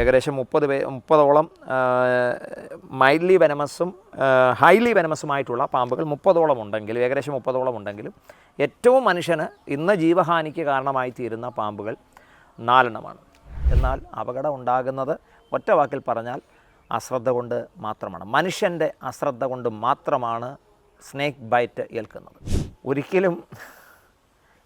ഏകദേശം 30ഓളം mildly വെനമസും highly വെനമസുമായിട്ടുള്ള പാമ്പുകൾ 30ഓളം ഉണ്ടെങ്കിലും ഏകദേശം 30ഓളം ഉണ്ടെങ്കിലും ഏറ്റവും മനുഷ്യന് ഇന്ന് ജീവഹാനിക്ക് കാരണമായി തീരുന്ന പാമ്പുകൾ 4 എന്നാൽ അപകടം ഉണ്ടാകുന്നത് ഒറ്റ വാക്കിൽ പറഞ്ഞാൽ അശ്രദ്ധ കൊണ്ട് മാത്രമാണ്. മനുഷ്യൻ്റെ അശ്രദ്ധ കൊണ്ട് മാത്രമാണ് സ്നേക്ക് ബൈറ്റ് ഏൽക്കുന്നത്. ഒരിക്കലും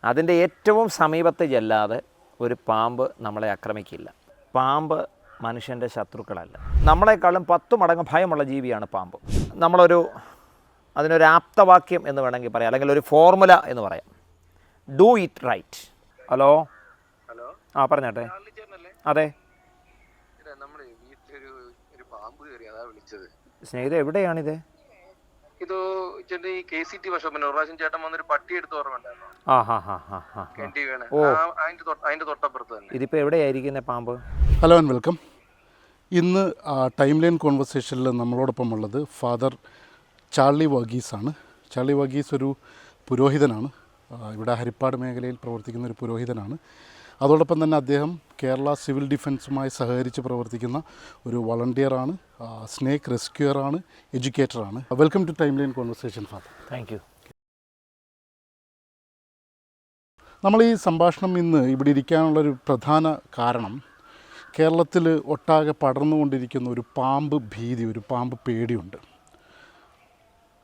അതിൻ്റെ ഏറ്റവും സമീപത്ത് ചെല്ലാതെ ഒരു പാമ്പ് നമ്മളെ ആക്രമിക്കില്ല. പാമ്പ് മനുഷ്യൻ്റെ ശത്രുക്കളല്ല. നമ്മളെക്കാളും 10 മടങ്ങ് ഭയമുള്ള ജീവിയാണ് പാമ്പ്. അതിനൊരു ആപ്തവാക്യം എന്ന് വേണമെങ്കിൽ പറയാം, അല്ലെങ്കിൽ ഒരു ഫോർമുല എന്ന് പറയാം. Do it right. ഹലോ ആ പറഞ്ഞാട്ടെ. അതെ സ്നേഹിത, എവിടെയാണിത്? ഇത് ചേട്ടൻ ഈ KCT വർഷം ചേട്ടൻ വന്നൊരു പട്ടി എടുത്ത് ഓർമ്മയുണ്ടായിരുന്നു. അതിന്റെ തൊട്ടപ്പുറത്ത് തന്നെ. ഇതിപ്പോ എവിടെയായിരിക്കുന്ന പാമ്പ്? Hello and welcome. ഇന്ന് ടൈം ലൈൻ കോൺവെർസേഷനിൽ നമ്മളോടൊപ്പം ഉള്ളത് ഫാദർ ചാർലി വർഗീസാണ്. ചാർലി വർഗീസ് ഒരു പുരോഹിതനാണ്. ഇവിടെ ഹരിപ്പാട് മേഖലയിൽ പ്രവർത്തിക്കുന്ന ഒരു പുരോഹിതനാണ്. അതോടൊപ്പം തന്നെ അദ്ദേഹം കേരള സിവിൽ ഡിഫൻസുമായി സഹകരിച്ച് പ്രവർത്തിക്കുന്ന ഒരു വളണ്ടിയറാണ്, സ്നേക്ക് റെസ്ക്യൂറാണ്, എഡ്യൂക്കേറ്ററാണ്. Welcome to timeline conversation father. Thank you. നമ്മൾ ഈ സംഭാഷണം ഇന്ന് ഇവിടെ ഇരിക്കാനുള്ളൊരു പ്രധാന കാരണം കേരളത്തിൽ ഒട്ടാകെ പടർന്നുകൊണ്ടിരിക്കുന്ന ഒരു പാമ്പ് ഭീതി, ഒരു പാമ്പ് പേടിയുണ്ട്.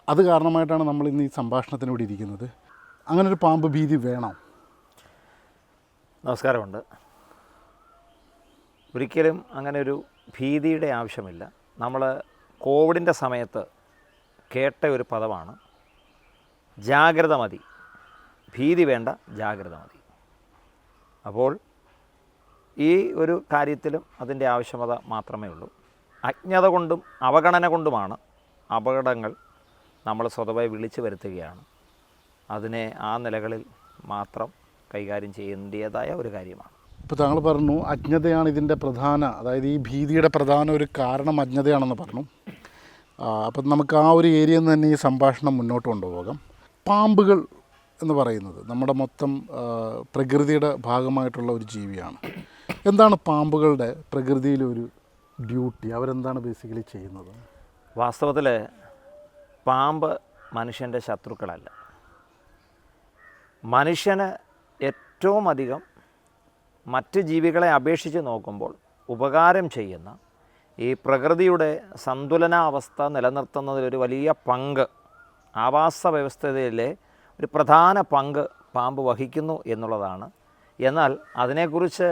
അത് കാരണമായിട്ടാണ് നമ്മൾ ഇന്ന് ഈ സംഭാഷണത്തിന് ഇവിടെ ഇരിക്കുന്നത്. അങ്ങനൊരു പാമ്പ് ഭീതി വേണോ? നമസ്കാരമുണ്ട്. ഒരിക്കലും അങ്ങനെ ഒരു ഭീതിയുടെ ആവശ്യമില്ല. നമ്മൾ കോവിഡിൻ്റെ സമയത്ത് കേട്ട ഒരു പദമാണ് ജാഗ്രത മതി. ഭീതി വേണ്ട, ജാഗ്രത മതി. അപ്പോൾ ഈ ഒരു കാര്യത്തിലും അതിൻ്റെ ആവശ്യമത മാത്രമേ ഉള്ളൂ. അജ്ഞത കൊണ്ടും അവഗണന കൊണ്ടുമാണ് അപകടങ്ങൾ നമ്മൾ സ്വതവേ വിളിച്ചു വരുത്തുകയാണ്. അതിനെ ആ നിലകളിൽ മാത്രം കൈകാര്യം ചെയ്യേണ്ടതായ ഒരു കാര്യമാണ്. ഇപ്പോൾ താങ്കൾ പറഞ്ഞു അജ്ഞതയാണ് ഇതിൻ്റെ പ്രധാന, അതായത് ഈ ഭീതിയുടെ പ്രധാന ഒരു കാരണം അജ്ഞതയാണെന്ന് പറഞ്ഞു. അപ്പം നമുക്ക് ആ ഒരു ഏരിയയിൽ നിന്ന് തന്നെ ഈ സംഭാഷണം മുന്നോട്ട് കൊണ്ടുപോകാം. പാമ്പുകൾ എന്ന് പറയുന്നത് നമ്മുടെ മൊത്തം പ്രകൃതിയുടെ ഭാഗമായിട്ടുള്ള ഒരു ജീവിയാണ്. എന്താണ് പാമ്പുകളുടെ പ്രകൃതിയിലൊരു ഡ്യൂട്ടി? അവരെന്താണ് ബേസിക്കലി ചെയ്യുന്നത്? വാസ്തവത്തിൽ പാമ്പ് മനുഷ്യൻ്റെ ശത്രുക്കളല്ല. മനുഷ്യന് ഏറ്റവും അധികം മറ്റ് ജീവികളെ അപേക്ഷിച്ച് നോക്കുമ്പോൾ ഉപകാരം ചെയ്യുന്ന ഈ പ്രകൃതിയുടെ സന്തുലനാവസ്ഥ നിലനിർത്തുന്നതിലൊരു വലിയ പങ്ക്, ആവാസ വ്യവസ്ഥയിലെ ഒരു പ്രധാന പങ്ക് പാമ്പ് വഹിക്കുന്നു എന്നുള്ളതാണ്. എന്നാൽ അതിനെക്കുറിച്ച്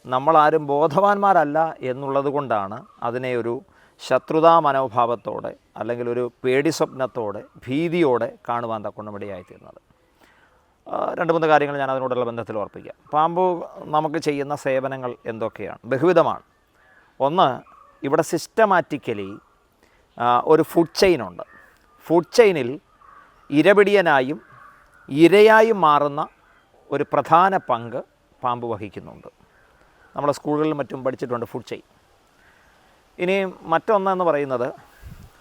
നമ്മളാരും ബോധവാന്മാരല്ല എന്നുള്ളത് കൊണ്ടാണ് അതിനെ ഒരു ശത്രുതാ മനോഭാവത്തോടെ അല്ലെങ്കിൽ ഒരു പേടി സ്വപ്നത്തോടെ ഭീതിയോടെ കാണുവാൻ തക്കൊണ്ടമിടയായിത്തീരുന്നത്. 2-3 കാര്യങ്ങൾ ഞാൻ അതിനോടുള്ള ബന്ധത്തിൽ ഓർപ്പിക്കാം. പാമ്പ് നമുക്ക് ചെയ്യുന്ന സേവനങ്ങൾ എന്തൊക്കെയാണ്? ബഹുവിധമാണ്. ഒന്ന്, ഇവിടെ സിസ്റ്റമാറ്റിക്കലി ഒരു ഫുഡ് ചെയിനുണ്ട്. ഫുഡ് ചെയിനിൽ ഇരപിടിയനായും ഇരയായും മാറുന്ന ഒരു പ്രധാന പങ്ക് പാമ്പ് വഹിക്കുന്നുണ്ട്. നമ്മുടെ സ്കൂളുകളിലും മറ്റും പഠിച്ചിട്ടുണ്ട് ഫുഡ് ചെയിൻ. ഇനി മറ്റൊന്നെന്ന് പറയുന്നത്,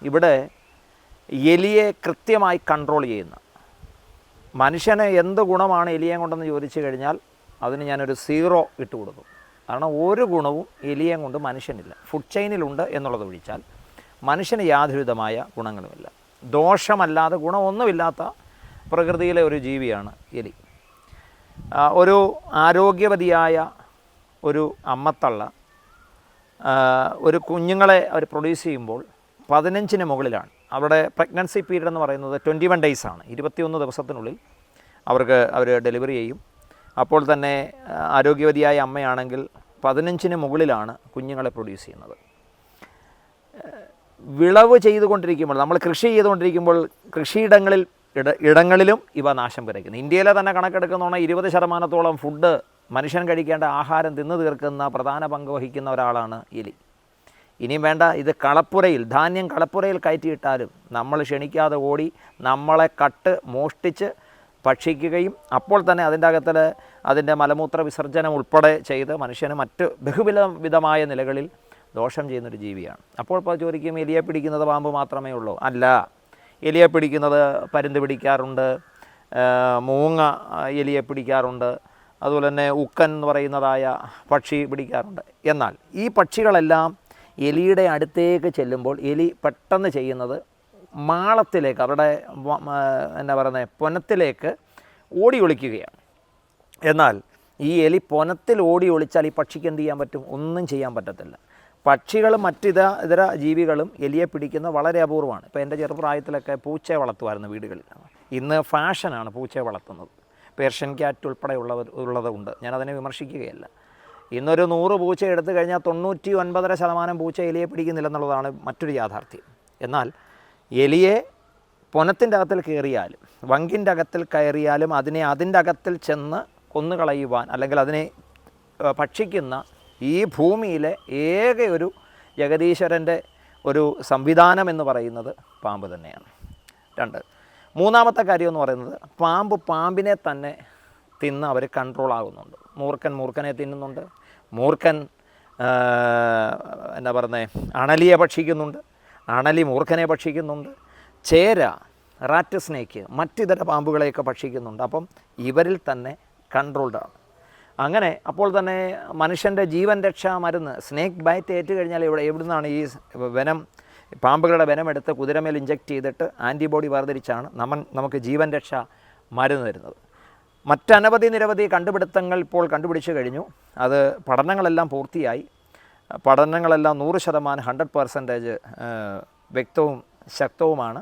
ഇവിടെ എലിയെ കൃത്യമായി കൺട്രോൾ ചെയ്യുന്ന, മനുഷ്യന് എന്ത് ഗുണമാണ് എലിയെ കൊണ്ടെന്ന് ചോദിച്ചു കഴിഞ്ഞാൽ അതിന് ഞാനൊരു 0 ഇട്ട് കൊടുക്കും. കാരണം ഒരു ഗുണവും എലിയെ കൊണ്ട് മനുഷ്യനില്ല. ഫുഡ് ചെയിനിലുണ്ട് എന്നുള്ളത് ഒഴിച്ചാൽ മനുഷ്യന് യാതൊരുവിധമായ ഗുണങ്ങളുമില്ല. ദോഷമല്ലാതെ ഗുണമൊന്നുമില്ലാത്ത പ്രകൃതിയിലെ ഒരു ജീവിയാണ് എലി. ഒരു ആരോഗ്യവതിയായ ഒരു അമ്മത്തള്ള ഒരു കുഞ്ഞുങ്ങളെ അവർ പ്രൊഡ്യൂസ് ചെയ്യുമ്പോൾ 15-ന് മുകളിലാണ്. അവിടെ പ്രഗ്നൻസി പീരീഡ് എന്ന് പറയുന്നത് 21 days ആണ്. 21 ദിവസത്തിനുള്ളിൽ അവർ ഡെലിവറി ചെയ്യും. അപ്പോൾ തന്നെ ആരോഗ്യവതിയായ അമ്മയാണെങ്കിൽ 15-ന് മുകളിലാണ് കുഞ്ഞുങ്ങളെ പ്രൊഡ്യൂസ് ചെയ്യുന്നത്. വിളവ് ചെയ്തുകൊണ്ടിരിക്കുമ്പോൾ, നമ്മൾ കൃഷി ചെയ്തുകൊണ്ടിരിക്കുമ്പോൾ ഇടങ്ങളിലും ഇവ നാശം വിതയ്ക്കുന്നു. ഇന്ത്യയിലെ തന്നെ കണക്കെടുക്കുന്നതാണ് 20% ഫുഡ്, മനുഷ്യൻ കഴിക്കേണ്ട ആഹാരം തിന്നു തീർക്കുന്ന പ്രധാന പങ്ക് വഹിക്കുന്ന ഒരാളാണ് എലി. ഇനിയും വേണ്ട, ഇത് ധാന്യം കളപ്പുരയിൽ കയറ്റിയിട്ടാലും നമ്മൾ ക്ഷണിക്കാതെ ഓടി നമ്മളെ മോഷ്ടിച്ച് ഭക്ഷിക്കുകയും അപ്പോൾ തന്നെ അതിൻ്റെ അകത്തിൽ അതിൻ്റെ മലമൂത്ര വിസർജനം ഉൾപ്പെടെ ചെയ്ത് മനുഷ്യന് മറ്റ് ബഹുവിധമായ നിലകളിൽ ദോഷം ചെയ്യുന്നൊരു ജീവിയാണ്. അപ്പോൾ ചോദിക്കും, എലിയെ പിടിക്കുന്നത് പാമ്പ് മാത്രമേ ഉള്ളൂ? അല്ല, എലിയെ പിടിക്കുന്നത് പരുന്ത് പിടിക്കാറുണ്ട്, മൂങ്ങ എലിയെ പിടിക്കാറുണ്ട്, അതുപോലെ തന്നെ ഉക്കൻ എന്ന് പറയുന്നതായ പക്ഷി പിടിക്കാറുണ്ട്. എന്നാൽ ഈ പക്ഷികളെല്ലാം എലിയുടെ അടുത്തേക്ക് ചെല്ലുമ്പോൾ എലി പെട്ടെന്ന് ചെയ്യുന്നത് മാളത്തിലേക്ക്, അവരുടെ എന്നാ പറയുന്നത്, പൊനത്തിലേക്ക് ഓടി ഒളിക്കുകയാണ്. എന്നാൽ ഈ എലി പൊനത്തിൽ ഓടി ഒളിച്ചാൽ ഈ പക്ഷിക്ക് എന്ത് ചെയ്യാൻ പറ്റും? ഒന്നും ചെയ്യാൻ പറ്റത്തില്ല. പക്ഷികളും ഇതര ജീവികളും എലിയെ പിടിക്കുന്നത് വളരെ അപൂർവമാണ്. ഇപ്പോൾ എൻ്റെ ചെറുപ്രായത്തിലൊക്കെ പൂച്ചയെ വളർത്തുമായിരുന്നു വീടുകളിൽ. ഇന്ന് ഫാഷനാണ് പൂച്ചയെ വളർത്തുന്നത്. പേർഷ്യൻ ക്യാറ്റ് ഉൾപ്പെടെ ഉള്ളതുണ്ട്, ഞാനതിനെ വിമർശിക്കുകയല്ല. ഇന്നൊരു 100 പൂച്ച എടുത്തു കഴിഞ്ഞാൽ 99.5% പൂച്ച എലിയെ പിടിക്കുന്നില്ലെന്നുള്ളതാണ് മറ്റൊരു യാഥാർത്ഥ്യം. എന്നാൽ എലിയെ പൊനത്തിൻ്റെ അകത്തിൽ കയറിയാലും വങ്കിൻ്റെ അകത്തിൽ കയറിയാലും അതിൻ്റെ അകത്തിൽ ചെന്ന് കൊന്നുകളയുവാൻ, അല്ലെങ്കിൽ അതിനെ ഭക്ഷിക്കുന്ന ഈ ഭൂമിയിലെ ഏക ഒരു ജഗദീശ്വരൻ്റെ ഒരു സംവിധാനം എന്ന് പറയുന്നത് പാമ്പ് തന്നെയാണ്. 2, മൂന്നാമത്തെ കാര്യം എന്ന് പറയുന്നത്, പാമ്പിനെ തന്നെ തിന്ന് അവർ കൺട്രോൾ ആകുന്നുണ്ട്. മൂർഖനെ തിന്നുന്നുണ്ട്. മൂർഖൻ എന്താ പറയുന്നത്, അണലിയെ ഭക്ഷിക്കുന്നുണ്ട്. അണലി മൂർഖനെ ഭക്ഷിക്കുന്നുണ്ട്. ചേര, റാറ്റ് സ്നേക്ക്, മറ്റിതര പാമ്പുകളെയൊക്കെ ഭക്ഷിക്കുന്നുണ്ട്. അപ്പം ഇവരിൽ തന്നെ കൺട്രോൾഡാണ്. അങ്ങനെ അപ്പോൾ തന്നെ മനുഷ്യൻ്റെ ജീവൻ രക്ഷാ മരുന്ന്, സ്നേക്ക് ബൈറ്റ് ഏറ്റു കഴിഞ്ഞാൽ എവിടുന്നാണ് ഈ പാമ്പുകളുടെ വെനമെടുത്ത് കുതിരമേൽ ഇഞ്ചെക്റ്റ് ചെയ്തിട്ട് ആൻറ്റിബോഡി വേർതിരിച്ചാണ് നമുക്ക് ജീവൻ രക്ഷാ മരുന്ന് തരുന്നത്. നിരവധി കണ്ടുപിടുത്തങ്ങൾ ഇപ്പോൾ കണ്ടുപിടിച്ചു കഴിഞ്ഞു. അത് പഠനങ്ങളെല്ലാം പൂർത്തിയായി. പഠനങ്ങളെല്ലാം 100% 100% വ്യക്തവും ശക്തവുമാണ്.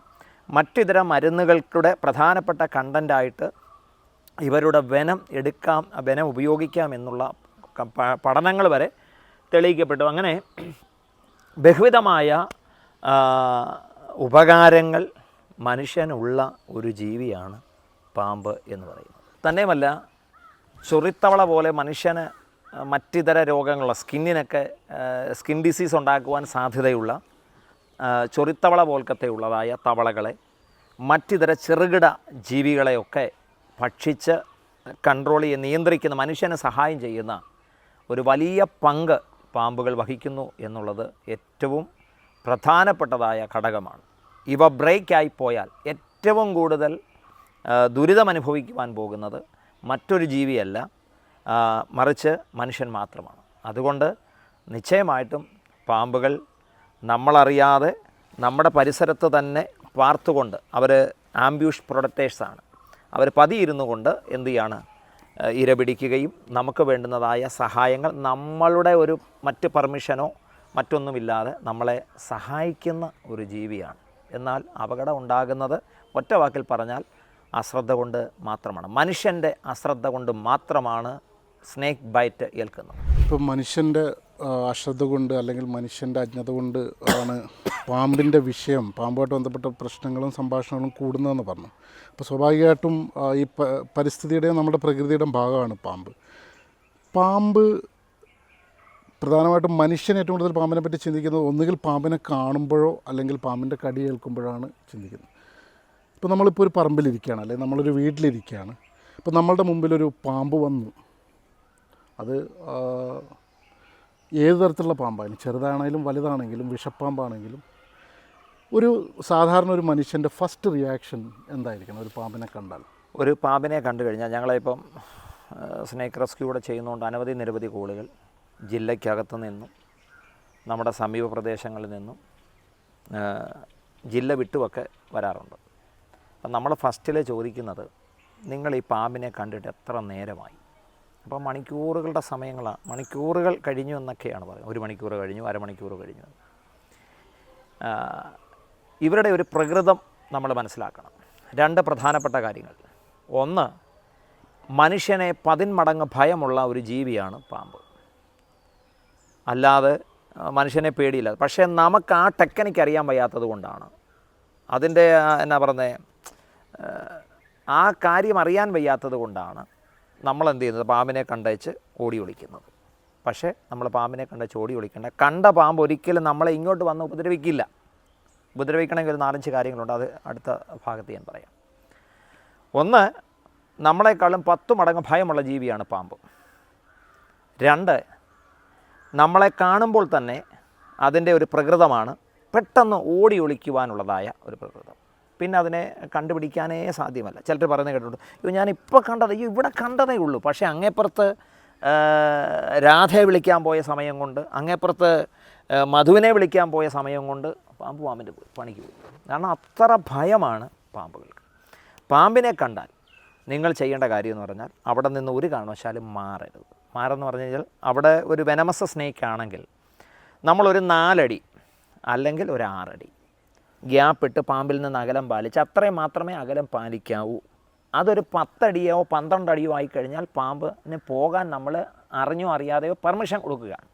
മറ്റിതര മരുന്നുകളുടെ പ്രധാനപ്പെട്ട കണ്ടൻ്റായിട്ട് ഇവരുടെ വെനം ഉപയോഗിക്കാം എന്നുള്ള പഠനങ്ങൾ വരെ തെളിയിക്കപ്പെട്ടു. അങ്ങനെ ബഹുവിധമായ ഉപകാരങ്ങൾ മനുഷ്യനുള്ള ഒരു ജീവിയാണ് പാമ്പ് എന്ന് പറയുന്നത്. തന്നെയുമല്ല, ചൊറിത്തവള പോലെ മനുഷ്യന് മറ്റിതര രോഗങ്ങളുള്ള സ്കിൻ ഡിസീസ് ഉണ്ടാക്കുവാൻ സാധ്യതയുള്ള ചൊറിത്തവള പോൽക്കത്തെ ഉള്ളതായ തവളകളെ, മറ്റിതര ചെറുകിട ജീവികളെയൊക്കെ ഭക്ഷിച്ച് കൺട്രോൾ ചെയ്ത് നിയന്ത്രിക്കുന്ന, മനുഷ്യന് സഹായം ചെയ്യുന്ന ഒരു വലിയ പങ്ക് പാമ്പുകൾ വഹിക്കുന്നു എന്നുള്ളത് ഏറ്റവും പ്രധാനപ്പെട്ടതായ ഘടകമാണ്. ഇവ ബ്രേക്കായി പോയാൽ ഏറ്റവും കൂടുതൽ ദുരിതമനുഭവിക്കുവാൻ പോകുന്നത് മറ്റൊരു ജീവിയല്ല, മറിച്ച് മനുഷ്യൻ മാത്രമാണ്. അതുകൊണ്ട് നിശ്ചയമായിട്ടും പാമ്പുകൾ നമ്മളറിയാതെ നമ്മുടെ പരിസരത്ത് തന്നെ പാർത്തുകൊണ്ട്, അവർ ആംബ്യൂഷ് പ്രൊഡക്റ്റേഴ്സാണ്. അവർ പതിയിരുന്നു കൊണ്ട് എന്തു ചെയ്യാണ്, ഇര പിടിക്കുകയും നമുക്ക് വേണ്ടുന്നതായ സഹായങ്ങൾ നമ്മളുടെ ഒരു മറ്റ് പെർമിഷനോ മറ്റൊന്നുമില്ലാതെ നമ്മളെ സഹായിക്കുന്ന ഒരു ജീവിയാണ്. എന്നാൽ അപകടം ഉണ്ടാകുന്നത് ഒറ്റ വാക്കിൽ പറഞ്ഞാൽ അശ്രദ്ധ കൊണ്ട് മാത്രമാണ്. മനുഷ്യൻ്റെ അശ്രദ്ധ കൊണ്ട് മാത്രമാണ് സ്നേക്ക് ബൈറ്റ് ഏൽക്കുന്നത്. ഇപ്പം മനുഷ്യൻ്റെ അശ്രദ്ധ കൊണ്ട് അല്ലെങ്കിൽ മനുഷ്യൻ്റെ അജ്ഞത കൊണ്ട് ആണ് പാമ്പിൻ്റെ വിഷയം, പാമ്പുമായിട്ട് ബന്ധപ്പെട്ട പ്രശ്നങ്ങളും സംഭാഷണങ്ങളും കൂടുന്നതെന്ന് പറഞ്ഞു. അപ്പോൾ സ്വാഭാവികമായിട്ടും ഈ പരിസ്ഥിതിയുടെയും നമ്മുടെ പ്രകൃതിയുടെയും ഭാഗമാണ് പാമ്പ്. പ്രധാനമായിട്ടും മനുഷ്യൻ ഏറ്റവും കൂടുതൽ പാമ്പിനെ പറ്റി ചിന്തിക്കുന്നത് ഒന്നുകിൽ പാമ്പിനെ കാണുമ്പോഴോ അല്ലെങ്കിൽ പാമ്പിൻ്റെ കടി ഏൽക്കുമ്പോഴാണ് ചിന്തിക്കുന്നത്. ഇപ്പോൾ നമ്മളിപ്പോൾ ഒരു പറമ്പിലിരിക്കുകയാണ്, അല്ലെങ്കിൽ നമ്മളൊരു വീട്ടിലിരിക്കുകയാണ്. ഇപ്പോൾ നമ്മളുടെ മുമ്പിലൊരു പാമ്പ് വന്നു. അത് ഏത് തരത്തിലുള്ള പാമ്പായാലും, ചെറുതാണെങ്കിലും വലുതാണെങ്കിലും വിഷപ്പാമ്പാണെങ്കിലും, സാധാരണ ഒരു മനുഷ്യൻ്റെ ഫസ്റ്റ് റിയാക്ഷൻ എന്തായിരിക്കണം ഒരു പാമ്പിനെ കണ്ടാൽ? ഒരു പാമ്പിനെ കണ്ടു കഴിഞ്ഞാൽ, ഞങ്ങളിപ്പം സ്നേക്ക് റെസ്ക്യൂ കൂടെ ചെയ്യുന്നതുകൊണ്ട് നിരവധി കോളുകൾ ജില്ലയ്ക്കകത്തു നിന്നും നമ്മുടെ സമീപ പ്രദേശങ്ങളിൽ നിന്നും ജില്ല വിട്ടുമൊക്കെ വരാറുണ്ട്. അപ്പം നമ്മൾ ഫസ്റ്റിൽ ചോദിക്കുന്നത്, നിങ്ങൾ ഈ പാമ്പിനെ കണ്ടിട്ട് എത്ര നേരമായി? അപ്പോൾ മണിക്കൂറുകളുടെ സമയങ്ങളാണ്, മണിക്കൂറുകൾ കഴിഞ്ഞു എന്നൊക്കെയാണ് പറയുന്നത്. 1 മണിക്കൂർ കഴിഞ്ഞു, അരമണിക്കൂർ കഴിഞ്ഞു. ഇവരുടെ ഒരു പ്രകൃതം നമ്മൾ മനസ്സിലാക്കണം. 2 പ്രധാനപ്പെട്ട കാര്യങ്ങൾ. ഒന്ന്, മനുഷ്യനെ 10 മടങ്ങ് ഭയമുള്ള ഒരു ജീവിയാണ് പാമ്പ്. അല്ലാതെ മനുഷ്യനെ പേടിയില്ല. പക്ഷേ നമുക്ക് ആ ടെക്നിക്ക് അറിയാൻ വയ്യാത്തത് കൊണ്ടാണ്, അതിൻ്റെ എന്നാ പറയുന്നത്, ആ കാര്യം അറിയാൻ വയ്യാത്തത് കൊണ്ടാണ് നമ്മൾ എന്ത് ചെയ്യുന്നത്, പാമ്പിനെ കണ്ടേച്ച് ഓടി ഒളിക്കുന്നത്. പക്ഷേ നമ്മൾ പാമ്പിനെ കണ്ടേച്ച് ഓടി ഒളിക്കേണ്ട. കണ്ട പാമ്പ് ഒരിക്കലും നമ്മളെ ഇങ്ങോട്ട് വന്ന് ഉപദ്രവിക്കില്ല. ഉപദ്രവിക്കണമെങ്കിൽ ഒരു 4-5 കാര്യങ്ങളുണ്ട്, അത് അടുത്ത ഭാഗത്ത് ഞാൻ പറയാം. ഒന്ന്, നമ്മളെക്കാളും 10 മടങ്ങ് ഭയമുള്ള ജീവിയാണ് പാമ്പ്. 2, നമ്മളെ കാണുമ്പോൾ തന്നെ അതിൻ്റെ ഒരു പ്രകൃതമാണ് പെട്ടെന്ന് ഓടി ഒളിക്കുവാനുള്ളതായ ഒരു പ്രകൃതം. പിന്നെ അതിനെ കണ്ടുപിടിക്കാനേ സാധ്യമല്ല. ചിലർ പറയുന്നത് കേട്ടിട്ടുണ്ട്, അയ്യോ ഞാനിപ്പോൾ കണ്ടത്, അയ്യോ ഇവിടെ കണ്ടതേ ഉള്ളൂ. പക്ഷേ അങ്ങേപ്പുറത്ത് രാധയെ വിളിക്കാൻ പോയ സമയം കൊണ്ട്, അങ്ങേപ്പുറത്ത് മധുവിനെ വിളിക്കാൻ പോയ സമയം കൊണ്ട് പാമ്പിൻ്റെ പണിക്ക് പോയി. കാരണം അത്ര ഭയമാണ് പാമ്പുകൾക്ക്. പാമ്പിനെ കണ്ടാൽ നിങ്ങൾ ചെയ്യേണ്ട കാര്യം എന്ന് പറഞ്ഞാൽ അവിടെ നിന്ന് ഒരു കാരണവശാലും മാറരുത്. മാറെന്ന് പറഞ്ഞു കഴിഞ്ഞാൽ അവിടെ ഒരു വെനമസ് സ്നേക്ക് ആണെങ്കിൽ നമ്മളൊരു 4 അടി അല്ലെങ്കിൽ ഒരു 6 അടി ഗ്യാപ്പിട്ട് പാമ്പിൽ നിന്ന് അകലം പാലിച്ച് അത്രയും മാത്രമേ അകലം പാലിക്കാവൂ. അതൊരു 10 അടിയോ 12 അടിയോ ആയിക്കഴിഞ്ഞാൽ പാമ്പിന് പോകാൻ നമ്മൾ അറിഞ്ഞോ അറിയാതെയോ പെർമിഷൻ കൊടുക്കുകയാണ്.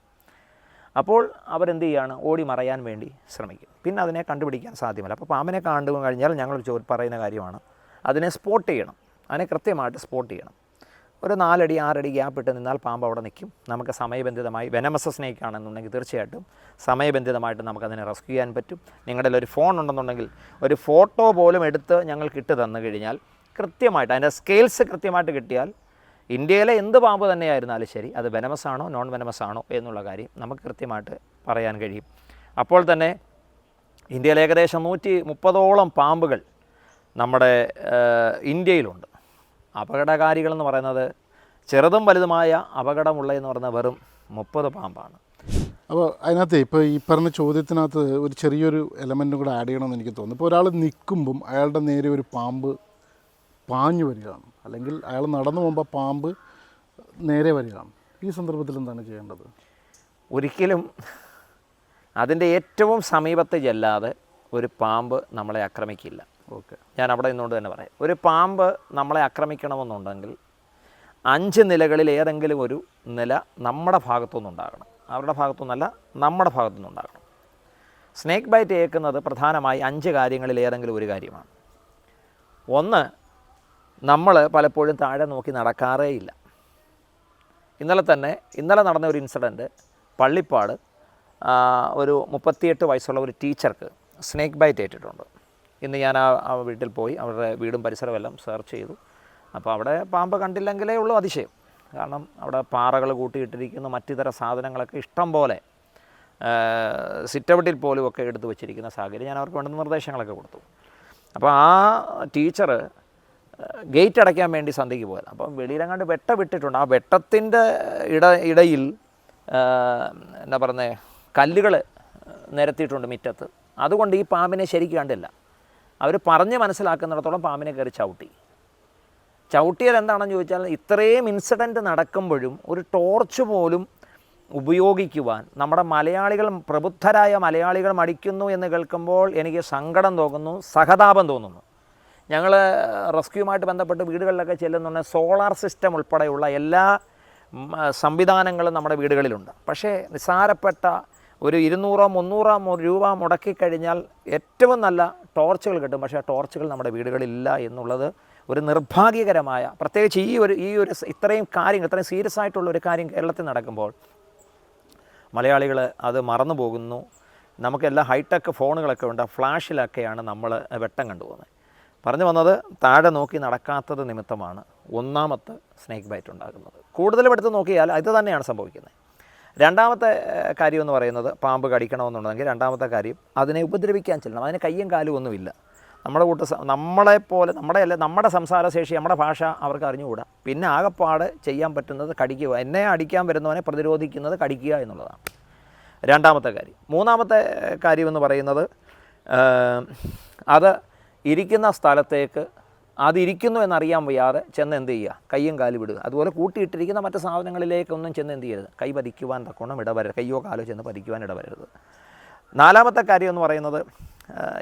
അപ്പോൾ അവരെന്ത് ചെയ്യുകയാണ്? ഓടി മറയാൻ വേണ്ടി ശ്രമിക്കും. പിന്നെ അതിനെ കണ്ടുപിടിക്കാൻ സാധ്യമല്ല. അപ്പോൾ പാമ്പിനെ കണ്ടു കഴിഞ്ഞാൽ ഞങ്ങൾ പറയുന്ന കാര്യമാണ്, അതിനെ സ്പോട്ട് ചെയ്യണം. അതിനെ കൃത്യമായിട്ട് സ്പോട്ട് ചെയ്യണം. ഒരു 4 അടി 6 അടി ഗ്യാപ്പിട്ട് നിന്നാൽ പാമ്പ് അവിടെ നിൽക്കും. നമുക്ക് സമയബന്ധിതമായി, വെനമസ് സ്നേക്ക് ആണെന്നുണ്ടെങ്കിൽ തീർച്ചയായിട്ടും സമയബന്ധിതമായിട്ട് നമുക്കതിനെ റെസ്ക്യൂ ചെയ്യാൻ പറ്റും. നിങ്ങളുടെ ഒരു ഫോൺ ഉണ്ടെന്നുണ്ടെങ്കിൽ ഒരു ഫോട്ടോ പോലും എടുത്ത് ഞങ്ങൾക്ക് ഇട്ട് തന്നു കഴിഞ്ഞാൽ കൃത്യമായിട്ട് അതിൻ്റെ സ്കെയിൽസ് കൃത്യമായിട്ട് കിട്ടിയാൽ ഇന്ത്യയിലെ എന്ത് പാമ്പ് തന്നെയായിരുന്നാലും ശരി, അത് വെനമസ് ആണോ നോൺ വെനമസ് ആണോ എന്നുള്ള കാര്യം നമുക്ക് കൃത്യമായിട്ട് പറയാൻ കഴിയും. അപ്പോൾ തന്നെ ഇന്ത്യയിൽ ഏകദേശം 130ഓളം പാമ്പുകൾ നമ്മുടെ ഇന്ത്യയിലുണ്ട്. അപകടകാരികളെന്ന് പറയുന്നത് ചെറുതും വലുതുമായ അപകടമുള്ളതെന്ന് പറയുന്നത് വെറും 30 പാമ്പാണ്. അപ്പോൾ അതിനകത്ത് ഇപ്പോൾ ഈ പറഞ്ഞ ചോദ്യത്തിനകത്ത് ഒരു ചെറിയൊരു എലമെൻറ്റും കൂടെ ആഡ് ചെയ്യണമെന്ന് എനിക്ക് തോന്നുന്നു. ഇപ്പോൾ ഒരാൾ നിൽക്കുമ്പം അയാളുടെ നേരെ ഒരു പാമ്പ് പാഞ്ഞു വരികയാണ്, അല്ലെങ്കിൽ അയാൾ നടന്നു പോകുമ്പോൾ പാമ്പ് നേരെ വരികയാണ്. ഈ സന്ദർഭത്തിൽ എന്താണ് ചെയ്യേണ്ടത്? ഒരിക്കലും അതിൻ്റെ ഏറ്റവും സമീപത്ത് ചെല്ലാതെ ഒരു പാമ്പ് നമ്മളെ ആക്രമിക്കില്ല. ഓക്കെ, ഞാൻ അവിടെ നിന്നുകൊണ്ട് തന്നെ പറയാം. ഒരു പാമ്പ് നമ്മളെ ആക്രമിക്കണമെന്നുണ്ടെങ്കിൽ 5 നിലകളിൽ ഏതെങ്കിലും ഒരു നില നമ്മുടെ ഭാഗത്തുനിന്നുണ്ടാകണം. അവരുടെ ഭാഗത്തുനിന്നല്ല, നമ്മുടെ ഭാഗത്തുനിന്നുണ്ടാകണം. സ്നേക്ക് ബൈറ്റ് ഏൽക്കുന്നത് പ്രധാനമായി 5 കാര്യങ്ങളിൽ ഏതെങ്കിലും ഒരു കാര്യമാണ്. ഒന്ന്, നമ്മൾ പലപ്പോഴും താഴെ നോക്കി നടക്കാറേ ഇല്ല. ഇന്നലെ നടന്ന ഒരു ഇൻസിഡൻറ്റ്, പള്ളിപ്പാട് ഒരു 38 വയസ്സുള്ള ഒരു ടീച്ചർക്ക് സ്നേക്ക് ബൈറ്റ് ഏറ്റിട്ടുണ്ട്. ഇന്ന് ഞാൻ ആ വീട്ടിൽ പോയി അവരുടെ വീടും പരിസരവും എല്ലാം സെർച്ച് ചെയ്തു. അപ്പോൾ അവിടെ പാമ്പ് കണ്ടില്ലെങ്കിലേ ഉള്ളൂ അതിശയം. കാരണം അവിടെ പാറകൾ കൂട്ടിയിട്ടിരിക്കുന്ന മറ്റിതര സാധനങ്ങളൊക്കെ ഇഷ്ടം പോലെ സിറ്റൗട്ടിൽ പോലും ഒക്കെ എടുത്തു വെച്ചിരിക്കുന്ന സാഹചര്യം. ഞാൻ അവർക്ക് വേണ്ടുന്ന നിർദ്ദേശങ്ങളൊക്കെ കൊടുത്തു. അപ്പോൾ ആ ടീച്ചർ ഗേറ്റ് അടയ്ക്കാൻ വേണ്ടി സന്ധ്യയ്ക്ക് പോയത്. അപ്പം വെളിയിലെങ്ങാണ്ട് വിട്ടിട്ടുണ്ട്. ആ വെട്ടത്തിൻ്റെ ഇടയിൽ എന്താ പറയുന്നത്, കല്ലുകൾ നിരത്തിയിട്ടുണ്ട് മുറ്റത്ത്. അതുകൊണ്ട് ഈ പാമ്പിനെ ശരിക്കും കണ്ടില്ല. അവർ പറഞ്ഞ് മനസ്സിലാക്കുന്നിടത്തോളം പാമ്പിനെ കയറി ചവിട്ടിയാൽ എന്താണെന്ന് ചോദിച്ചാൽ, ഇത്രയും ഇൻസിഡൻറ്റ് നടക്കുമ്പോഴും ഒരു ടോർച്ച് പോലും ഉപയോഗിക്കുവാൻ നമ്മുടെ മലയാളികൾ, പ്രബുദ്ധരായ മലയാളികൾ മടിക്കുന്നു എന്ന് കേൾക്കുമ്പോൾ എനിക്ക് സങ്കടം തോന്നുന്നു, സഹതാപം തോന്നുന്നു. ഞങ്ങൾ റെസ്ക്യൂവുമായിട്ട് ബന്ധപ്പെട്ട് വീടുകളിലൊക്കെ ചെല്ലുന്നുണ്ട്. സോളാർ സിസ്റ്റം ഉൾപ്പെടെയുള്ള എല്ലാ സംവിധാനങ്ങളും നമ്മുടെ വീടുകളിലുണ്ട്. പക്ഷേ നിസ്സാരപ്പെട്ട ഒരു 200-300 രൂപ മുടക്കിക്കഴിഞ്ഞാൽ ഏറ്റവും നല്ല ടോർച്ചുകൾ കിട്ടും. പക്ഷേ ആ ടോർച്ചുകൾ നമ്മുടെ വീടുകളിലില്ല എന്നുള്ളത് ഒരു നിർഭാഗ്യകരമായ, പ്രത്യേകിച്ച് ഈ ഒരു ഇത്രയും സീരിയസ് ആയിട്ടുള്ള ഒരു കാര്യം കേരളത്തിൽ നടക്കുമ്പോൾ മലയാളികൾ അത് മറന്നു പോകുന്നു. നമുക്കെല്ലാം ഹൈടെക് ഫോണുകളൊക്കെ ഉണ്ട്, ഫ്ലാഷിലൊക്കെയാണ് നമ്മൾ വെട്ടം കണ്ടുപോകുന്നത്. പറഞ്ഞു വന്നത്, താഴെ നോക്കി നടക്കാത്തത് നിമിത്തമാണ് ഒന്നാമത്തെ സ്നേക്ക് ബൈറ്റ് ഉണ്ടാകുന്നത്. കൂടുതലും എടുത്ത് നോക്കിയാൽ ഇത് തന്നെയാണ് സംഭവിക്കുന്നത്. രണ്ടാമത്തെ കാര്യം എന്ന് പറയുന്നത്, പാമ്പ് കടിക്കണമെന്നുണ്ടെങ്കിൽ രണ്ടാമത്തെ കാര്യം, അതിനെ ഉപദ്രവിക്കാൻ ചെല്ലണം. അതിന് കയ്യും കാലും ഒന്നുമില്ല. നമ്മളെപ്പോലെ നമ്മുടെ സംസാരശേഷി, നമ്മുടെ ഭാഷ അവർക്ക് അറിഞ്ഞുകൂടാ. പിന്നെ ആകെപ്പാട് ചെയ്യാൻ പറ്റുന്നത് കടിക്കുക. എന്നെ അടിക്കാൻ വരുന്നവനെ പ്രതിരോധിക്കുന്നത് കടിക്കുക എന്നുള്ളതാണ് രണ്ടാമത്തെ കാര്യം. മൂന്നാമത്തെ കാര്യം എന്ന് പറയുന്നത്, അത് ഇരിക്കുന്ന സ്ഥലത്തേക്ക് അതിരിക്കുന്നു എന്നറിയാൻ വയ്യാതെ ചെന്ന് എന്ത് ചെയ്യുക, കയ്യും കാലും വിടുക. അതുപോലെ കൂട്ടിയിട്ടിരിക്കുന്ന മറ്റ് സാധനങ്ങളിലേക്കൊന്നും ചെന്ന് എന്ത് ചെയ്യരുത്, കൈ പതിക്കുവാൻ തക്കോണം ഇടവരരുത്, കയ്യോ കാലോ ചെന്ന് പതിക്കുവാൻ ഇടവരരുത്. നാലാമത്തെ കാര്യം എന്ന് പറയുന്നത്,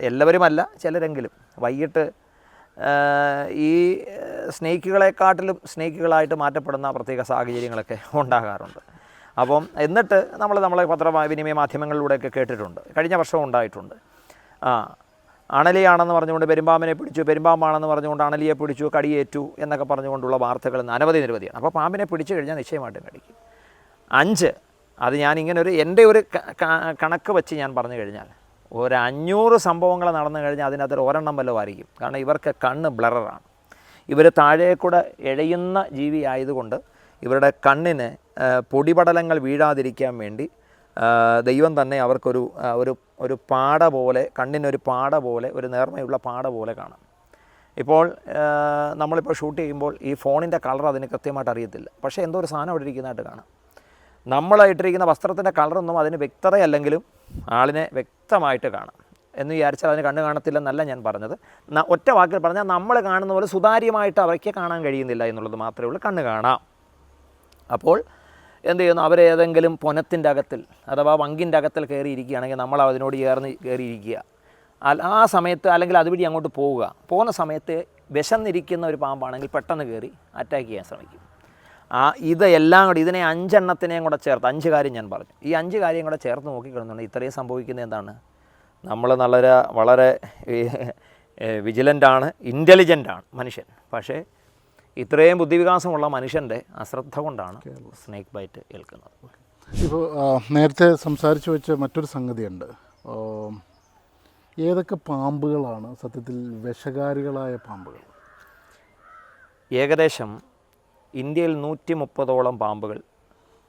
എല്ലാവരുമല്ല ചിലരെങ്കിലും വൈകിട്ട് ഈ സ്നേക്കുകളെക്കാട്ടിലും സ്നേക്കുകളായിട്ട് മാറ്റപ്പെടുന്ന പ്രത്യേക സാഹചര്യങ്ങളൊക്കെ ഉണ്ടാകാറുണ്ട്. അപ്പം എന്നിട്ട് നമ്മളെ പത്രവിനിമയ മാധ്യമങ്ങളിലൂടെയൊക്കെ കേട്ടിട്ടുണ്ട്, കഴിഞ്ഞ വർഷവും ഉണ്ടായിട്ടുണ്ട്. അണലിയാണെന്ന് പറഞ്ഞുകൊണ്ട് പെരുമ്പാമ്പിനെ പിടിച്ചു, പെരുമ്പാമ്പാണെന്ന് പറഞ്ഞുകൊണ്ട് അണലിയെ പിടിച്ചു, കടിയേറ്റു എന്നൊക്കെ പറഞ്ഞുകൊണ്ടുള്ള വാർത്തകൾ നിരവധിയാണ്. അപ്പോൾ പാമ്പിനെ പിടിച്ചു കഴിഞ്ഞാൽ നിശ്ചയമായിട്ടും കടിക്കും. 5, അത് ഞാനിങ്ങനെ എൻ്റെ ഒരു കണക്ക് വെച്ച് ഞാൻ പറഞ്ഞു കഴിഞ്ഞാൽ ഒരു 500 സംഭവങ്ങൾ നടന്നു കഴിഞ്ഞാൽ അതിനകത്തൊരു ഒരെണ്ണം വല്ലതും ആയിരിക്കും. കാരണം ഇവർക്ക് കണ്ണ് ബ്ലറാണ്. ഇവർ താഴേക്കൂടെ എഴയുന്ന ജീവി ആയതുകൊണ്ട് ഇവരുടെ കണ്ണിന് പൊടിപടലങ്ങൾ വീഴാതിരിക്കാൻ വേണ്ടി ദൈവം തന്നെ അവർക്കൊരു ഒരു പാട പോലെ, കണ്ണിനൊരു പാട പോലെ, ഒരു നേർമയുള്ള പാട പോലെ കാണാം. ഇപ്പോൾ നമ്മളിപ്പോൾ ഷൂട്ട് ചെയ്യുമ്പോൾ ഈ ഫോണിൻ്റെ കളർ അതിന് കൃത്യമായിട്ട് അറിയത്തില്ല, പക്ഷേ എന്തോ ഒരു സാധനം അവിടെ ഇരിക്കുന്നതായിട്ട് കാണാം. നമ്മൾ ഇട്ടിരിക്കുന്ന വസ്ത്രത്തിൻ്റെ കളറൊന്നും അതിന് വ്യക്തതയല്ലെങ്കിലും ആളിനെ വ്യക്തമായിട്ട് കാണാം. എന്ന് വിചാരിച്ചാൽ അതിന് കണ്ണ് കാണത്തില്ലെന്നല്ല ഞാൻ പറഞ്ഞത്. ഒറ്റ വാക്കിൽ പറഞ്ഞാൽ നമ്മൾ കാണുന്ന പോലെ സുതാര്യമായിട്ട് അവയ്ക്ക് കാണാൻ കഴിയുന്നില്ല എന്നുള്ളത് മാത്രമേ ഉള്ളൂ. കണ്ണ് കാണാം. അപ്പോൾ എന്ത് ചെയ്യുന്നു, അവരേതെങ്കിലും പൊനത്തിൻ്റെ അകത്തിൽ അഥവാ വങ്കിൻ്റെ അകത്തിൽ കയറിയിരിക്കുകയാണെങ്കിൽ നമ്മൾ അതിനോട് ചേർന്ന് കയറിയിരിക്കുക. ആ സമയത്ത് അല്ലെങ്കിൽ അതുവഴി അങ്ങോട്ട് പോകുന്ന സമയത്ത് വിശന്നിരിക്കുന്ന ഒരു പാമ്പാണെങ്കിൽ പെട്ടെന്ന് കയറി അറ്റാക്ക് ചെയ്യാൻ ശ്രമിക്കും. ഇതെല്ലാം കൂടി, ഇതിനെ 5 എണ്ണത്തിനെയും കൂടെ ചേർത്ത് 5 കാര്യം ഞാൻ പറഞ്ഞു. ഈ 5 കാര്യം കൂടെ ചേർത്ത് നോക്കിക്കിടന്നുണ്ട് ഇത്രയും സംഭവിക്കുന്നത് എന്താണ്? നമ്മൾ വളരെ വിജിലൻ്റാണ്, ഇൻ്റലിജൻ്റാണ് മനുഷ്യൻ. പക്ഷേ ഇത്രയും ബുദ്ധിവികാസമുള്ള മനുഷ്യൻ്റെ അശ്രദ്ധ കൊണ്ടാണ് സ്നേക്ക് ബൈറ്റ് ഏൽക്കുന്നത്. ഇപ്പോൾ നേരത്തെ സംസാരിച്ചു വെച്ച മറ്റൊരു സംഗതിയുണ്ട്. ഏതൊക്കെ പാമ്പുകളാണ് സത്യത്തിൽ വിഷകാരികളായ പാമ്പുകൾ? ഏകദേശം ഇന്ത്യയിൽ 130ഓളം പാമ്പുകൾ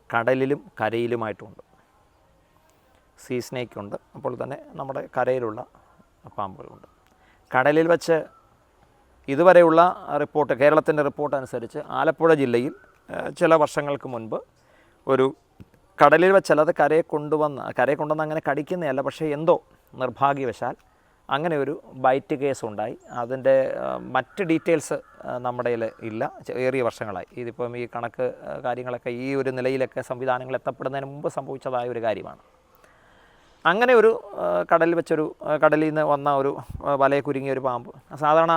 കടലിലും കരയിലുമായിട്ടുണ്ട്. സീ സ്നേക്കുണ്ട്, അപ്പോൾ തന്നെ നമ്മുടെ കരയിലുള്ള പാമ്പുകളുണ്ട്. കടലിൽ വച്ച് ഇതുവരെയുള്ള റിപ്പോർട്ട്, കേരളത്തിൻ്റെ റിപ്പോർട്ട് അനുസരിച്ച് ആലപ്പുഴ ജില്ലയിൽ ചില വർഷങ്ങൾക്ക് മുൻപ് ഒരു കടലിൽ വെച്ചല്ലാതെ കരയെ കൊണ്ടുവന്ന് അങ്ങനെ കടിക്കുന്നതല്ല, പക്ഷേ എന്തോ നിർഭാഗ്യവശാൽ അങ്ങനെ ഒരു ബൈറ്റ് കേസ് ഉണ്ടായി. അതിൻ്റെ മറ്റ് ഡീറ്റെയിൽസ് നമ്മുടെ കയ്യിൽ ഇല്ല. ഏറിയ വർഷങ്ങളായി. ഇതിപ്പം ഈ കണക്ക് കാര്യങ്ങളൊക്കെ ഈ ഒരു നിലയിലൊക്കെ സംവിധാനങ്ങൾ എത്തപ്പെടുന്നതിന് മുമ്പ് സംഭവിച്ചതായ ഒരു കാര്യമാണ്. അങ്ങനെ ഒരു കടലിൽ നിന്ന് വന്ന ഒരു വലയെ കുരുങ്ങിയ ഒരു പാമ്പ്, സാധാരണ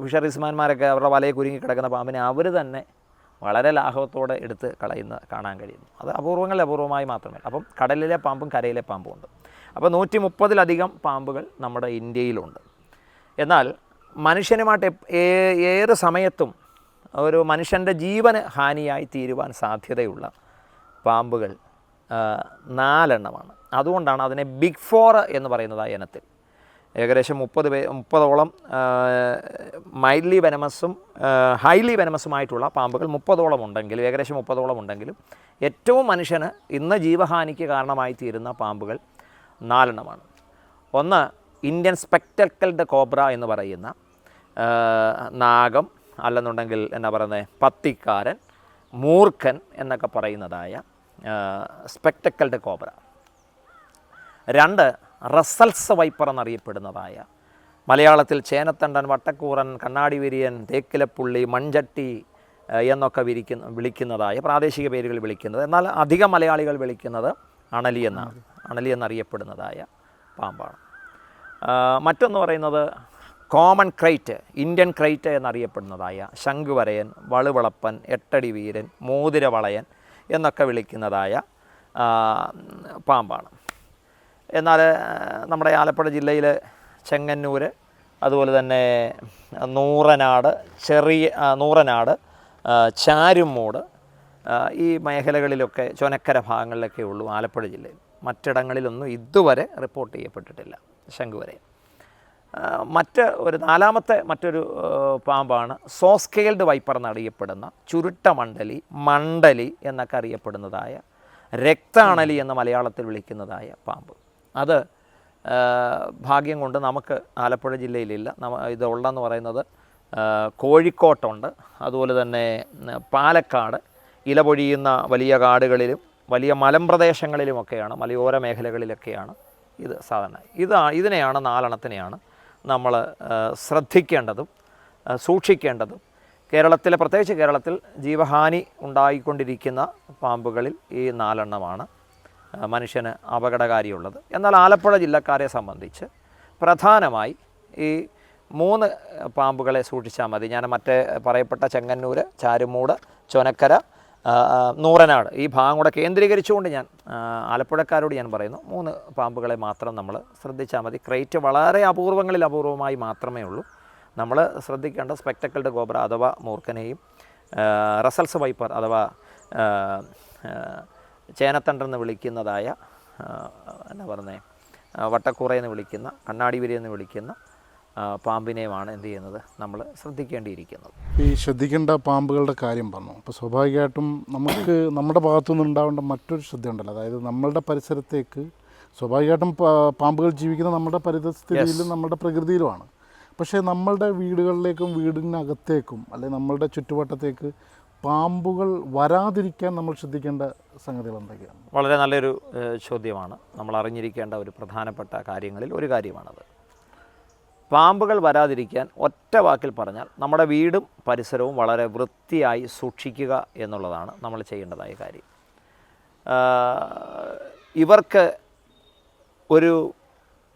ഫിഷറീസ്മാൻമാരൊക്കെ അവരുടെ വലയെ കുരുങ്ങി കിടക്കുന്ന പാമ്പിനെ അവർ തന്നെ വളരെ ലാഘവത്തോടെ എടുത്ത് കാണാൻ കഴിയുന്നു. അത് അപൂർവമായി മാത്രമേ. അപ്പം കടലിലെ പാമ്പും കരയിലെ പാമ്പും ഉണ്ട്. അപ്പോൾ 130-ലധികം പാമ്പുകൾ നമ്മുടെ ഇന്ത്യയിലുണ്ട്. എന്നാൽ മനുഷ്യനുമായിട്ട് ഏത് സമയത്തും ഒരു മനുഷ്യൻ്റെ ജീവന് ഹാനിയായി തീരുവാൻ സാധ്യതയുള്ള പാമ്പുകൾ 4 എണ്ണമാണ്. അതുകൊണ്ടാണ് അതിനെ ബിഗ് 4 എന്ന് പറയുന്നത്. ആ ഇനത്തിൽ ഏകദേശം 30ഓളം മൈൽഡ്ലി വെനമസും ഹൈലി വെനമസുമായിട്ടുള്ള പാമ്പുകൾ 30ഓളം ഉണ്ടെങ്കിലും, ഏകദേശം 30ഓളം ഉണ്ടെങ്കിലും ഏറ്റവും മനുഷ്യന് ഇന്ന് ജീവഹാനിക്ക് കാരണമായി തീരുന്ന പാമ്പുകൾ 4 എണ്ണമാണ്. ഒന്ന് ഇന്ത്യൻ സ്പെക്ടക്കിൾഡ് കോബ്ര എന്ന് പറയുന്ന നാഗം, അല്ലെന്നുണ്ടെങ്കിൽ പത്തിക്കാരൻ, മൂർഖൻ എന്നൊക്കെ പറയുന്നതായ സ്പെക്ടക്കിൾഡ് കോബ്ര. 2 റസൽസ് വൈപ്പർ എന്നറിയപ്പെടുന്നതായ, മലയാളത്തിൽ ചേനത്തണ്ടൻ, വട്ടക്കൂറൻ, കണ്ണാടി വിരിയൻ, തേക്കിലപ്പുള്ളി, മൺചട്ടി എന്നൊക്കെ വിളിക്കുന്നതായ പ്രാദേശിക പേരുകൾ വിളിക്കുന്നത്, എന്നാൽ അധികം മലയാളികൾ വിളിക്കുന്നത് അണലി എന്നാണ്. അണലി എന്നറിയപ്പെടുന്നതായ പാമ്പാണ്. മറ്റൊന്ന് പറയുന്നത് കോമൺ ക്രൈറ്റ്, ഇന്ത്യൻ ക്രൈറ്റ് എന്നറിയപ്പെടുന്നതായ ശംഖുവരയൻ, വളുവളപ്പൻ, എട്ടടി വീരൻ, മോതിരവളയൻ എന്നൊക്കെ വിളിക്കുന്നതായ പാമ്പാണ്. എന്നാൽ നമ്മുടെ ആലപ്പുഴ ജില്ലയിൽ ചെങ്ങന്നൂർ, അതുപോലെ തന്നെ നൂറനാട്, ചാരുമൂട് ഈ മേഖലകളിലൊക്കെ, ചൊനക്കര ഭാഗങ്ങളിലൊക്കെ ഉള്ളൂ ആലപ്പുഴ ജില്ലയിൽ. മറ്റിടങ്ങളിലൊന്നും ഇതുവരെ റിപ്പോർട്ട് ചെയ്യപ്പെട്ടിട്ടില്ല ശംഖുവരയൻ. മറ്റൊരു പാമ്പാണ് സോസ്കെയിൽഡ് വൈപ്പർ എന്നറിയപ്പെടുന്ന മണ്ഡലി എന്നൊക്കെ അറിയപ്പെടുന്നതായ രക്താണലി എന്ന മലയാളത്തിൽ വിളിക്കുന്നതായ പാമ്പ്. അത് ഭാഗ്യം കൊണ്ട് നമുക്ക് ആലപ്പുഴ ജില്ലയിലില്ല. ഇതുള്ളതെന്ന് പറയുന്നത് കോഴിക്കോട്ടുണ്ട്, അതുപോലെ തന്നെ പാലക്കാട് ഇലപൊഴിയുന്ന വലിയ കാടുകളിലും വലിയ മലമ്പ്രദേശങ്ങളിലുമൊക്കെയാണ്, മലയോര മേഖലകളിലൊക്കെയാണ് ഇത് സാധാരണ. ഇതിനെയാണ് 4 എണ്ണത്തിനെയാണ് നമ്മൾ ശ്രദ്ധിക്കേണ്ടതും സൂക്ഷിക്കേണ്ടതും. പ്രത്യേകിച്ച് കേരളത്തിൽ ജീവഹാനി ഉണ്ടായിക്കൊണ്ടിരിക്കുന്ന പാമ്പുകളിൽ ഈ 4 എണ്ണമാണ് മനുഷ്യന് അപകടകാരിയുള്ളത്. എന്നാൽ ആലപ്പുഴ ജില്ലക്കാരെ സംബന്ധിച്ച് പ്രധാനമായി ഈ 3 പാമ്പുകളെ സൂക്ഷിച്ചാൽ മതി. ഞാൻ മറ്റേ പറയപ്പെട്ട ചെങ്ങന്നൂർ, ചാരുമൂട്, ചൊനക്കര, നൂറനാട് ഈ ഭാഗം കൂടെ കേന്ദ്രീകരിച്ചുകൊണ്ട് ഞാൻ ആലപ്പുഴക്കാരോട് ഞാൻ പറയുന്നു, 3 പാമ്പുകളെ മാത്രം നമ്മൾ ശ്രദ്ധിച്ചാൽ മതി. ക്രൈറ്റ് വളരെ അപൂർവമായി മാത്രമേ ഉള്ളൂ. നമ്മൾ ശ്രദ്ധിക്കേണ്ട സ്പെക്ടക്കിൾഡ് കോബ്ര അഥവാ മൂർഖനെയും, റസൽസ് വൈപ്പർ അഥവാ ചേനത്തണ്ടെന്ന് വിളിക്കുന്നതായ വട്ടക്കൂറയെന്ന് വിളിക്കുന്ന, കണ്ണാടി വിരി എന്ന് വിളിക്കുന്ന പാമ്പിനെയുമാണ് എന്ത് ചെയ്യുന്നത് നമ്മൾ ശ്രദ്ധിക്കേണ്ടിയിരിക്കുന്നത്. ഈ ശ്രദ്ധിക്കേണ്ട പാമ്പുകളുടെ കാര്യം പറഞ്ഞു. അപ്പോൾ സ്വാഭാവികമായിട്ടും നമുക്ക് നമ്മുടെ ഭാഗത്തുനിന്ന് ഉണ്ടാവേണ്ട മറ്റൊരു ശ്രദ്ധയുണ്ടല്ലോ, അതായത് നമ്മളുടെ പരിസരത്തേക്ക് സ്വാഭാവികമായിട്ടും പാമ്പുകൾ ജീവിക്കുന്ന നമ്മുടെ പരിതസ്ഥിതിയിലും നമ്മുടെ പ്രകൃതിയിലുമാണ്. പക്ഷേ നമ്മളുടെ വീടുകളിലേക്കും വീടിനകത്തേക്കും അല്ലെങ്കിൽ നമ്മളുടെ ചുറ്റുവട്ടത്തേക്ക് പാമ്പുകൾ വരാതിരിക്കാൻ നമ്മൾ ശ്രദ്ധിക്കേണ്ട സംഗതികൾ എന്തൊക്കെയാണ്? വളരെ നല്ലൊരു ചോദ്യമാണ്. നമ്മൾ അറിഞ്ഞിരിക്കേണ്ട ഒരു പ്രധാനപ്പെട്ട കാര്യങ്ങളിൽ ഒരു കാര്യമാണത്. പാമ്പുകൾ വരാതിരിക്കാൻ ഒറ്റ വാക്കിൽ പറഞ്ഞാൽ നമ്മുടെ വീടും പരിസരവും വളരെ വൃത്തിയായി സൂക്ഷിക്കുക എന്നുള്ളതാണ് നമ്മൾ ചെയ്യേണ്ടതായ കാര്യം.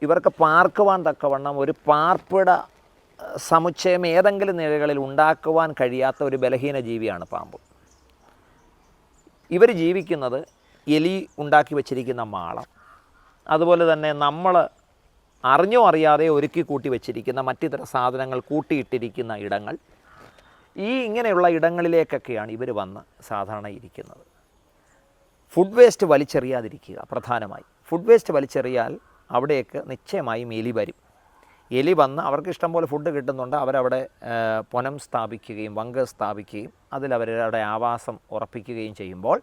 ഇവർക്ക് പാർക്കുവാൻ തക്കവണ്ണം ഒരു പാർപ്പിട സമുച്ചയം ഏതെങ്കിലും നിലകളിൽ ഉണ്ടാക്കുവാൻ കഴിയാത്ത ഒരു ബലഹീന ജീവിയാണ് പാമ്പ്. ഇവർ ജീവിക്കുന്നത് എലി ഉണ്ടാക്കി വച്ചിരിക്കുന്ന മാളം, അതുപോലെ തന്നെ നമ്മൾ അറിഞ്ഞോ അറിയാതെ ഒരുക്കി കൂട്ടി വച്ചിരിക്കുന്ന മറ്റിതര സാധനങ്ങൾ കൂട്ടിയിട്ടിരിക്കുന്ന ഇടങ്ങൾ, ഇങ്ങനെയുള്ള ഇടങ്ങളിലേക്കൊക്കെയാണ് ഇവർ വന്ന് സാധാരണ ഇരിക്കുന്നത്. ഫുഡ് വേസ്റ്റ് വലിച്ചെറിയാതിരിക്കുക പ്രധാനമായി. ഫുഡ് വേസ്റ്റ് വലിച്ചെറിയാൽ അവിടേക്ക് നിശ്ചയമായും എലി വരും. എലി വന്ന് അവർക്ക് ഇഷ്ടം പോലെ ഫുഡ് കിട്ടുന്നുണ്ട്, അവരവിടെ പൊനം സ്ഥാപിക്കുകയും വങ്ക് സ്ഥാപിക്കുകയും അതിലവരുടെ ആവാസം ഉറപ്പിക്കുകയും ചെയ്യുമ്പോൾ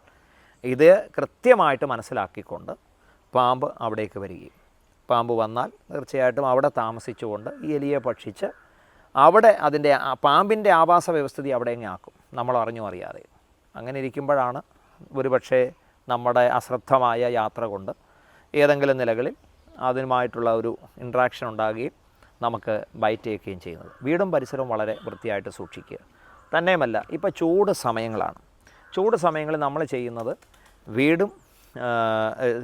ഇത് കൃത്യമായിട്ട് മനസ്സിലാക്കിക്കൊണ്ട് പാമ്പ് അവിടേക്ക് വരികയും, പാമ്പ് വന്നാൽ തീർച്ചയായിട്ടും അവിടെ താമസിച്ചുകൊണ്ട് ഈ എലിയെ ഭക്ഷിച്ച് അവിടെ പാമ്പിൻ്റെ ആവാസ വ്യവസ്ഥിതി അവിടെ അങ്ങ് ആക്കും, നമ്മൾ അറിഞ്ഞോ അറിയാതെ. അങ്ങനെ ഇരിക്കുമ്പോഴാണ് ഒരുപക്ഷെ നമ്മുടെ അശ്രദ്ധമായ യാത്ര കൊണ്ട് ഏതെങ്കിലും നിലകളിൽ അതുമായിട്ടുള്ള ഒരു ഇൻട്രാക്ഷൻ ഉണ്ടാകുകയും നമുക്ക് ബൈറ്റ് ചെയ്യുകയും ചെയ്യുന്നത്. വീടും പരിസരവും വളരെ വൃത്തിയായിട്ട് സൂക്ഷിക്കുക. തന്നെയുമല്ല, ഇപ്പോൾ ചൂട് സമയങ്ങളാണ്. ചൂട് സമയങ്ങളിൽ നമ്മൾ ചെയ്യുന്നത്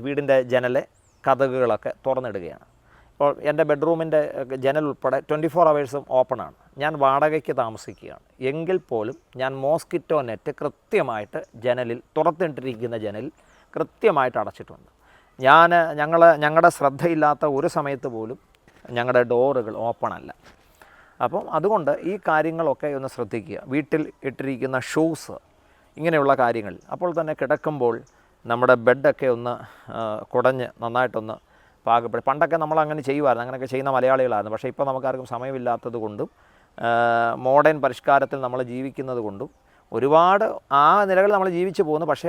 വീടിൻ്റെ ജനലെ കതകുകളൊക്കെ തുറന്നിടുകയാണ്. ഇപ്പോൾ എൻ്റെ ബെഡ്റൂമിൻ്റെ ജനൽ ഉൾപ്പെടെ 24 hours ഓപ്പണാണ്. ഞാൻ വാടകയ്ക്ക് താമസിക്കുകയാണ്. എങ്കിൽ പോലും ഞാൻ മോസ്കിറ്റോ നെറ്റ് കൃത്യമായിട്ട് തുറന്നിട്ടിരിക്കുന്ന ജനലിൽ കൃത്യമായിട്ട് അടച്ചിട്ടുണ്ട്. ഞങ്ങളുടെ ശ്രദ്ധയില്ലാത്ത ഒരു സമയത്ത് പോലും ഞങ്ങളുടെ ഡോറുകൾ ഓപ്പണല്ല. അപ്പം അതുകൊണ്ട് ഈ കാര്യങ്ങളൊക്കെ ഒന്ന് ശ്രദ്ധിക്കുക. വീട്ടിൽ ഇട്ടിരിക്കുന്ന ഷൂസ്, ഇങ്ങനെയുള്ള കാര്യങ്ങൾ. അപ്പോൾ തന്നെ കിടക്കുമ്പോൾ നമ്മുടെ ബെഡൊക്കെ ഒന്ന് കുടഞ്ഞ് നന്നായിട്ടൊന്ന് പാകപ്പെടും. പണ്ടൊക്കെ നമ്മൾ അങ്ങനെ ചെയ്യുമായിരുന്നു, അങ്ങനെയൊക്കെ ചെയ്യുന്ന മലയാളികളായിരുന്നു. പക്ഷേ ഇപ്പോൾ നമുക്കാർക്കും സമയമില്ലാത്തത് കൊണ്ടും മോഡേൺ പരിഷ്കാരത്തിൽ നമ്മൾ ജീവിക്കുന്നത് കൊണ്ടും ഒരുപാട് ആ നിലകളിൽ നമ്മൾ ജീവിച്ചു പോകുന്നു. പക്ഷേ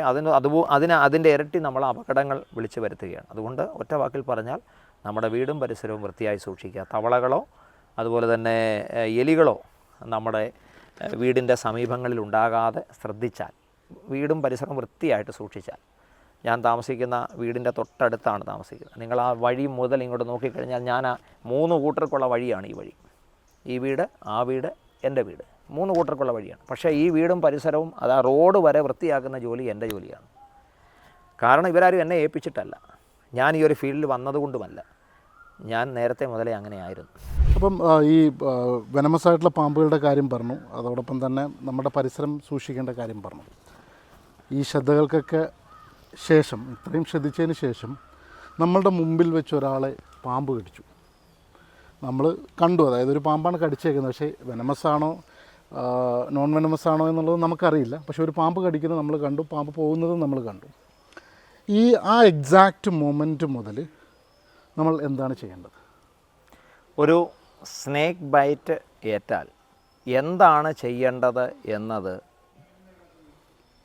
അതിൻ്റെ ഇരട്ടി നമ്മൾ അപകടങ്ങൾ വിളിച്ചു വരുത്തുകയാണ്. അതുകൊണ്ട് ഒറ്റ വാക്കിൽ പറഞ്ഞാൽ നമ്മുടെ വീടും പരിസരവും വൃത്തിയായി സൂക്ഷിക്കുക. തവളകളോ അതുപോലെ തന്നെ എലികളോ നമ്മുടെ വീടിൻ്റെ സമീപങ്ങളിൽ ഉണ്ടാകാതെ ശ്രദ്ധിച്ചാൽ, വീടും പരിസരവും വൃത്തിയായിട്ട് സൂക്ഷിച്ചാൽ. ഞാൻ താമസിക്കുന്ന വീടിൻ്റെ തൊട്ടടുത്താണ് താമസിക്കുന്നത്. നിങ്ങൾ ആ വഴി മുതൽ ഇങ്ങോട്ട് നോക്കിക്കഴിഞ്ഞാൽ ഞാൻ 3 കൂട്ടർക്കുള്ള വഴിയാണ് ഈ വഴി. ഈ വീട്, ആ വീട്, എൻ്റെ വീട്, 3 കൂട്ടർക്കുള്ള വഴിയാണ്. പക്ഷേ ഈ വീടും പരിസരവും റോഡ് വരെ വൃത്തിയാക്കുന്ന ജോലി എൻ്റെ ജോലിയാണ്. കാരണം ഇവരാരും എന്നെ ഏൽപ്പിച്ചിട്ടല്ല, ഞാൻ ഈ ഒരു ഫീൽഡിൽ വന്നതുകൊണ്ടുമല്ല, ഞാൻ നേരത്തെ മുതലേ അങ്ങനെയായിരുന്നു. അപ്പം ഈ വെനമസായിട്ടുള്ള പാമ്പുകളുടെ കാര്യം പറഞ്ഞു, അതോടൊപ്പം തന്നെ നമ്മുടെ പരിസരം സൂക്ഷിക്കേണ്ട കാര്യം പറഞ്ഞു. ഈ ശ്രദ്ധകൾക്കൊക്കെ ശേഷം, ഇത്രയും ശ്രദ്ധിച്ചതിന് ശേഷം നമ്മളുടെ മുമ്പിൽ വെച്ച് ഒരാളെ പാമ്പ് കടിച്ചു. നമ്മൾ കണ്ടു, അതായത് ഒരു പാമ്പാണ് കടിച്ചേക്കുന്നത്. പക്ഷേ വെനമസ് ആണോ നോൺ വെനമസ് ആണോ എന്നുള്ളത് നമുക്കറിയില്ല. പക്ഷേ ഒരു പാമ്പ് കടിക്കുന്നത് നമ്മൾ കണ്ടു, പാമ്പ് പോകുന്നതും നമ്മൾ കണ്ടു. ആ എക്സാക്റ്റ് മൊമെൻറ്റ് മുതൽ നമ്മൾ എന്താണ് ചെയ്യേണ്ടത്? ഒരു സ്നേക്ക് ബൈറ്റ് ഏറ്റാൽ എന്താണ് ചെയ്യേണ്ടത് എന്നത്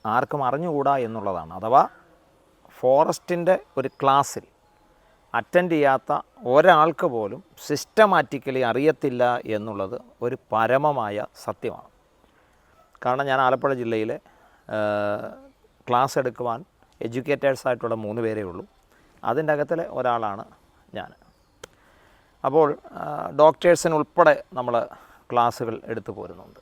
ആർക്കും അറിഞ്ഞുകൂടാ എന്നുള്ളതാണ്. അഥവാ ഫോറസ്റ്റിൻ്റെ ഒരു ക്ലാസ്സിൽ അറ്റൻഡ് ചെയ്യാത്ത ഒരാൾക്ക് പോലും സിസ്റ്റമാറ്റിക്കലി അറിയത്തില്ല എന്നുള്ളത് ഒരു പരമമായ സത്യമാണ്. കാരണം ഞാൻ ആലപ്പുഴ ജില്ലയിലെ ക്ലാസ് എടുക്കുവാൻ എഡ്യൂക്കേറ്റേഴ്സായിട്ടുള്ള 3 പേരേ ഉള്ളൂ. അതിൻ്റെ അകത്തിലെ ഒരാളാണ് ഞാൻ. അപ്പോൾ ഡോക്ടേഴ്സിനുൾപ്പെടെ നമ്മൾ ക്ലാസ്സുകൾ എടുത്തു പോരുന്നുണ്ട്.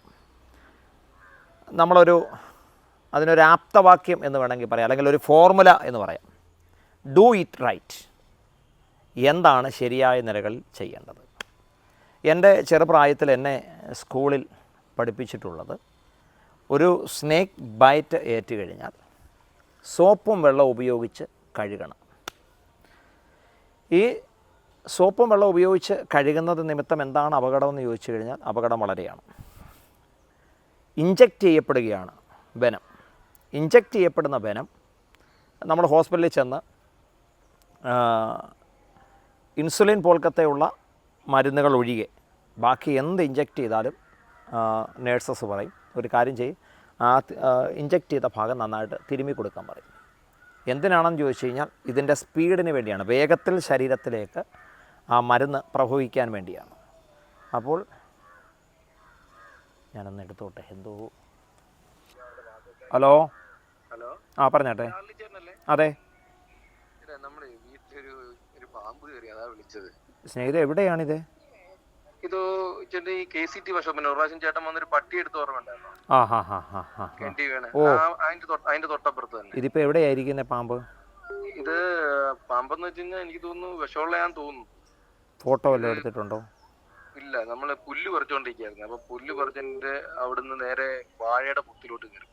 അതിനൊരു ആപ്തവാക്യം എന്ന് വേണമെങ്കിൽ പറയാം, അല്ലെങ്കിൽ ഒരു ഫോർമുല എന്ന് പറയാം. Do it right. എന്താണ് ശരിയായ നിലകളിൽ ചെയ്യേണ്ടത്? എൻ്റെ ചെറുപ്രായത്തിൽ എന്നെ സ്കൂളിൽ പഠിപ്പിച്ചിട്ടുള്ളത്, ഒരു സ്നേക്ക് ബൈറ്റ് ഏറ്റ് കഴിഞ്ഞാൽ സോപ്പും വെള്ളം ഉപയോഗിച്ച് കഴുകണം. ഈ സോപ്പും വെള്ളം ഉപയോഗിച്ച് കഴുകുന്നത് നിമിത്തം എന്താണ് അപകടമെന്ന് ചോദിച്ചു കഴിഞ്ഞാൽ അപകടം വളരെയാണ്. ഇഞ്ചക്റ്റ് ചെയ്യപ്പെടുകയാണ് വെനം. ഇഞ്ചക്റ്റ് ചെയ്യപ്പെടുന്ന വെനം നമ്മൾ ഹോസ്പിറ്റലിൽ ചെന്ന് ഇൻസുലിൻ പോലത്തെയുള്ള മരുന്നുകൾ ഒഴികെ ബാക്കി എന്ത് ഇഞ്ചെക്റ്റ് ചെയ്താലും നേഴ്സസ് പറയും ഒരു കാര്യം ചെയ്യും, ആ ഇഞ്ചെക്റ്റ് ചെയ്ത ഭാഗം നന്നായിട്ട് തിരുമ്മി കൊടുക്കാൻ പറയും. എന്തിനാണെന്ന് ചോദിച്ചു കഴിഞ്ഞാൽ ഇതിൻ്റെ സ്പീഡിന് വേണ്ടിയാണ്, വേഗത്തിൽ ശരീരത്തിലേക്ക് ആ മരുന്ന് പ്രഭവിക്കാൻ വേണ്ടിയാണ്. അപ്പോൾ ഞാനൊന്ന് എടുത്തോട്ടെ. എന്തോ ഹലോ ഹലോ, ആ പറഞ്ഞാട്ടെ. ചാർലി ചേട്ടനല്ലേ? അതെ നമ്മുടെ വീട്ടിലൊരു പാമ്പ് കയറി, അതാ വിളിച്ചത്. സ്നേഹിത, എവിടെയാണിത്? ഇത് ചേട്ടൻ ഈ KCT വർഷം പ്രാവശ്യം ചേട്ടൻ വന്നൊരു പട്ടി എടുത്ത് ഓർമ്മയുണ്ടായിരുന്നു, ആ ഹാ ഹാ ഹാ ഹാ കെണ്ടി വീണ്. ഓ. അതിന്റെ തൊട്ടപ്പുറത്ത് തന്നെ. ഇതിപ്പോൾ എവിടെയായിരിക്കുന്നത് പാമ്പ്? ഇത് പാമ്പെന്ന് വെച്ച് കഴിഞ്ഞാൽ എനിക്ക് തോന്നുന്നു വിഷമുള്ളയാന്ന് തോന്നുന്നു. ഫോട്ടോ വല്ലതും എടുത്തിട്ടുണ്ടോ? ഇല്ല, നമ്മള് പുല്ല് പറിച്ചോണ്ടിരിക്കായിരുന്നു. അപ്പൊ പുല്ല് പറിച്ചതിന്റെ അവിടുന്ന് നേരെ വാഴയുടെ പുത്തിലോട്ട് കയറി.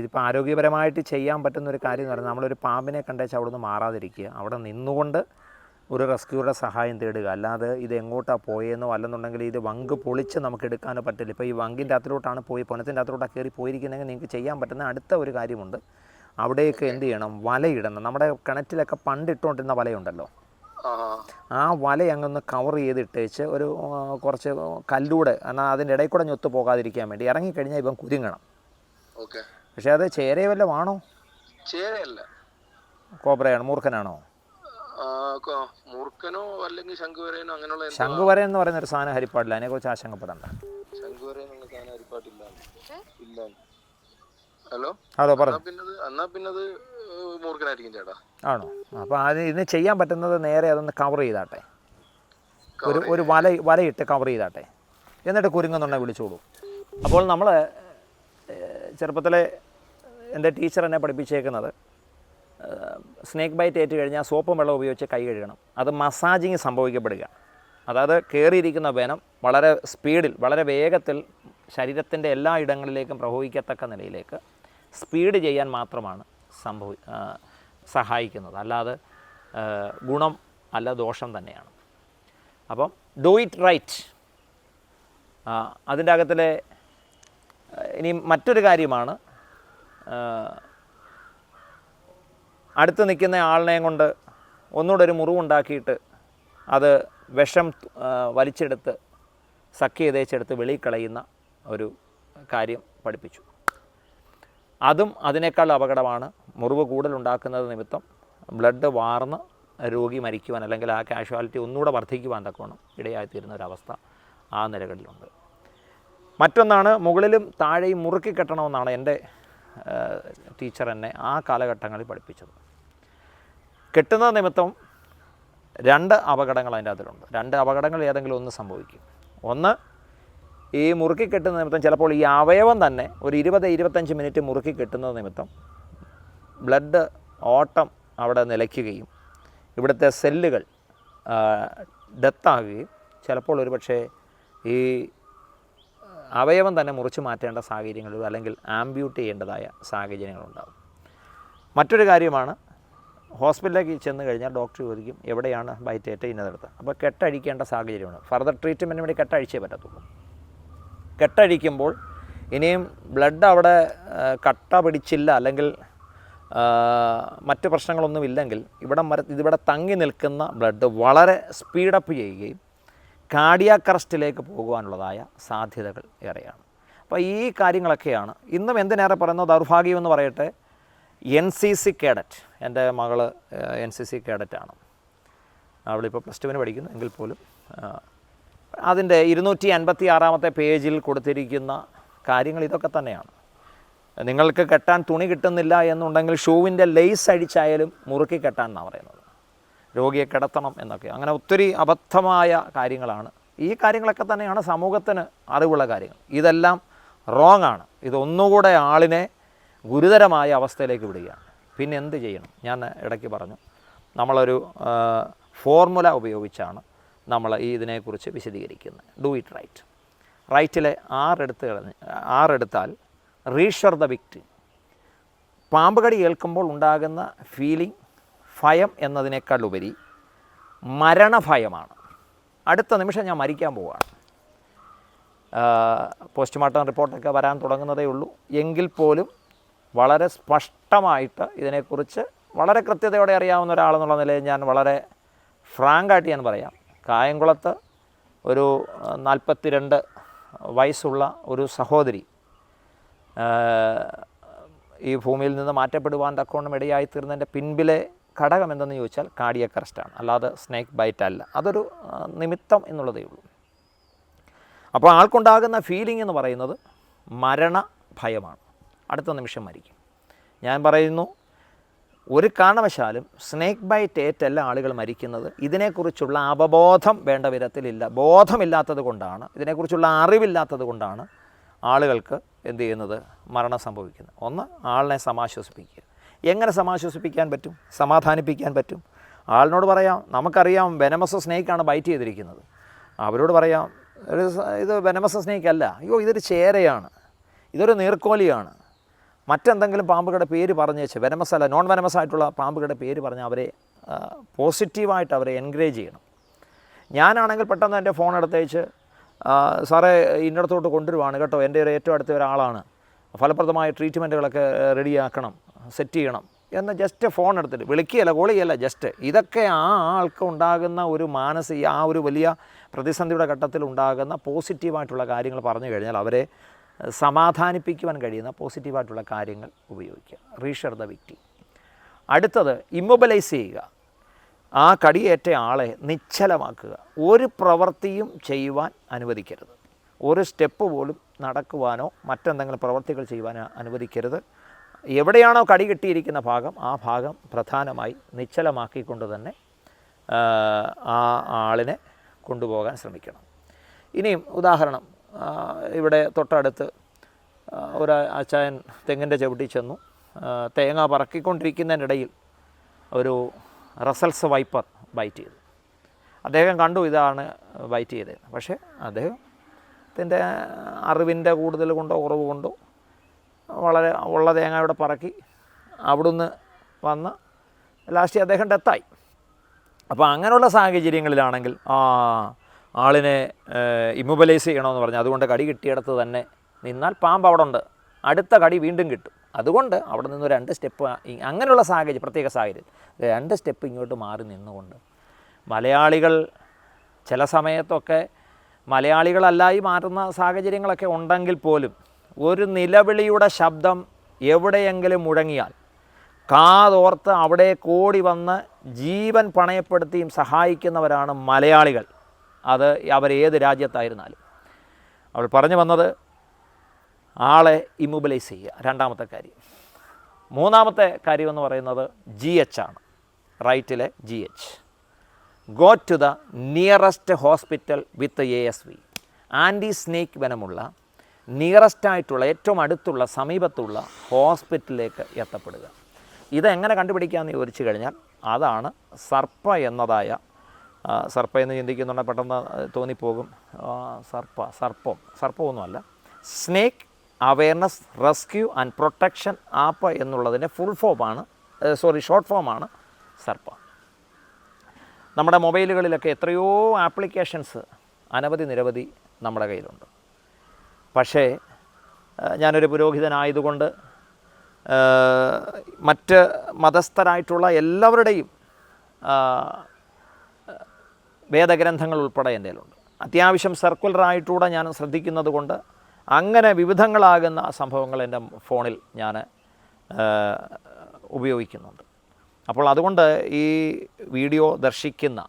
ഇതിപ്പോൾ ആരോഗ്യപരമായിട്ട് ചെയ്യാൻ പറ്റുന്ന ഒരു കാര്യം എന്ന് പറഞ്ഞാൽ നമ്മളൊരു പാമ്പിനെ കണ്ടേച്ചാൽ അവിടെ നിന്ന് മാറാതിരിക്കുക, അവിടെ നിന്നുകൊണ്ട് ഒരു റെസ്ക്യൂറുടെ സഹായം തേടുക. അല്ലാതെ ഇത് എങ്ങോട്ടാണ് പോയെന്നോ അല്ലെന്നുണ്ടെങ്കിൽ ഇത് വങ്ക് പൊളിച്ച് നമുക്ക് എടുക്കാനോ പറ്റില്ല. ഇപ്പോൾ ഈ വങ്കിൻ്റെ അകത്തിലോട്ടാണ് പൊണത്തിൻ്റെ അകത്തിലോട്ടാണ് കയറി പോയിരിക്കുന്നതെങ്കിൽ നിങ്ങൾക്ക് ചെയ്യാൻ പറ്റുന്ന അടുത്ത ഒരു കാര്യമുണ്ട്. അവിടേക്ക് എന്ത് ചെയ്യണം, വലയിടണം. നമ്മുടെ കിണറ്റിലൊക്കെ പണ്ടിട്ടുകൊണ്ടിരുന്ന വലയുണ്ടല്ലോ, ആ വല അങ്ങൊന്ന് കവർ ചെയ്തിട്ടേച്ച് ഒരു കുറച്ച് കല്ലൂടെ, എന്നാൽ അതിൻ്റെ ഇടയിൽ കൂടെ ഞൊത്ത് പോകാതിരിക്കാൻ വേണ്ടി ഇറങ്ങിക്കഴിഞ്ഞാൽ ഇവൻ കുരുങ്ങണം. പക്ഷേ അത് ചേരയെ വല്ലതും ആണോ? ചേരയല്ല, കോബ്രയാണോ, മൂർഖനാണോ? മൂർഖനോ അല്ലെങ്കിൽ ശംഖുവരനോ അങ്ങനെയുള്ള. ശംഖുവരൻ എന്ന് പറയുന്ന ഒരു സാധനം ഹരിപ്പാടില്ല, അതിനെക്കുറിച്ച് ആശങ്കപ്പെടണ്ട. ശംഖുവരനുള്ള സാധനം ഹരിപ്പാട്ടില്ല. ഹലോ ഹലോ പറഞ്ഞു. എന്നാ പിന്നത് മൂർഖനായിരിക്കും ചേട്ടാ. ആണോ? അപ്പോൾ അത് ഇതിന് ചെയ്യാൻ പറ്റുന്നത് നേരെ അതൊന്ന് കവർ ചെയ്താട്ടെ, ഒരു വലയിട്ട് കവർ ചെയ്താട്ടെ, എന്നിട്ട് കുരുങ്ങുന്നുണ്ടെങ്കിൽ വിളിച്ചോളൂ. അപ്പോൾ നമ്മൾ ചെറുപ്പത്തിലെ എൻ്റെ ടീച്ചർ എന്നെ പഠിപ്പിച്ചേക്കുന്നത് സ്നേക്ക് ബൈറ്റ് ഏറ്റ് കഴിഞ്ഞാൽ സോപ്പും വെള്ളം ഉപയോഗിച്ച് കൈ കഴുകണം. അത് മസാജിങ് സംഭവിക്കപ്പെടുക, അതായത് കയറിയിരിക്കുന്ന വെനം വളരെ സ്പീഡിൽ വളരെ വേഗത്തിൽ ശരീരത്തിൻ്റെ എല്ലാ ഇടങ്ങളിലേക്കും പ്രവഹിക്കത്തക്ക നിലയിലേക്ക് സ്പീഡ് ചെയ്യാൻ മാത്രമാണ് സഹായിക്കുന്നത്. അല്ലാതെ ഗുണം അല്ല, ദോഷം തന്നെയാണ്. അപ്പം ഡു ഇറ്റ് റൈറ്റ്. അതിൻ്റെ അകത്തിലെ ഇനി മറ്റൊരു കാര്യമാണ്, അടുത്ത് നിൽക്കുന്ന ആളിനെയും കൊണ്ട് ഒന്നുകൂടെ ഒരു മുറിവുണ്ടാക്കിയിട്ട് അത് വിഷം വലിച്ചെടുത്ത് സഖ്യ ചെയ്തേച്ചെടുത്ത് വെളിയിൽ കളയുന്ന ഒരു കാര്യം പഠിപ്പിച്ചു. അതും അതിനേക്കാൾ അപകടമാണ്. മുറിവ് കൂടുതലുണ്ടാക്കുന്നത് നിമിത്തം ബ്ലഡ് വാർന്ന് രോഗി മരിക്കുവാൻ അല്ലെങ്കിൽ ആ കാഷ്വാലിറ്റി ഒന്നുകൂടെ വർദ്ധിക്കുവാൻ തക്കവണ്ണം ഇടയായിത്തീരുന്ന ഒരവസ്ഥ ആ നിലകളിലുണ്ട്. മറ്റൊന്നാണ്, മുകളിലും താഴെയും മുറുക്കി കെട്ടണമെന്നാണ് എൻ്റെ ടീച്ചർ എന്നെ ആ കാലഘട്ടങ്ങളിൽ പഠിപ്പിച്ചത്. കെട്ടുന്ന നിമിത്തം രണ്ട് അപകടങ്ങൾ അതിൻ്റെ അതിലുണ്ട്. രണ്ട് അപകടങ്ങൾ ഏതെങ്കിലും ഒന്ന് സംഭവിക്കും. ഒന്ന്, ഈ മുറുക്കി കെട്ടുന്ന നിമിത്തം ചിലപ്പോൾ ഈ അവയവം തന്നെ ഒരു 20-25 മിനിറ്റ് മുറുക്കി കെട്ടുന്നത് നിമിത്തം ബ്ലഡ് ഓട്ടം അവിടെ നിലയ്ക്കുകയും ഇവിടുത്തെ സെല്ലുകൾ ഡെത്താകുകയും ചിലപ്പോൾ ഒരു പക്ഷേ ഈ അവയവം തന്നെ മുറിച്ച് മാറ്റേണ്ട സാഹചര്യങ്ങൾ അല്ലെങ്കിൽ ആംബ്യൂട്ട് ചെയ്യേണ്ടതായ സാഹചര്യങ്ങളുണ്ടാകും. മറ്റൊരു കാര്യമാണ്, ഹോസ്പിറ്റലിലേക്ക് ചെന്ന് കഴിഞ്ഞാൽ ഡോക്ടർ ചോദിക്കും എവിടെയാണ് ബൈറ്റേറ്റ് ഇന്നതെടുത്ത്. അപ്പോൾ കെട്ടഴിക്കേണ്ട സാഹചര്യമാണ്. ഫർദർ ട്രീറ്റ്മെൻറ്റിന് വേണ്ടി കെട്ടഴിച്ചേ പറ്റത്തുള്ളൂ. കെട്ടഴിക്കുമ്പോൾ ഇനിയും ബ്ലഡ് അവിടെ കട്ട പിടിച്ചില്ല അല്ലെങ്കിൽ മറ്റ് പ്രശ്നങ്ങളൊന്നുമില്ലെങ്കിൽ ഇതിവിടെ തങ്ങി നിൽക്കുന്ന ബ്ലഡ് വളരെ സ്പീഡപ്പ് ചെയ്യുകയും കാർഡിയാക് അറസ്റ്റിലേക്ക് പോകുവാനുള്ളതായ സാധ്യതകൾ ഏറെയാണ്. അപ്പോൾ ഈ കാര്യങ്ങളൊക്കെയാണ് ഇന്നും എന്തിനേറെ പറയുന്നത് ദൗർഭാഗ്യമെന്ന് പറയട്ടെ. NCC കേഡറ്റ്, എൻ്റെ മകള് NCC കേഡറ്റാണ്. അവളിപ്പോൾ +2 പഠിക്കുന്നു. എങ്കിൽ പോലും അതിൻ്റെ 256-ാമത്തെ പേജിൽ കൊടുത്തിരിക്കുന്ന കാര്യങ്ങൾ ഇതൊക്കെ തന്നെയാണ്. നിങ്ങൾക്ക് കെട്ടാൻ തുണി കിട്ടുന്നില്ല എന്നുണ്ടെങ്കിൽ ഷൂവിൻ്റെ ലേസ് അഴിച്ചായാലും മുറുക്കി കെട്ടാൻ എന്നാണ് പറയുന്നത്. രോഗിയെ കിടത്തണം എന്നൊക്കെ, അങ്ങനെ ഒത്തിരി അബദ്ധമായ കാര്യങ്ങളാണ്. ഈ കാര്യങ്ങളൊക്കെ തന്നെയാണ് സമൂഹത്തിന് അറിവുള്ള കാര്യങ്ങൾ. ഇതെല്ലാം റോങ് ആണ്. ഇതൊന്നുകൂടെ ആളിനെ ഗുരുതരമായ അവസ്ഥയിലേക്ക് വിടുകയാണ്. പിന്നെ എന്ത് ചെയ്യണം? ഞാൻ ഇടയ്ക്ക് പറഞ്ഞു, നമ്മളൊരു ഫോർമുല ഉപയോഗിച്ചാണ് നമ്മൾ ഈ ഇതിനെക്കുറിച്ച് വിശദീകരിക്കുന്നത്. Do it right. റൈറ്റിലെ 6 എടുത്താൽ റീഷർ ദ വിക്ടിം. പാമ്പ് കടി ഏൽക്കുമ്പോൾ ഉണ്ടാകുന്ന ഫീലിംഗ് ഭയം എന്നതിനേക്കാൾ ഉപരി മരണഭയമാണ്. അടുത്ത നിമിഷം ഞാൻ മരിക്കാൻ പോവുകയാണ്. പോസ്റ്റ്മോർട്ടം റിപ്പോർട്ടൊക്കെ വരാൻ തുടങ്ങുന്നതേ ഉള്ളൂ. എങ്കിൽ പോലും വളരെ സ്പഷ്ടമായിട്ട് ഇതിനെക്കുറിച്ച് വളരെ കൃത്യതയോടെ അറിയാവുന്ന ഒരാളെന്നുള്ള നിലയിൽ ഞാൻ വളരെ ഫ്രാങ്കായിട്ട് ഞാൻ പറയാം, കായംകുളത്ത് ഒരു 42 വയസ്സുള്ള ഒരു സഹോദരി ഈ ഭൂമിയിൽ നിന്ന് മാറ്റപ്പെടുവാൻ തക്കവണ്ണം ഇടയായിത്തീർന്നതിൻ്റെ പിൻപിലെ ഘടകം എന്തെന്ന് ചോദിച്ചാൽ കാർഡിയക് അറസ്റ്റാണ്, അല്ലാതെ സ്നേക്ക് ബൈറ്റ് അല്ല. അതൊരു നിമിത്തം എന്നുള്ളതേ ഉള്ളൂ. അപ്പോൾ ആൾക്കുണ്ടാകുന്ന ഫീലിംഗ് എന്ന് പറയുന്നത് മരണ ഭയമാണ്. അടുത്ത നിമിഷം മരിക്കും. ഞാൻ പറയുന്നു, ഒരു കാരണവശാലും സ്നേക്ക് ബൈറ്റ് ഏറ്റല്ല ആളുകൾ മരിക്കുന്നത്. ഇതിനെക്കുറിച്ചുള്ള അവബോധം വേണ്ട വിധത്തിലില്ല. ബോധമില്ലാത്തത് കൊണ്ടാണ്, ഇതിനെക്കുറിച്ചുള്ള അറിവില്ലാത്തത് കൊണ്ടാണ് ആളുകൾക്ക് എന്ത് ചെയ്യുന്നത്, മരണം സംഭവിക്കുന്നത്. ഒന്ന്, ആളിനെ സമാശ്വസിപ്പിക്കുക. എങ്ങനെ സമാശ്വസിപ്പിക്കാൻ പറ്റും, സമാധാനിപ്പിക്കാൻ പറ്റും? ആളിനോട് പറയാം, നമുക്കറിയാം വെനമസ് സ്നേക്കാണ് ബൈറ്റ് ചെയ്തിരിക്കുന്നത്. അവരോട് പറയാം, ഇത് വെനമസ് സ്നേക്ക് അല്ല, അയ്യോ ഇതൊരു ചേരയാണ്, ഇതൊരു നീർക്കോലിയാണ്, മറ്റെന്തെങ്കിലും പാമ്പുകളുടെ പേര് പറഞ്ഞേച്ച്, വെനമസ് അല്ല നോൺ വെനമസ് ആയിട്ടുള്ള പാമ്പുകളുടെ പേര് പറഞ്ഞ് അവരെ പോസിറ്റീവായിട്ട് അവരെ എൻകറേജ് ചെയ്യണം. ഞാനാണെങ്കിൽ പെട്ടെന്ന് എൻ്റെ ഫോൺ എടുത്തേച്ച്, സാറേ ഇന്നടത്തോട്ട് കൊണ്ടുവരുവാണ് കേട്ടോ, എൻ്റെ ഒരു ഏറ്റവും അടുത്ത ഒരാളാണ്, ഫലപ്രദമായ ട്രീറ്റ്മെൻറ്റുകളൊക്കെ റെഡിയാക്കണം, സെറ്റ് ചെയ്യണം എന്ന് ജസ്റ്റ് ഫോൺ എടുത്തിട്ട് വിളിക്കുകയല്ല, കോൾ ചെയ്യല്ല, ജസ്റ്റ് ഇതൊക്കെ ആ ആൾക്ക് ഉണ്ടാകുന്ന ഒരു മാനസിക, ആ ഒരു വലിയ പ്രതിസന്ധിയുടെ ഘട്ടത്തിൽ ഉണ്ടാകുന്ന പോസിറ്റീവായിട്ടുള്ള കാര്യങ്ങൾ പറഞ്ഞു കഴിഞ്ഞാൽ അവരെ സമാധാനിപ്പിക്കുവാൻ കഴിയുന്ന പോസിറ്റീവായിട്ടുള്ള കാര്യങ്ങൾ ഉപയോഗിക്കുക. റീഷർ ദ വിക്ടിം. അടുത്തത്, ഇമ്മൊബിലൈസ് ചെയ്യുക. ആ കടിയേറ്റ ആളെ നിശ്ചലമാക്കുക. ഒരു പ്രവൃത്തിയും ചെയ്യുവാൻ അനുവദിക്കരുത്. ഒരു സ്റ്റെപ്പ് പോലും നടക്കുവാനോ മറ്റെന്തെങ്കിലും പ്രവൃത്തികൾ ചെയ്യുവാനോ അനുവദിക്കരുത്. എവിടെയാണോ കടി കിട്ടിയിരിക്കുന്ന ഭാഗം, ആ ഭാഗം പ്രധാനമായി നിശ്ചലമാക്കിക്കൊണ്ട് തന്നെ ആ ആളിനെ കൊണ്ടുപോകാൻ ശ്രമിക്കണം. ഇനിയും ഉദാഹരണം, ഇവിടെ തൊട്ടടുത്ത് ഒരു അച്ചായൻ തെങ്ങിൻ്റെ ചവിട്ടി ചെന്നു. തേങ്ങ പറക്കിക്കൊണ്ടിരിക്കുന്നതിനിടയിൽ ഒരു റസൽസ് വൈപ്പർ ബൈറ്റ് ചെയ്തു. അദ്ദേഹം കണ്ടു ഇതാണ് ബൈറ്റ് ചെയ്തത്. പക്ഷേ അദ്ദേഹത്തിൻ്റെ അറിവിൻ്റെ കൂടുതൽ കൊണ്ടോ കുറവ് കൊണ്ടോ വളരെ ഉള്ള തേങ്ങയുടെ പറക്കി അവിടുന്ന് വന്ന് ലാസ്റ്റ് അദ്ദേഹം ഡെത്തായി. അപ്പോൾ അങ്ങനെയുള്ള സാഹചര്യങ്ങളിലാണെങ്കിൽ ആളിനെ ഇമ്മൊബിലൈസ് ചെയ്യണമെന്ന് പറഞ്ഞു. അതുകൊണ്ട് കടി കിട്ടിയിടത്ത് തന്നെ നിന്നാൽ പാമ്പ് അവിടെ ഉണ്ട്, അടുത്ത കടി വീണ്ടും കിട്ടും. അതുകൊണ്ട് അവിടെ നിന്ന് 2 സ്റ്റെപ്പ്, അങ്ങനെയുള്ള സാഹചര്യം, പ്രത്യേക സാഹചര്യം 2 സ്റ്റെപ്പ് ഇങ്ങോട്ട് മാറി നിന്നുകൊണ്ട് മലയാളികൾ ചില സമയത്തൊക്കെ മലയാളികളല്ലായി മാറുന്ന സാഹചര്യങ്ങളൊക്കെ ഉണ്ടെങ്കിൽ പോലും ഒരു നിലവിളിയുടെ ശബ്ദം എവിടെയെങ്കിലും മുഴങ്ങിയാൽ കാതോർത്ത് അവിടെ കൂടി വന്ന് ജീവൻ പണയപ്പെടുത്തിയും സഹായിക്കുന്നവരാണ് മലയാളികൾ. അത് അവരേത് രാജ്യത്തായിരുന്നാലും. അവൾ പറഞ്ഞു വന്നത് ആളെ ഇമ്മൊബിലൈസ് ചെയ്യുക, രണ്ടാമത്തെ കാര്യം. മൂന്നാമത്തെ കാര്യം എന്ന് പറയുന്നത് GH ആണ്. റൈറ്റിലെ GH. Go to the nearest hospital with ASV, anti snake വെനമുള്ള നിയറസ്റ്റായിട്ടുള്ള ഏറ്റവും അടുത്തുള്ള സമീപത്തുള്ള ഹോസ്പിറ്റലിലേക്ക് എത്തപ്പെടുക. ഇതെങ്ങനെ കണ്ടുപിടിക്കാമെന്ന് ചോദിച്ചു കഴിഞ്ഞാൽ അതാണ് സർപ്പ എന്നതായ, സർപ്പ എന്ന് ചിന്തിക്കുന്നുണ്ട് പെട്ടെന്ന് തോന്നിപ്പോകും, സർപ്പമൊന്നുമല്ല, snake awareness rescue and protection app എന്നുള്ളതിൻ്റെ ഷോർട്ട് ഫോമാണ് സർപ്പ. നമ്മുടെ മൊബൈലുകളിലൊക്കെ എത്രയോ ആപ്ലിക്കേഷൻസ് നിരവധി നമ്മുടെ കയ്യിലുണ്ട്. പക്ഷേ ഞാനൊരു പുരോഹിതനായതുകൊണ്ട് മറ്റ് മതസ്ഥരായിട്ടുള്ള എല്ലാവരുടെയും വേദഗ്രന്ഥങ്ങൾ ഉൾപ്പെടെ എൻ്റെ കയ്യിലുണ്ട്. അത്യാവശ്യം സർക്കുലറായിട്ടൂടെ ഞാൻ ശ്രദ്ധിക്കുന്നത് കൊണ്ട് അങ്ങനെ വിവിധങ്ങളാകുന്ന സംഭവങ്ങൾ എൻ്റെ ഫോണിൽ ഞാൻ ഉപയോഗിക്കുന്നുണ്ട്. അപ്പോൾ അതുകൊണ്ട് ഈ വീഡിയോ ദർശിക്കുന്ന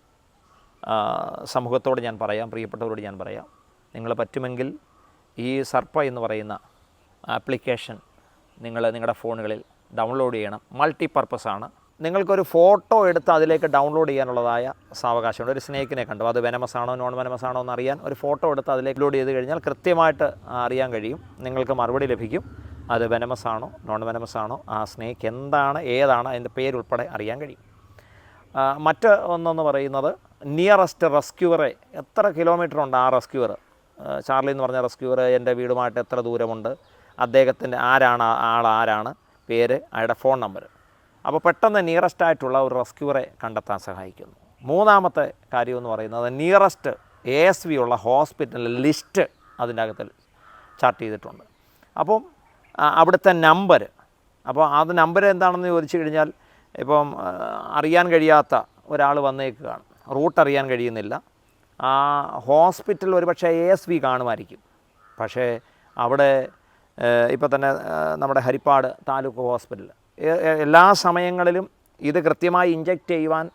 സമൂഹത്തോട് ഞാൻ പറയാം, പ്രിയപ്പെട്ടവരോട് ഞാൻ പറയാം, നിങ്ങൾ പറ്റുമെങ്കിൽ ഈ സർപ്പ എന്ന് പറയുന്ന ആപ്ലിക്കേഷൻ നിങ്ങളുടെ ഫോണുകളിൽ ഡൗൺലോഡ് ചെയ്യണം. മൾട്ടി പർപ്പസാണ്. നിങ്ങൾക്കൊരു ഫോട്ടോ എടുത്ത് അതിലേക്ക് ഡൗൺലോഡ് ചെയ്യാനുള്ളതായ സാവകാശമുണ്ട്. ഒരു സ്നേക്കിനെ കണ്ടു, അത് വെനമസ് ആണോ നോൺ വെനമസ് ആണോ എന്ന് അറിയാൻ ഒരു ഫോട്ടോ എടുത്ത് അതിലേക്ക് ലോഡ് ചെയ്ത് കഴിഞ്ഞാൽ കൃത്യമായിട്ട് അറിയാൻ കഴിയും. നിങ്ങൾക്ക് മറുപടി ലഭിക്കും, അത് വെനമസ് ആണോ നോൺ വെനമസ് ആണോ, ആ സ്നേക്ക് എന്താണ്, ഏതാണ്, അതിൻ്റെ പേരുൾപ്പെടെ അറിയാൻ കഴിയും. മറ്റ് ഒന്നെന്ന് പറയുന്നത് നിയറസ്റ്റ് റെസ്ക്യൂവറെ, എത്ര കിലോമീറ്റർ ഉണ്ട് ആ റെസ്ക്യൂവർ, ചാർലി എന്ന് പറഞ്ഞ റെസ്ക്യൂവർ എൻ്റെ വീടുമായിട്ട് എത്ര ദൂരമുണ്ട്, അദ്ദേഹത്തിൻ്റെ ആരാണ്, പേര്, അയാളുടെ ഫോൺ നമ്പർ. അപ്പോൾ പെട്ടെന്ന് നിയറസ്റ്റ് ആയിട്ടുള്ള ഒരു റെസ്ക്യൂവറെ കണ്ടെത്താൻ സഹായിക്കുന്നു. മൂന്നാമത്തെ കാര്യം എന്ന് പറയുന്നത് നിയറസ്റ്റ് ASV ഉള്ള ഹോസ്പിറ്റലിൻ്റെ ലിസ്റ്റ് അതിൻ്റെ അകത്ത് ചാർട്ട് ചെയ്തിട്ടുണ്ട്. അപ്പം അവിടുത്തെ നമ്പർ, അപ്പോൾ അത് നമ്പർ എന്താണെന്ന് ചോദിച്ചു കഴിഞ്ഞാൽ, ഇപ്പം അറിയാൻ കഴിയാത്ത ഒരാൾ വന്നേക്കുകയാണ്, റൂട്ട് അറിയാൻ കഴിയുന്നില്ല, ഹോസ്പിറ്റൽ ഒരുപക്ഷെ ASV കാണുമായിരിക്കും. പക്ഷേ അവിടെ ഇപ്പോൾ തന്നെ നമ്മുടെ ഹരിപ്പാട് താലൂക്ക് ഹോസ്പിറ്റൽ എല്ലാ സമയങ്ങളിലും ഇത് കൃത്യമായി ഇഞ്ചെക്റ്റ് ചെയ്യുവാൻ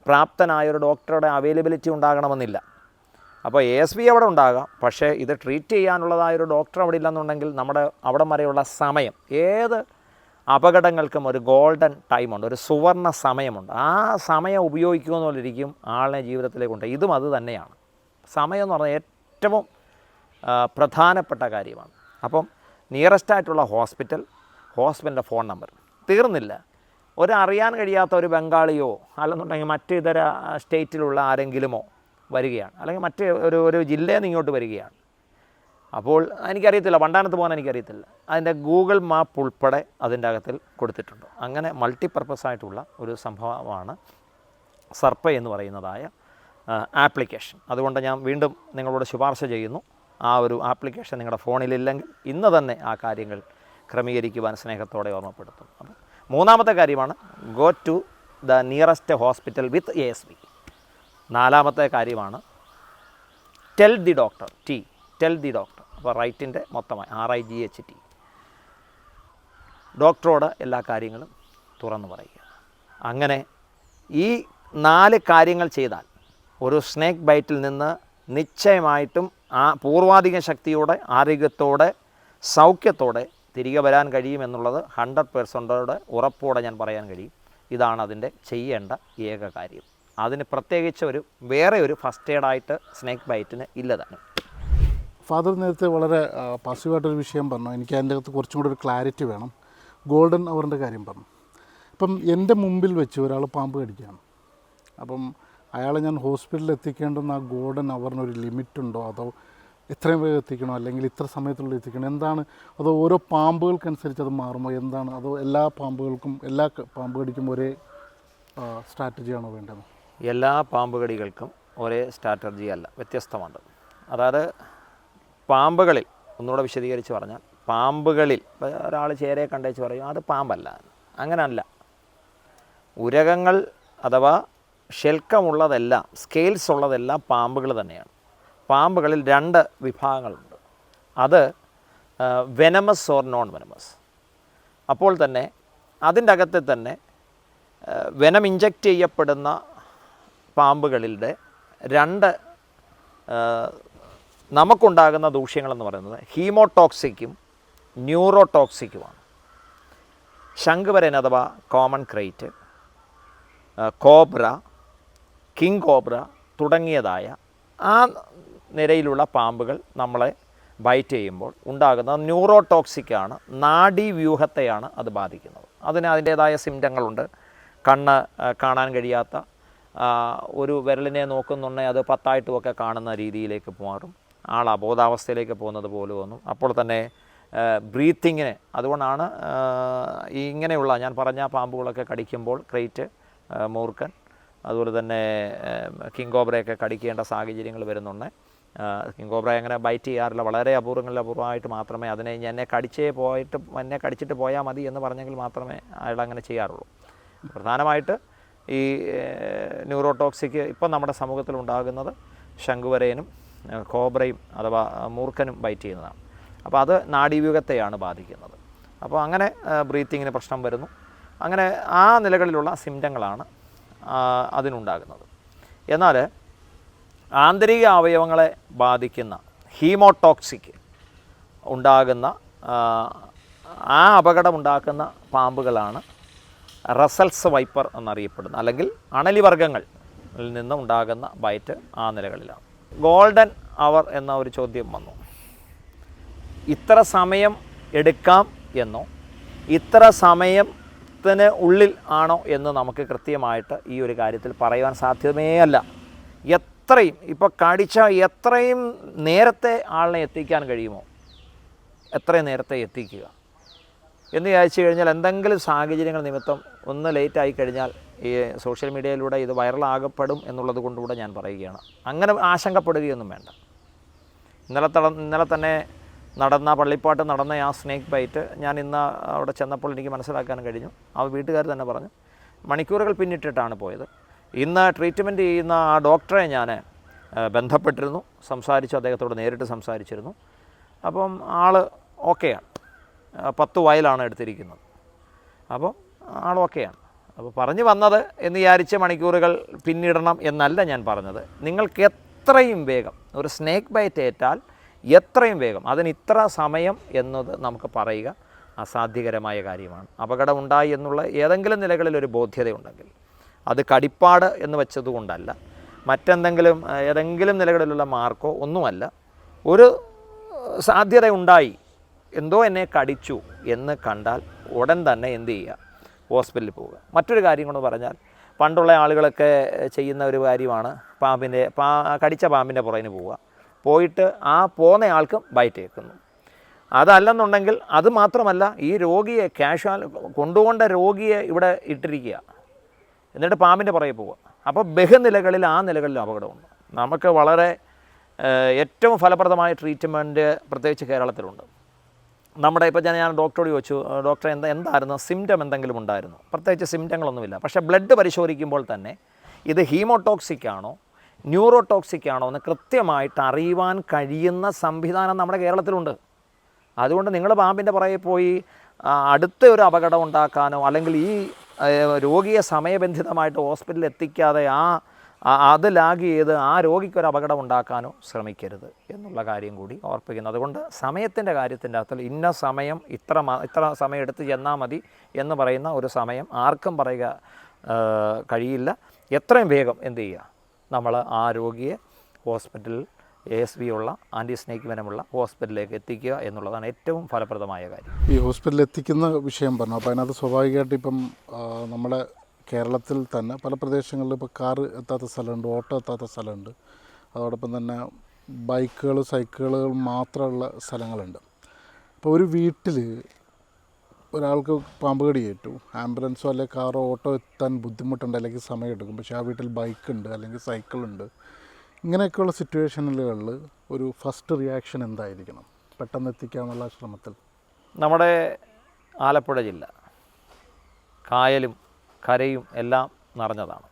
പ്രാപ്തനായൊരു ഡോക്ടറുടെ അവൈലബിലിറ്റി ഉണ്ടാകണമെന്നില്ല. അപ്പോൾ ASV അവിടെ ഉണ്ടാകാം, പക്ഷേ ഇത് ട്രീറ്റ് ചെയ്യാനുള്ളതായൊരു ഡോക്ടർ അവിടെ ഇല്ലെന്നുണ്ടെങ്കിൽ നമ്മുടെ അവിടം വരെയുള്ള സമയം, ഏത് അപകടങ്ങൾക്കും ഒരു ഗോൾഡൻ ടൈമുണ്ട്, ഒരു സുവർണ്ണ സമയമുണ്ട്. ആ സമയം ഉപയോഗിക്കുമെന്നുള്ളരിക്കും ആളിനെ ജീവിതത്തിലേക്ക് കൊണ്ട്. ഇതും അത് തന്നെയാണ്. സമയം എന്ന് പറഞ്ഞാൽ ഏറ്റവും പ്രധാനപ്പെട്ട കാര്യമാണ്. അപ്പം നിയറസ്റ്റ് ആയിട്ടുള്ള ഹോസ്പിറ്റലിൻ്റെ ഫോൺ നമ്പർ തീർന്നില്ല. അറിയാൻ കഴിയാത്ത ഒരു ബംഗാളിയോ അല്ലെന്നുണ്ടെങ്കിൽ മറ്റ് ഇതര സ്റ്റേറ്റിലുള്ള ആരെങ്കിലുമോ വരികയാണ്, അല്ലെങ്കിൽ മറ്റ് ഒരു ജില്ലയിൽ നിന്ന് ഇങ്ങോട്ട് വരികയാണ്. അപ്പോൾ എനിക്കറിയത്തില്ല, വണ്ടാനത്ത് പോകാൻ എനിക്കറിയത്തില്ല. അതിൻ്റെ ഗൂഗിൾ മാപ്പ് ഉൾപ്പെടെ അതിൻ്റെ അകത്തിൽ കൊടുത്തിട്ടുണ്ട്. അങ്ങനെ മൾട്ടിപർപ്പസ് ആയിട്ടുള്ള ഒരു സംഭവമാണ് സർപ്പ എന്ന് പറയുന്നതായ ആപ്ലിക്കേഷൻ. അതുകൊണ്ട് ഞാൻ വീണ്ടും നിങ്ങളോട് ശുപാർശ ചെയ്യുന്നു, ആ ഒരു ആപ്ലിക്കേഷൻ നിങ്ങളുടെ ഫോണിലില്ലെങ്കിൽ ഇന്ന് തന്നെ ആ കാര്യങ്ങൾ ക്രമീകരിക്കുവാൻ സ്നേഹത്തോടെ ഓർമ്മപ്പെടുത്തും. അപ്പം മൂന്നാമത്തെ കാര്യമാണ് go to the nearest hospital with ASV. നാലാമത്തെ കാര്യമാണ് tell the doctor. Tell the doctor. അപ്പോൾ റൈറ്റിൻ്റെ മൊത്തമായി RIGHT. ഡോക്ടറോട് എല്ലാ കാര്യങ്ങളും തുറന്നു പറയുക. അങ്ങനെ ഈ 4 കാര്യങ്ങൾ ചെയ്താൽ ഒരു സ്നേക്ക് ബൈറ്റിൽ നിന്ന് നിശ്ചയമായിട്ടും പൂർവാധിക ശക്തിയോടെ, ആരോഗ്യത്തോടെ, സൗഖ്യത്തോടെ തിരികെ വരാൻ കഴിയുമെന്നുള്ളത് 100% ഉറപ്പോടെ ഞാൻ പറയാൻ കഴിയും. ഇതാണ് അതിൻ്റെ ചെയ്യേണ്ട ഏക കാര്യം. അതിന് പ്രത്യേകിച്ച് വേറെ ഒരു ഫസ്റ്റ് എയ്ഡായിട്ട് സ്നേക്ക് ബൈറ്റിന് ഇല്ല തന്നെ. ഫാദർ നേരത്തെ വളരെ പാസീവായിട്ടൊരു വിഷയം പറഞ്ഞു. എനിക്ക് അതിൻ്റെ അകത്ത് കുറച്ചും കൂടി ഒരു ക്ലാരിറ്റി വേണം. ഗോൾഡൻ അവറിൻ്റെ കാര്യം പറഞ്ഞു. ഇപ്പം എൻ്റെ മുമ്പിൽ വെച്ച് ഒരാൾ പാമ്പ് കടിക്കുകയാണ്. അപ്പം അയാളെ ഞാൻ ഹോസ്പിറ്റലിൽ എത്തിക്കേണ്ടുന്ന ആ ഗോൾഡൻ അവറിനൊരു ലിമിറ്റുണ്ടോ, അതോ എത്രയും വേഗം എത്തിക്കണോ, അല്ലെങ്കിൽ ഇത്ര സമയത്തുള്ളിൽ എത്തിക്കണം, എന്താണ്? അതോ ഓരോ പാമ്പുകൾക്കനുസരിച്ച് അത് മാറുമോ, എന്താണ്? അതോ എല്ലാ പാമ്പ് കടിക്കും ഒരേ സ്ട്രാറ്റജിയാണോ വേണ്ടത്? എല്ലാ പാമ്പ് കടികൾക്കും ഒരേ സ്ട്രാറ്റജി അല്ല, വ്യത്യസ്തമുണ്ട്. അതായത് പാമ്പുകളിൽ ഒന്നുകൂടെ വിശദീകരിച്ച് പറഞ്ഞാൽ, പാമ്പുകളിൽ ഒരാൾ ചേരയെ കണ്ടേച്ച് പറയും അത് പാമ്പല്ല, അങ്ങനല്ല. ഉരകങ്ങൾ അഥവാ ഷെൽക്കമുള്ളതെല്ലാം, സ്കെയിൽസ് ഉള്ളതെല്ലാം പാമ്പുകൾ തന്നെയാണ്. പാമ്പുകളിൽ 2 വിഭാഗങ്ങളുണ്ട്. അത് വെനമസ് ഓർ നോൺ വെനമസ്. അപ്പോൾ തന്നെ അതിൻ്റെ അകത്ത് തന്നെ വെനം ഇഞ്ചക്റ്റ് ചെയ്യപ്പെടുന്ന പാമ്പുകളിലെ 2 നമുക്കുണ്ടാകുന്ന ദൂഷ്യങ്ങളെന്ന് പറയുന്നത് ഹീമോടോക്സിക്കും ന്യൂറോടോക്സിക്കുമാണ്. ശംഖുവരൻ അഥവാ കോമൺ ക്രൈറ്റ്, കോബ്ര, കിങ് കോബ്ര തുടങ്ങിയതായ ആ നിരയിലുള്ള പാമ്പുകൾ നമ്മളെ ബൈറ്റ് ചെയ്യുമ്പോൾ ഉണ്ടാകുന്ന ന്യൂറോടോക്സിക്കാണ്. നാഡീവ്യൂഹത്തെയാണ് അത് ബാധിക്കുന്നത്. അതിന് അതിൻ്റേതായ സിംറ്റങ്ങളുണ്ട്. കണ്ണ് കാണാൻ കഴിയാത്ത, ഒരു വിരലിനെ നോക്കുന്നുണ്ടെങ്കിൽ അത് 10ആയിട്ടുമൊക്കെ കാണുന്ന രീതിയിലേക്ക് മാറും. ആൾ അബോധാവസ്ഥയിലേക്ക് പോകുന്നത് പോലെ തോന്നും. അപ്പോൾ തന്നെ ബ്രീത്തിങ്ങിന്, അതുകൊണ്ടാണ് ഇങ്ങനെയുള്ള ഞാൻ പറഞ്ഞ പാമ്പുകളൊക്കെ കടിക്കുമ്പോൾ ക്രൈറ്റ്, മൂർഖൻ, അതുപോലെ തന്നെ കിങ് കോബ്രയൊക്കെ കടിക്കേണ്ട സാഹചര്യങ്ങൾ വരുന്നുണ്ട്. കിങ് കോബ്ര അങ്ങനെ ബൈറ്റ് ചെയ്യാറില്ല, വളരെ അപൂർവമായിട്ട് മാത്രമേ അതിനെ എന്നെ കടിച്ചിട്ട് പോയാൽ മതി എന്ന് പറഞ്ഞെങ്കിൽ മാത്രമേ അയാൾ അങ്ങനെ ചെയ്യാറുള്ളൂ. പ്രധാനമായിട്ട് ഈ ന്യൂറോടോക്സിക് ഇപ്പം നമ്മുടെ സമൂഹത്തിൽ ഉണ്ടാകുന്നത് ശംഖുവരയനും കോബ്രയും അഥവാ മൂർഖനും ബൈറ്റ് ചെയ്യുന്നതാണ്. അപ്പോൾ അത് നാഡീവ്യൂഹത്തെയാണ് ബാധിക്കുന്നത്. അപ്പോൾ അങ്ങനെ ബ്രീത്തിങ്ങിന് പ്രശ്നം വരുന്നു. അങ്ങനെ ആ നിലകളിലുള്ള സിംറ്റങ്ങളാണ് അതിനുണ്ടാകുന്നത്. എന്നാൽ ആന്തരിക അവയവങ്ങളെ ബാധിക്കുന്ന ഹീമോടോക്സിക് ഉണ്ടാകുന്ന ആ അപകടമുണ്ടാക്കുന്ന പാമ്പുകളാണ് റസൽസ് വൈപ്പർ എന്നറിയപ്പെടുന്ന, അല്ലെങ്കിൽ അണലിവർഗ്ഗങ്ങളിൽ നിന്ന് ഉണ്ടാകുന്ന ബൈറ്റ് ആ നിലകളിലാണ്. ഗോൾഡൻ അവർ എന്ന ഒരു ചോദ്യം വന്നു. ഇത്ര സമയം എടുക്കാം എന്നോ ഇത്ര സമയത്തിന് ഉള്ളിൽ ആണോ എന്ന് നമുക്ക് കൃത്യമായിട്ട് ഈ ഒരു കാര്യത്തിൽ പറയുവാൻ സാധ്യമേ അല്ല. എത്രയും ഇപ്പോൾ കടിച്ച എത്രയും നേരത്തെ ആളിനെ എത്തിക്കാൻ കഴിയുമോ എത്രയും നേരത്തെ എത്തിക്കുക എന്ന് വിചാരിച്ചു കഴിഞ്ഞാൽ, എന്തെങ്കിലും സാഹചര്യങ്ങൾ നിമിത്തം ഒന്ന് ലേറ്റായി കഴിഞ്ഞാൽ ഈ സോഷ്യൽ മീഡിയയിലൂടെ ഇത് വൈറലാകപ്പെടും എന്നുള്ളത് കൊണ്ടുകൂടെ ഞാൻ പറയുകയാണ്. അങ്ങനെ ആശങ്കപ്പെടുകയൊന്നും വേണ്ട. ഇന്നലെ തന്നെ പള്ളിപ്പാട്ട് നടന്ന ആ സ്നേക്ക് ബൈറ്റ് ഞാൻ ഇന്ന് അവിടെ ചെന്നപ്പോൾ എനിക്ക് മനസ്സിലാക്കാൻ കഴിഞ്ഞു. ആ വീട്ടുകാർ തന്നെ പറഞ്ഞു മണിക്കൂറുകൾ പിന്നിട്ടിട്ടാണ് പോയത്. ഇന്ന് ട്രീറ്റ്മെൻറ്റ് ചെയ്യുന്ന ആ ഡോക്ടറെ ഞാൻ ബന്ധപ്പെട്ടിരുന്നു, സംസാരിച്ചു, അദ്ദേഹത്തോട് നേരിട്ട് സംസാരിച്ചിരുന്നു. അപ്പം ആൾ ഓക്കെയാണ്. 10 വയലാണ് എടുത്തിരിക്കുന്നത്. അപ്പോൾ ആൾ ഓക്കെയാണ്. അപ്പോൾ പറഞ്ഞു വന്നത് എന്ന് വിചാരിച്ച മണിക്കൂറുകൾ പിന്നിടണം എന്നല്ല ഞാൻ പറഞ്ഞത്. നിങ്ങൾക്ക് എത്രയും വേഗം ഒരു സ്നേക്ക് ബൈറ്റ് ഏറ്റാൽ എത്രയും വേഗം അതിന് ഇത്ര സമയം എന്നത് നമുക്ക് പറയുക അസാധ്യകരമായ കാര്യമാണ്. അപകടം ഉണ്ടായി എന്നുള്ള ഏതെങ്കിലും നിലകളിലൊരു ബോധ്യതയുണ്ടെങ്കിൽ അത് കടിപ്പാട് എന്ന് വെച്ചതുകൊണ്ടല്ല, മറ്റെന്തെങ്കിലും ഏതെങ്കിലും നിലകളിലുള്ള മാർക്കോ ഒന്നുമല്ല. ഒരു സാധ്യത ഉണ്ടായി, എന്തോ എന്നെ കടിച്ചു എന്ന് കണ്ടാൽ ഉടൻ തന്നെ എന്ത് ചെയ്യുക? ഹോസ്പിറ്റലിൽ പോവുക. മറ്റൊരു കാര്യം കൊണ്ട് പറഞ്ഞാൽ, പണ്ടുള്ള ആളുകളൊക്കെ ചെയ്യുന്ന ഒരു കാര്യമാണ് കടിച്ച പാമ്പിൻ്റെ പുറകിന് പോവുക. പോയിട്ട് ആ പോകുന്നയാൾക്കും ബൈറ്റ് ഏൽക്കുന്നു. അതല്ലെന്നുണ്ടെങ്കിൽ അത് മാത്രമല്ല, ഈ രോഗിയെ കൊണ്ടുകൊണ്ട രോഗിയെ ഇവിടെ ഇട്ടിരിക്കുക, എന്നിട്ട് പാമ്പിൻ്റെ പുറകെ പോവുക. അപ്പോൾ ബഹുനിലകളിൽ ആ നിലകളിലും അപകടമുണ്ട്. നമുക്ക് വളരെ ഏറ്റവും ഫലപ്രദമായ ട്രീറ്റ്മെൻറ്റ് പ്രത്യേകിച്ച് കേരളത്തിലുണ്ട്. നമ്മുടെ ഇപ്പോൾ ഞാൻ ഡോക്ടറോട് ചോദിച്ചു, ഡോക്ടറെ എന്തായിരുന്നു സിംറ്റം എന്തെങ്കിലും ഉണ്ടായിരുന്നു? പ്രത്യേകിച്ച് സിംറ്റങ്ങളൊന്നുമില്ല. പക്ഷേ ബ്ലഡ് പരിശോധിക്കുമ്പോൾ തന്നെ ഇത് ഹീമോടോക്സിക് ആണോ ന്യൂറോടോക്സിക് ആണോ എന്ന് കൃത്യമായിട്ട് അറിയുവാൻ കഴിയുന്ന സംവിധാനം നമ്മുടെ കേരളത്തിലുണ്ട്. അതുകൊണ്ട് നിങ്ങൾ പാമ്പിൻ്റെ പുറകെ പോയി അടുത്ത ഒരു അപകടം ഉണ്ടാക്കാനോ അല്ലെങ്കിൽ ഈ രോഗിയെ സമയബന്ധിതമായിട്ട് ഹോസ്പിറ്റലിൽ എത്തിക്കാതെ അത് ലാഗ് ചെയ്ത് ആ രോഗിക്കൊരു അപകടം ഉണ്ടാക്കാനോ ശ്രമിക്കരുത് എന്നുള്ള കാര്യം കൂടി ഓർപ്പിക്കുന്നു. അതുകൊണ്ട് സമയത്തിൻ്റെ കാര്യത്തിൻ്റെ അകത്തിൽ ഇന്ന സമയം ഇത്ര സമയം എടുത്ത് ചെന്നാൽ മതി എന്ന് പറയുന്ന ഒരു സമയം ആർക്കും പറയുക കഴിയില്ല. എത്രയും വേഗം എന്ത് ചെയ്യുക? നമ്മൾ ആ രോഗിയെ ഹോസ്പിറ്റലിൽ ASV ഉള്ള ആൻറ്റി സ്നേക്ക് വെനമുള്ള ഹോസ്പിറ്റലിലേക്ക് എത്തിക്കുക എന്നുള്ളതാണ് ഏറ്റവും ഫലപ്രദമായ കാര്യം. ഈ ഹോസ്പിറ്റലിൽ എത്തിക്കുന്ന വിഷയം പറഞ്ഞു. അപ്പോൾ അതിനകത്ത് സ്വാഭാവികമായിട്ട് ഇപ്പം നമ്മുടെ കേരളത്തിൽ തന്നെ പല പ്രദേശങ്ങളിൽ ഇപ്പോൾ കാറ് എത്താത്ത സ്ഥലമുണ്ട്, ഓട്ടോ എത്താത്ത സ്ഥലമുണ്ട്, അതോടൊപ്പം തന്നെ ബൈക്കുകൾ സൈക്കിളുകൾ മാത്രമുള്ള സ്ഥലങ്ങളുണ്ട്. അപ്പോൾ ഒരു വീട്ടിൽ ഒരാൾക്ക് പാമ്പ് കടി ഏറ്റു, ആംബുലൻസോ അല്ലെങ്കിൽ കാറോ ഓട്ടോ എത്താൻ ബുദ്ധിമുട്ടുണ്ട്, അല്ലെങ്കിൽ സമയമെടുക്കും. പക്ഷേ ആ വീട്ടിൽ ബൈക്കുണ്ട് അല്ലെങ്കിൽ സൈക്കിളുണ്ട്. ഇങ്ങനെയൊക്കെയുള്ള സിറ്റുവേഷനുകളിൽ ഒരു ഫസ്റ്റ് റിയാക്ഷൻ എന്തായിരിക്കണം പെട്ടെന്ന് എത്തിക്കാനുള്ള ശ്രമത്തിൽ? നമ്മുടെ ആലപ്പുഴ ജില്ല കായലും കരയും എല്ലാം നിറഞ്ഞതാണ്.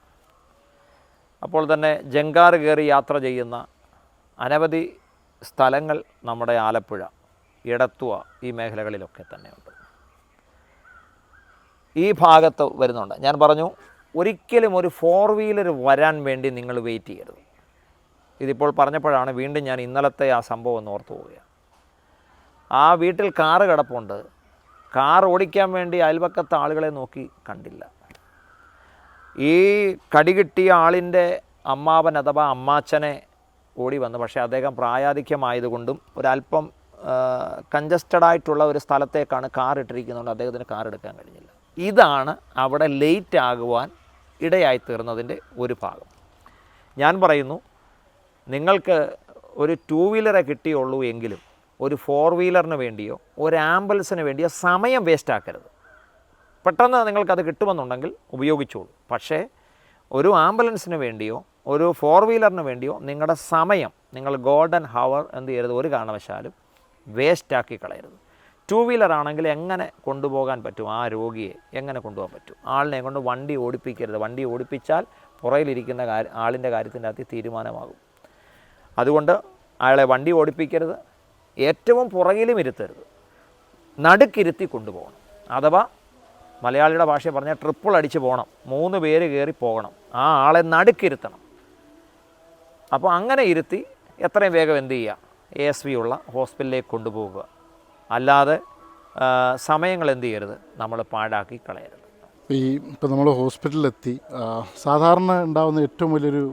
അപ്പോൾ തന്നെ ജങ്കാർ കയറി യാത്ര ചെയ്യുന്ന അനവധി സ്ഥലങ്ങൾ നമ്മുടെ ആലപ്പുഴ, എടത്തുവ ഈ മേഖലകളിലൊക്കെ തന്നെയുണ്ട്. ഈ ഭാഗത്ത് വരുന്നുണ്ട്. ഞാൻ പറഞ്ഞു, ഒരിക്കലും ഒരു 4 വീലർ വരാൻ വേണ്ടി നിങ്ങൾ വെയിറ്റ് ചെയ്യരുത്. ഇതിപ്പോൾ പറഞ്ഞപ്പോഴാണ് വീണ്ടും ഞാൻ ഇന്നലത്തെ ആ സംഭവം ഒന്ന് ഓർത്തു പോവുകയാണ്. ആ വീട്ടിൽ കാറ് കിടപ്പുണ്ട്. കാർ ഓടിക്കാൻ വേണ്ടി അയൽപക്കത്തെ ആളുകളെ നോക്കി കണ്ടില്ല. ഈ കടി കിട്ടിയ ആളിൻ്റെ അമ്മാവൻ അഥവാ അമ്മാച്ചനെ ഓടി വന്നു. പക്ഷേ അദ്ദേഹം പ്രായാധിക്യമായതുകൊണ്ടും ഒരല്പം കൺജസ്റ്റഡായിട്ടുള്ള ഒരു സ്ഥലത്തേക്കാണ് കാർ ഇട്ടിരിക്കുന്നതുകൊണ്ട് അദ്ദേഹത്തിന് കാർ എടുക്കാൻ കഴിഞ്ഞില്ല. ഇതാണ് അവിടെ ലേറ്റ് ആകുവാൻ ഇടയായിത്തീർന്നതിൻ്റെ ഒരു ഭാഗം. ഞാൻ പറയുന്നു, നിങ്ങൾക്ക് ഒരു 2 വീലറെ കിട്ടിയുള്ളൂ എങ്കിലും ഒരു 4 വീലറിന് വേണ്ടിയോ ഒരു ആംബുലൻസിന് വേണ്ടിയോ സമയം വേസ്റ്റാക്കരുത്. പെട്ടെന്ന് നിങ്ങൾക്കത് കിട്ടുമെന്നുണ്ടെങ്കിൽ ഉപയോഗിച്ചോളൂ. പക്ഷേ ഒരു ആംബുലൻസിന് വേണ്ടിയോ ഒരു 4 വീലറിന് വേണ്ടിയോ നിങ്ങളുടെ സമയം, നിങ്ങൾ ഗോൾഡൻ ഹവർ എന്ത് ചെയ്യരുത്, ഒരു കാരണവശാലും വേസ്റ്റാക്കി കളയരുത്. 2 വീലർ ആണെങ്കിൽ എങ്ങനെ കൊണ്ടുപോകാൻ പറ്റും? ആ രോഗിയെ എങ്ങനെ കൊണ്ടുപോകാൻ പറ്റും? ആളിനെ കൊണ്ട് വണ്ടി ഓടിപ്പിക്കരുത്. വണ്ടി ഓടിപ്പിച്ചാൽ പുറയിലിരിക്കുന്ന ആളിൻ്റെ കാര്യത്തിൻ്റെ അകത്ത് തീരുമാനമാകും. അതുകൊണ്ട് അയാളെ വണ്ടി ഓടിപ്പിക്കരുത്, ഏറ്റവും പുറകിലും ഇരുത്തരുത്, നടുക്കിരുത്തി കൊണ്ടുപോകണം. അഥവാ മലയാളിയുടെ ഭാഷ പറഞ്ഞാൽ ട്രിപ്പിൾ അടിച്ച് പോകണം. 3 പേര് കയറി പോകണം. ആ ആളെ നടുക്കിരുത്തണം. അപ്പോൾ അങ്ങനെ ഇരുത്തി എത്രയും വേഗം എന്ത് ചെയ്യുക? ASV ഉള്ള ഹോസ്പിറ്റലിലേക്ക് കൊണ്ടുപോകുക. അല്ലാതെ സമയങ്ങൾ എന്ത് ചെയ്യരുത്, നമ്മൾ പാഴാക്കി കളയരുത്. ഇപ്പോൾ നമ്മൾ ഹോസ്പിറ്റലിലെത്തി, സാധാരണ ഉണ്ടാകുന്ന ഏറ്റവും വലിയൊരു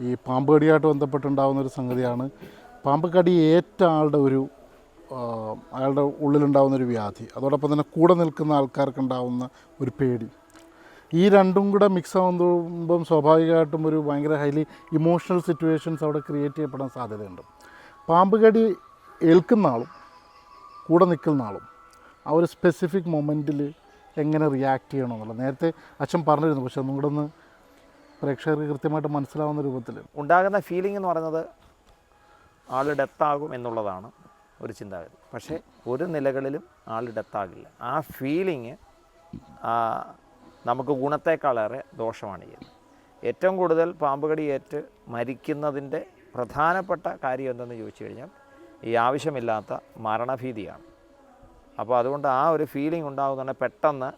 ഈ പാമ്പ് കടിയായിട്ട് ബന്ധപ്പെട്ടുണ്ടാകുന്ന ഒരു സംഗതിയാണ് പാമ്പ് കടി ഏറ്റ ആളുടെ അയാളുടെ ഉള്ളിലുണ്ടാകുന്നൊരു വ്യാധി, അതോടൊപ്പം തന്നെ കൂടെ നിൽക്കുന്ന ആൾക്കാർക്കുണ്ടാകുന്ന ഒരു പേടി. ഈ രണ്ടും കൂടെ മിക്സ് ആകുമ്പം സ്വാഭാവികമായിട്ടും ഒരു ഭയങ്കര ഹൈലി ഇമോഷണൽ സിറ്റുവേഷൻസ് അവിടെ ക്രിയേറ്റ് ചെയ്യപ്പെടാൻ സാധ്യതയുണ്ട്. പാമ്പ് കടി ഏൽക്കുന്ന ആളും കൂടെ നിൽക്കുന്ന ആളും ആ ഒരു സ്പെസിഫിക് മൊമെൻറ്റിൽ എങ്ങനെ റിയാക്ട് ചെയ്യണമെന്നുള്ളത് നേരത്തെ അച്ഛൻ പറഞ്ഞിരുന്നു. പക്ഷെ ഒന്നും കൂടെ ഒന്ന് പ്രേക്ഷകർക്ക് കൃത്യമായിട്ട് മനസ്സിലാവുന്ന രൂപത്തിൽ ഉണ്ടാകുന്ന ഫീലിംഗ് എന്ന് പറയുന്നത് ആൾ ഡെത്താകും എന്നുള്ളതാണ് ഒരു ചിന്താഗതി. പക്ഷേ ഒരു നിലകളിലും ആൾ ഡെത്താകില്ല. ആ ഫീലിംഗ് നമുക്ക് ഗുണത്തേക്കാളേറെ ദോഷമാണ് ചെയ്യുന്നത്. ഏറ്റവും കൂടുതൽ പാമ്പ് കടിയേറ്റ് മരിക്കുന്നതിൻ്റെ പ്രധാനപ്പെട്ട കാര്യം എന്തെന്ന് ചോദിച്ചു കഴിഞ്ഞാൽ ഈ ആവശ്യമില്ലാത്ത മരണഭീതിയാണ്. അപ്പോൾ അതുകൊണ്ട് ആ ഒരു ഫീലിംഗ് ഉണ്ടാകുന്നുണ്ടെങ്കിൽ പെട്ടെന്ന്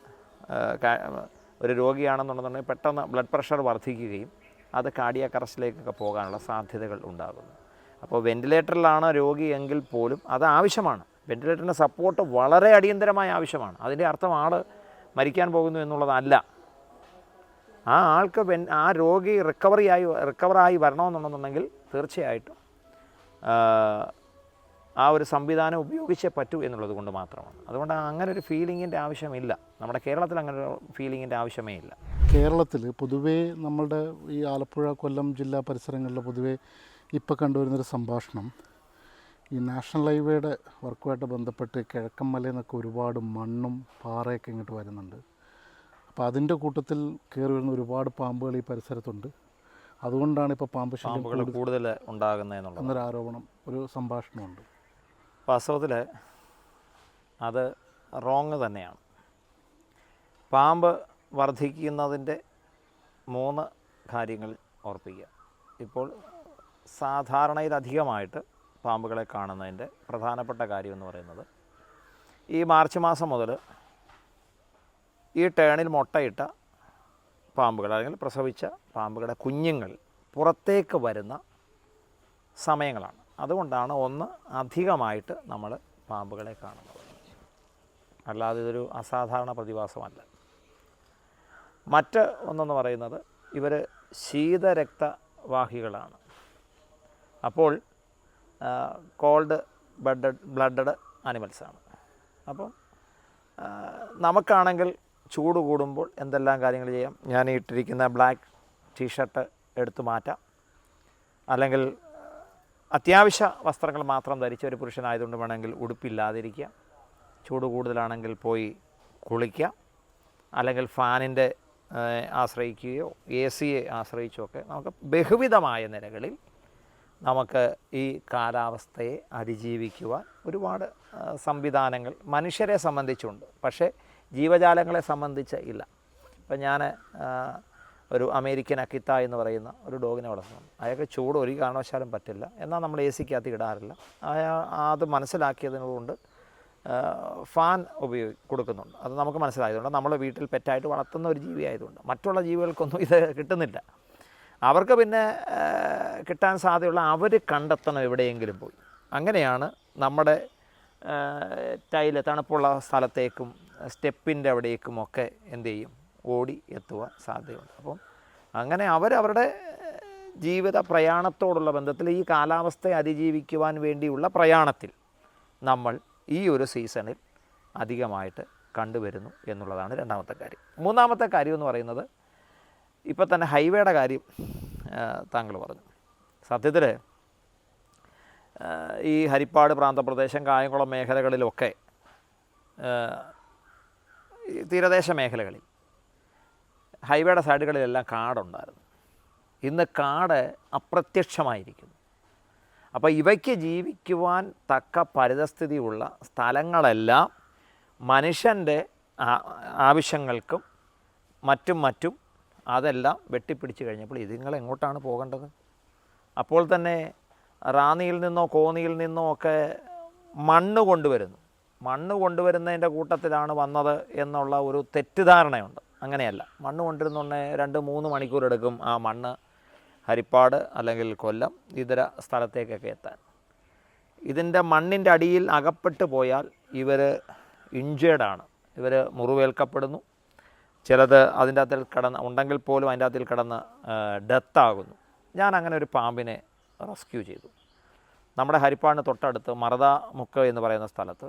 ഒരു രോഗിയാണെന്നുണ്ടെന്നുണ്ടെങ്കിൽ പെട്ടെന്ന് ബ്ലഡ് പ്രഷർ വർദ്ധിക്കുകയും അത് കാർഡിയാക് അറസ്റ്റിലേക്കൊക്കെ പോകാനുള്ള സാധ്യതകൾ ഉണ്ടാകുന്നു. അപ്പോൾ വെൻറ്റിലേറ്ററിലാണ് രോഗി എങ്കിൽ പോലും അത് ആവശ്യമാണ്. വെൻറ്റിലേറ്ററിൻ്റെ സപ്പോർട്ട് വളരെ അടിയന്തരമായ ആവശ്യമാണ്. അതിൻ്റെ അർത്ഥം ആൾ മരിക്കാൻ പോകുന്നു എന്നുള്ളതല്ല. ആ ആൾക്ക് ആ രോഗി റിക്കവറായി വരണമെന്നുണ്ടെന്നുണ്ടെങ്കിൽ തീർച്ചയായിട്ടും ആ ഒരു സംവിധാനം ഉപയോഗിച്ചേ പറ്റൂ എന്നുള്ളത് കൊണ്ട് മാത്രമാണ്. അതുകൊണ്ട് അങ്ങനെ ഒരു ഫീലിങ്ങിൻ്റെ ആവശ്യമില്ല. നമ്മുടെ കേരളത്തിൽ അങ്ങനെ ഒരു ഫീലിങ്ങിൻ്റെ ആവശ്യമേ ഇല്ല. കേരളത്തിൽ പൊതുവേ നമ്മളുടെ ഈ ആലപ്പുഴ, കൊല്ലം ജില്ലാ പരിസരങ്ങളിൽ പൊതുവേ ഇപ്പോൾ കണ്ടുവരുന്നൊരു സംഭാഷണം, ഈ നാഷണൽ ഹൈവേയുടെ വർക്കുമായിട്ട് ബന്ധപ്പെട്ട് കിഴക്കൻ മലയിൽ നിന്നൊക്കെ ഒരുപാട് മണ്ണും പാറയൊക്കെ ഇങ്ങോട്ട് വരുന്നുണ്ട്. അപ്പോൾ അതിൻ്റെ കൂട്ടത്തിൽ കയറി വരുന്ന ഒരുപാട് പാമ്പുകൾ ഈ പരിസരത്തുണ്ട്. അതുകൊണ്ടാണ് ഇപ്പോൾ പാമ്പ് പാമ്പുകൾ കൂടുതൽ ഉണ്ടാകുന്നതെന്നുള്ള എന്നൊരു ആരോപണം, ഒരു സംഭാഷണമുണ്ട്. വാസ്തവത്തിൽ അത് റോങ് തന്നെയാണ്. പാമ്പ് വർദ്ധിക്കുന്നതിൻ്റെ 3 കാര്യങ്ങൾ ഓർപ്പിക്കുക. ഇപ്പോൾ സാധാരണയിലധികമായിട്ട് പാമ്പുകളെ കാണുന്നതിൻ്റെ പ്രധാനപ്പെട്ട കാര്യം എന്ന് പറയുന്നത്, ഈ മാർച്ച് മാസം മുതൽ ഈ ടേണിൽ മുട്ടയിട്ട പാമ്പുകൾ അല്ലെങ്കിൽ പ്രസവിച്ച പാമ്പുകളുടെ കുഞ്ഞുങ്ങൾ പുറത്തേക്ക് വരുന്ന സമയങ്ങളാണ്. അതുകൊണ്ടാണ് അധികമായിട്ട് നമ്മൾ പാമ്പുകളെ കാണുന്നത്. അല്ലാതെ ഇതൊരു അസാധാരണ പ്രതിഭാസമല്ല. മറ്റ് ഒന്നെന്ന് പറയുന്നത്, ഇവർ ശീതരക്തവാഹികളാണ്. അപ്പോൾ കോൾഡ് ബ്ലഡഡ് ആനിമൽസാണ്. അപ്പം നമുക്കാണെങ്കിൽ ചൂട് കൂടുമ്പോൾ എന്തെല്ലാം കാര്യങ്ങൾ ചെയ്യാം. ഞാൻ ഇട്ടിരിക്കുന്ന ബ്ലാക്ക് ടീഷർട്ട് എടുത്തു മാറ്റാം, അല്ലെങ്കിൽ അത്യാവശ്യ വസ്ത്രങ്ങൾ മാത്രം ധരിച്ച ഒരു പുരുഷനായതുകൊണ്ട് വേണമെങ്കിൽ ഉടുപ്പില്ലാതിരിക്കുക. ചൂട് കൂടുതലാണെങ്കിൽ പോയി കുളിക്കുക, അല്ലെങ്കിൽ ഫാനിൻ്റെ ആശ്രയിക്കുകയോ AC-യെ ആശ്രയിച്ചൊക്കെ നമുക്ക് ബഹുവിധമായ നിലകളിൽ നമുക്ക് ഈ കാലാവസ്ഥയെ അതിജീവിക്കുവാൻ ഒരുപാട് സംവിധാനങ്ങൾ മനുഷ്യരെ സംബന്ധിച്ചുണ്ട്. പക്ഷേ ജീവജാലങ്ങളെ സംബന്ധിച്ച് ഇല്ല. ഇപ്പം ഞാൻ ഒരു അമേരിക്കൻ അക്കിത്ത എന്ന് പറയുന്ന ഒരു ഡോഗിനെ വളർത്തുന്നു. അയാൾക്ക് ചൂട് ഒരു കാരണവശാലും പറ്റില്ല. എന്നാൽ നമ്മൾ AC-ക്കകത്ത് ഇടാറില്ല. അത് മനസ്സിലാക്കിയതുകൊണ്ട് ഫാൻ കൊടുക്കുന്നുണ്ട്. അത് നമുക്ക് മനസ്സിലായതുകൊണ്ട് നമ്മൾ വീട്ടിൽ പെറ്റായിട്ട് വളർത്തുന്ന ഒരു ജീവിയായതുകൊണ്ട് മറ്റുള്ള ജീവികൾക്കൊന്നും ഇത് കിട്ടുന്നില്ല. അവർക്ക് പിന്നെ കിട്ടാൻ സാധ്യതയുള്ള അവർ കണ്ടെത്തണം എവിടെയെങ്കിലും പോയി. അങ്ങനെയാണ് നമ്മുടെ തണുപ്പുള്ള സ്ഥലത്തേക്കും സ്റ്റെപ്പിൻ്റെ അവിടേക്കുമൊക്കെ എന്തു ചെയ്യും, ഓടി എത്തുവാൻ സാധ്യതയുണ്ട്. അപ്പം അങ്ങനെ അവരവരുടെ ജീവിത പ്രയാണത്തോടുള്ള ബന്ധത്തിൽ ഈ കാലാവസ്ഥയെ അതിജീവിക്കുവാൻ വേണ്ടിയുള്ള പ്രയാണത്തിൽ നമ്മൾ ഈ ഒരു സീസണിൽ അധികമായിട്ട് കണ്ടുവരുന്നു എന്നുള്ളതാണ് രണ്ടാമത്തെ കാര്യം. മൂന്നാമത്തെ കാര്യം എന്ന് പറയുന്നത്, ഇപ്പോൾ തന്നെ ഹൈവേയുടെ കാര്യം താങ്കൾ പറഞ്ഞു. സത്യത്തിൽ ഈ ഹരിപ്പാട് പ്രാന്തപ്രദേശം, കായംകുളം മേഖലകളിലൊക്കെ തീരദേശ മേഖലകളിൽ ഹൈവേയുടെ സൈഡുകളിലെല്ലാം കാടുണ്ടായിരുന്നു. ഇന്ന് കാട് അപ്രത്യക്ഷമായിരിക്കുന്നു. അപ്പോൾ ഇവയ്ക്ക് ജീവിക്കുവാൻ തക്ക പരിതസ്ഥിതിയുള്ള സ്ഥലങ്ങളെല്ലാം മനുഷ്യൻ്റെ ആവശ്യങ്ങൾക്കും മറ്റും അതെല്ലാം വെട്ടിപ്പിടിച്ച് കഴിഞ്ഞപ്പോൾ ഇതുങ്ങൾ എങ്ങോട്ടാണ് പോകേണ്ടത്? അപ്പോൾ തന്നെ റാന്നിയിൽ നിന്നോ കോന്നിയിൽ നിന്നോ ഒക്കെ മണ്ണ് കൊണ്ടുവരുന്നു. മണ്ണ് കൊണ്ടുവരുന്നതിൻ്റെ കൂട്ടത്തിലാണ് വന്നത് എന്നുള്ള ഒരു തെറ്റിദ്ധാരണയുണ്ട്. അങ്ങനെയല്ല. മണ്ണ് കൊണ്ടുവരുന്നുണ്ടെ 2-3 മണിക്കൂറെടുക്കും ആ മണ്ണ് ഹരിപ്പാട് അല്ലെങ്കിൽ കൊല്ലം ഇതര സ്ഥലത്തേക്കൊക്കെ എത്താൻ. ഇതിൻ്റെ മണ്ണിൻ്റെ അടിയിൽ അകപ്പെട്ടു പോയാൽ ഇവർ ഇഞ്ചേർഡാണ്. ഇവർ മുറിവേൽക്കപ്പെടുന്നു. ചിലത് അതിൻ്റെ അകത്തിൽ ഉണ്ടെങ്കിൽ പോലും അതിൻ്റെ അകത്തിൽ കിടന്ന് ഡെത്താകുന്നു. ഞാൻ അങ്ങനെ ഒരു പാമ്പിനെ റെസ്ക്യൂ ചെയ്തു. നമ്മുടെ ഹരിപ്പാടിന് തൊട്ടടുത്ത് മറതാമുക്ക് എന്ന് പറയുന്ന സ്ഥലത്ത്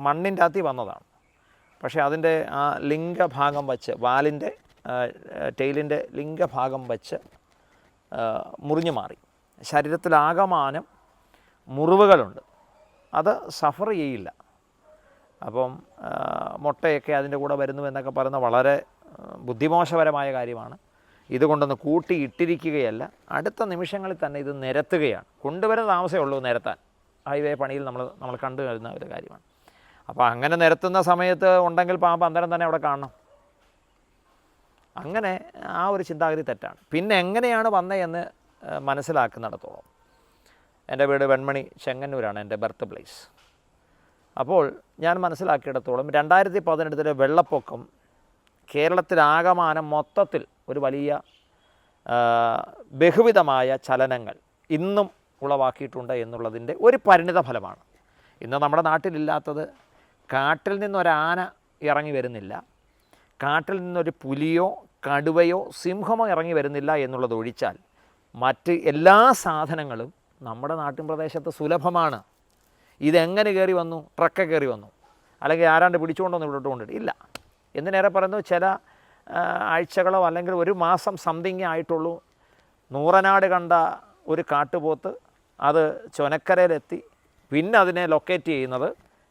മണ്ണിൻ്റെ അകത്തിൽ വന്നതാണ്. പക്ഷേ അതിൻ്റെ ആ ലിംഗഭാഗം വച്ച്, വാലിൻ്റെ ടെയിലിൻ്റെ ലിംഗഭാഗം വച്ച് മുറിഞ്ഞു മാറി. ശരീരത്തിലാകമാനം മുറിവുകളുണ്ട്. അത് സഫർ ചെയ്യില്ല. അപ്പം മുട്ടയൊക്കെ അതിൻ്റെ കൂടെ വരുന്നു എന്നൊക്കെ പറയുന്ന വളരെ ബുദ്ധിമോശപരമായ കാര്യമാണ്. ഇതുകൊണ്ടൊന്ന് കൂട്ടി ഇട്ടിരിക്കുകയല്ല, അടുത്ത നിമിഷങ്ങളിൽ തന്നെ ഇത് നിരത്തുകയാണ്. കൊണ്ടുവരുന്ന താമസമേ ഉള്ളൂ നിരത്താൻ. ഹൈവേ പണിയിൽ നമ്മൾ കണ്ടു വരുന്ന ഒരു കാര്യമാണ്. അപ്പോൾ അങ്ങനെ നിരത്തുന്ന സമയത്ത് ഉണ്ടെങ്കിൽ പാമ്പ് അന്നേരം തന്നെ അവിടെ കാണണം. അങ്ങനെ ആ ഒരു ചിന്താഗതി തെറ്റാണ്. പിന്നെ എങ്ങനെയാണ് വന്നതെന്ന് മനസ്സിലാക്കുന്നിടത്തോളം, എൻ്റെ വീട് വെൺമണി ചെങ്ങന്നൂരാണ് എൻ്റെ ബർത്ത് പ്ലേസ്. അപ്പോൾ ഞാൻ മനസ്സിലാക്കിയിടത്തോളം 2018 വെള്ളപ്പൊക്കം കേരളത്തിലാകമാനം മൊത്തത്തിൽ ഒരു വലിയ ബഹുവിധമായ ചലനങ്ങൾ ഇന്നും ഉളവാക്കിയിട്ടുണ്ട് എന്നുള്ളതിൻ്റെ ഒരു പരിണിത ഫലമാണ്. ഇന്ന് നമ്മുടെ നാട്ടിലില്ലാത്തത്, കാട്ടിൽ നിന്നൊരാന ഇറങ്ങി വരുന്നില്ല, കാട്ടിൽ നിന്നൊരു പുലിയോ കടുവയോ സിംഹമോ ഇറങ്ങി വരുന്നില്ല എന്നുള്ളത് ഒഴിച്ചാൽ മറ്റ് എല്ലാ സാധനങ്ങളും നമ്മുടെ നാട്ടിൻ പ്രദേശത്ത് സുലഭമാണ്. ഇതെങ്ങനെ കയറി വന്നു? ട്രക്ക് കയറി വന്നു, അല്ലെങ്കിൽ ആരാണ്ട് പിടിച്ചുകൊണ്ടൊന്നും ഇവിടോട്ട് കൊണ്ടിട്ട് ഇല്ല. എന്തിനേറെ പറയുന്നു, ചില ആഴ്ചകളോ അല്ലെങ്കിൽ ഒരു മാസം സംതിങ് ആയിട്ടുള്ളൂ നൂറനാട് കണ്ട ഒരു കാട്ടുപോത്ത് അത് ചൊനക്കരയിലെത്തി, പിന്നെ അതിനെ ലൊക്കേറ്റ് ചെയ്യുന്നത്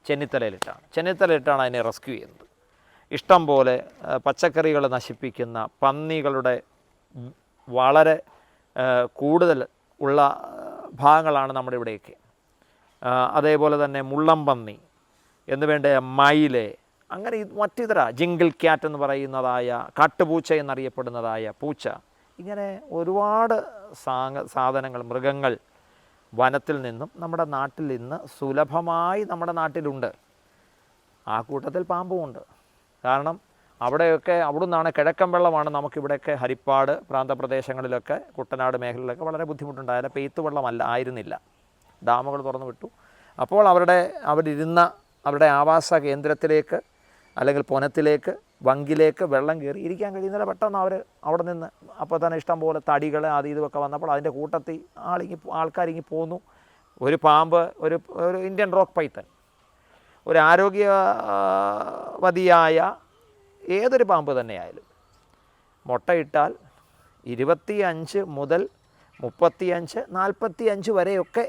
ചെന്നിത്തലയിലിട്ടാണ് അതിനെ റെസ്ക്യൂ ചെയ്യുന്നത്. ഇഷ്ടം പോലെ പച്ചക്കറികൾ നശിപ്പിക്കുന്ന പന്നികളുടെ വളരെ കൂടുതൽ ഉള്ള ഭാഗങ്ങളാണ് നമ്മുടെ ഇവിടെയൊക്കെ. അതേപോലെ തന്നെ മുള്ളംപന്നി എന്ന് വേണ്ട മയില്, അങ്ങനെ മറ്റിതര ജിങ്കിൾ ക്യാറ്റ് എന്ന് പറയുന്നതായ കാട്ടുപൂച്ച എന്നറിയപ്പെടുന്നതായ പൂച്ച, ഇങ്ങനെ ഒരുപാട് സാധനങ്ങൾ, മൃഗങ്ങൾ വനത്തിൽ നിന്നും നമ്മുടെ നാട്ടിൽ ഇന്ന് സുലഭമായി നമ്മുടെ നാട്ടിലുണ്ട്. ആ കൂട്ടത്തിൽ പാമ്പുമുണ്ട്. കാരണം അവിടെയൊക്കെ അവിടുന്നാണ് കിഴക്കൻ വെള്ളമാണ് നമുക്കിവിടെയൊക്കെ ഹരിപ്പാട് പ്രാന്തപ്രദേശങ്ങളിലൊക്കെ കുട്ടനാട് മേഖലയിലൊക്കെ വളരെ ബുദ്ധിമുട്ടുണ്ടായാലും പെയ്ത്ത് വെള്ളമല്ല ആയിരുന്നില്ല, ഡാമുകൾ തുറന്നു വിട്ടു. അപ്പോൾ അവിടെ ഇരുന്ന അവരുടെ ആവാസ കേന്ദ്രത്തിലേക്ക് അല്ലെങ്കിൽ പൊനത്തിലേക്ക് വങ്കിലേക്ക് വെള്ളം കയറി ഇരിക്കാൻ കഴിയുന്നില്ല. പെട്ടെന്ന് അവിടെ നിന്ന് അപ്പോൾ തന്നെ ഇഷ്ടം പോലെ തടികൾ അത് ഇതുമൊക്കെ വന്നപ്പോൾ അതിൻ്റെ കൂട്ടത്തിൽ ആൾക്കാരിങ്ങി പോന്നു. ഒരു പാമ്പ്, ഒരു ഇന്ത്യൻ റോക്ക് പൈത്തൺ, ഒരു ആരോഗ്യവതിയായ ഏതൊരു പാമ്പ് തന്നെയായാലും മുട്ടയിട്ടാൽ 25 മുതൽ 35, 45 വരെയൊക്കെ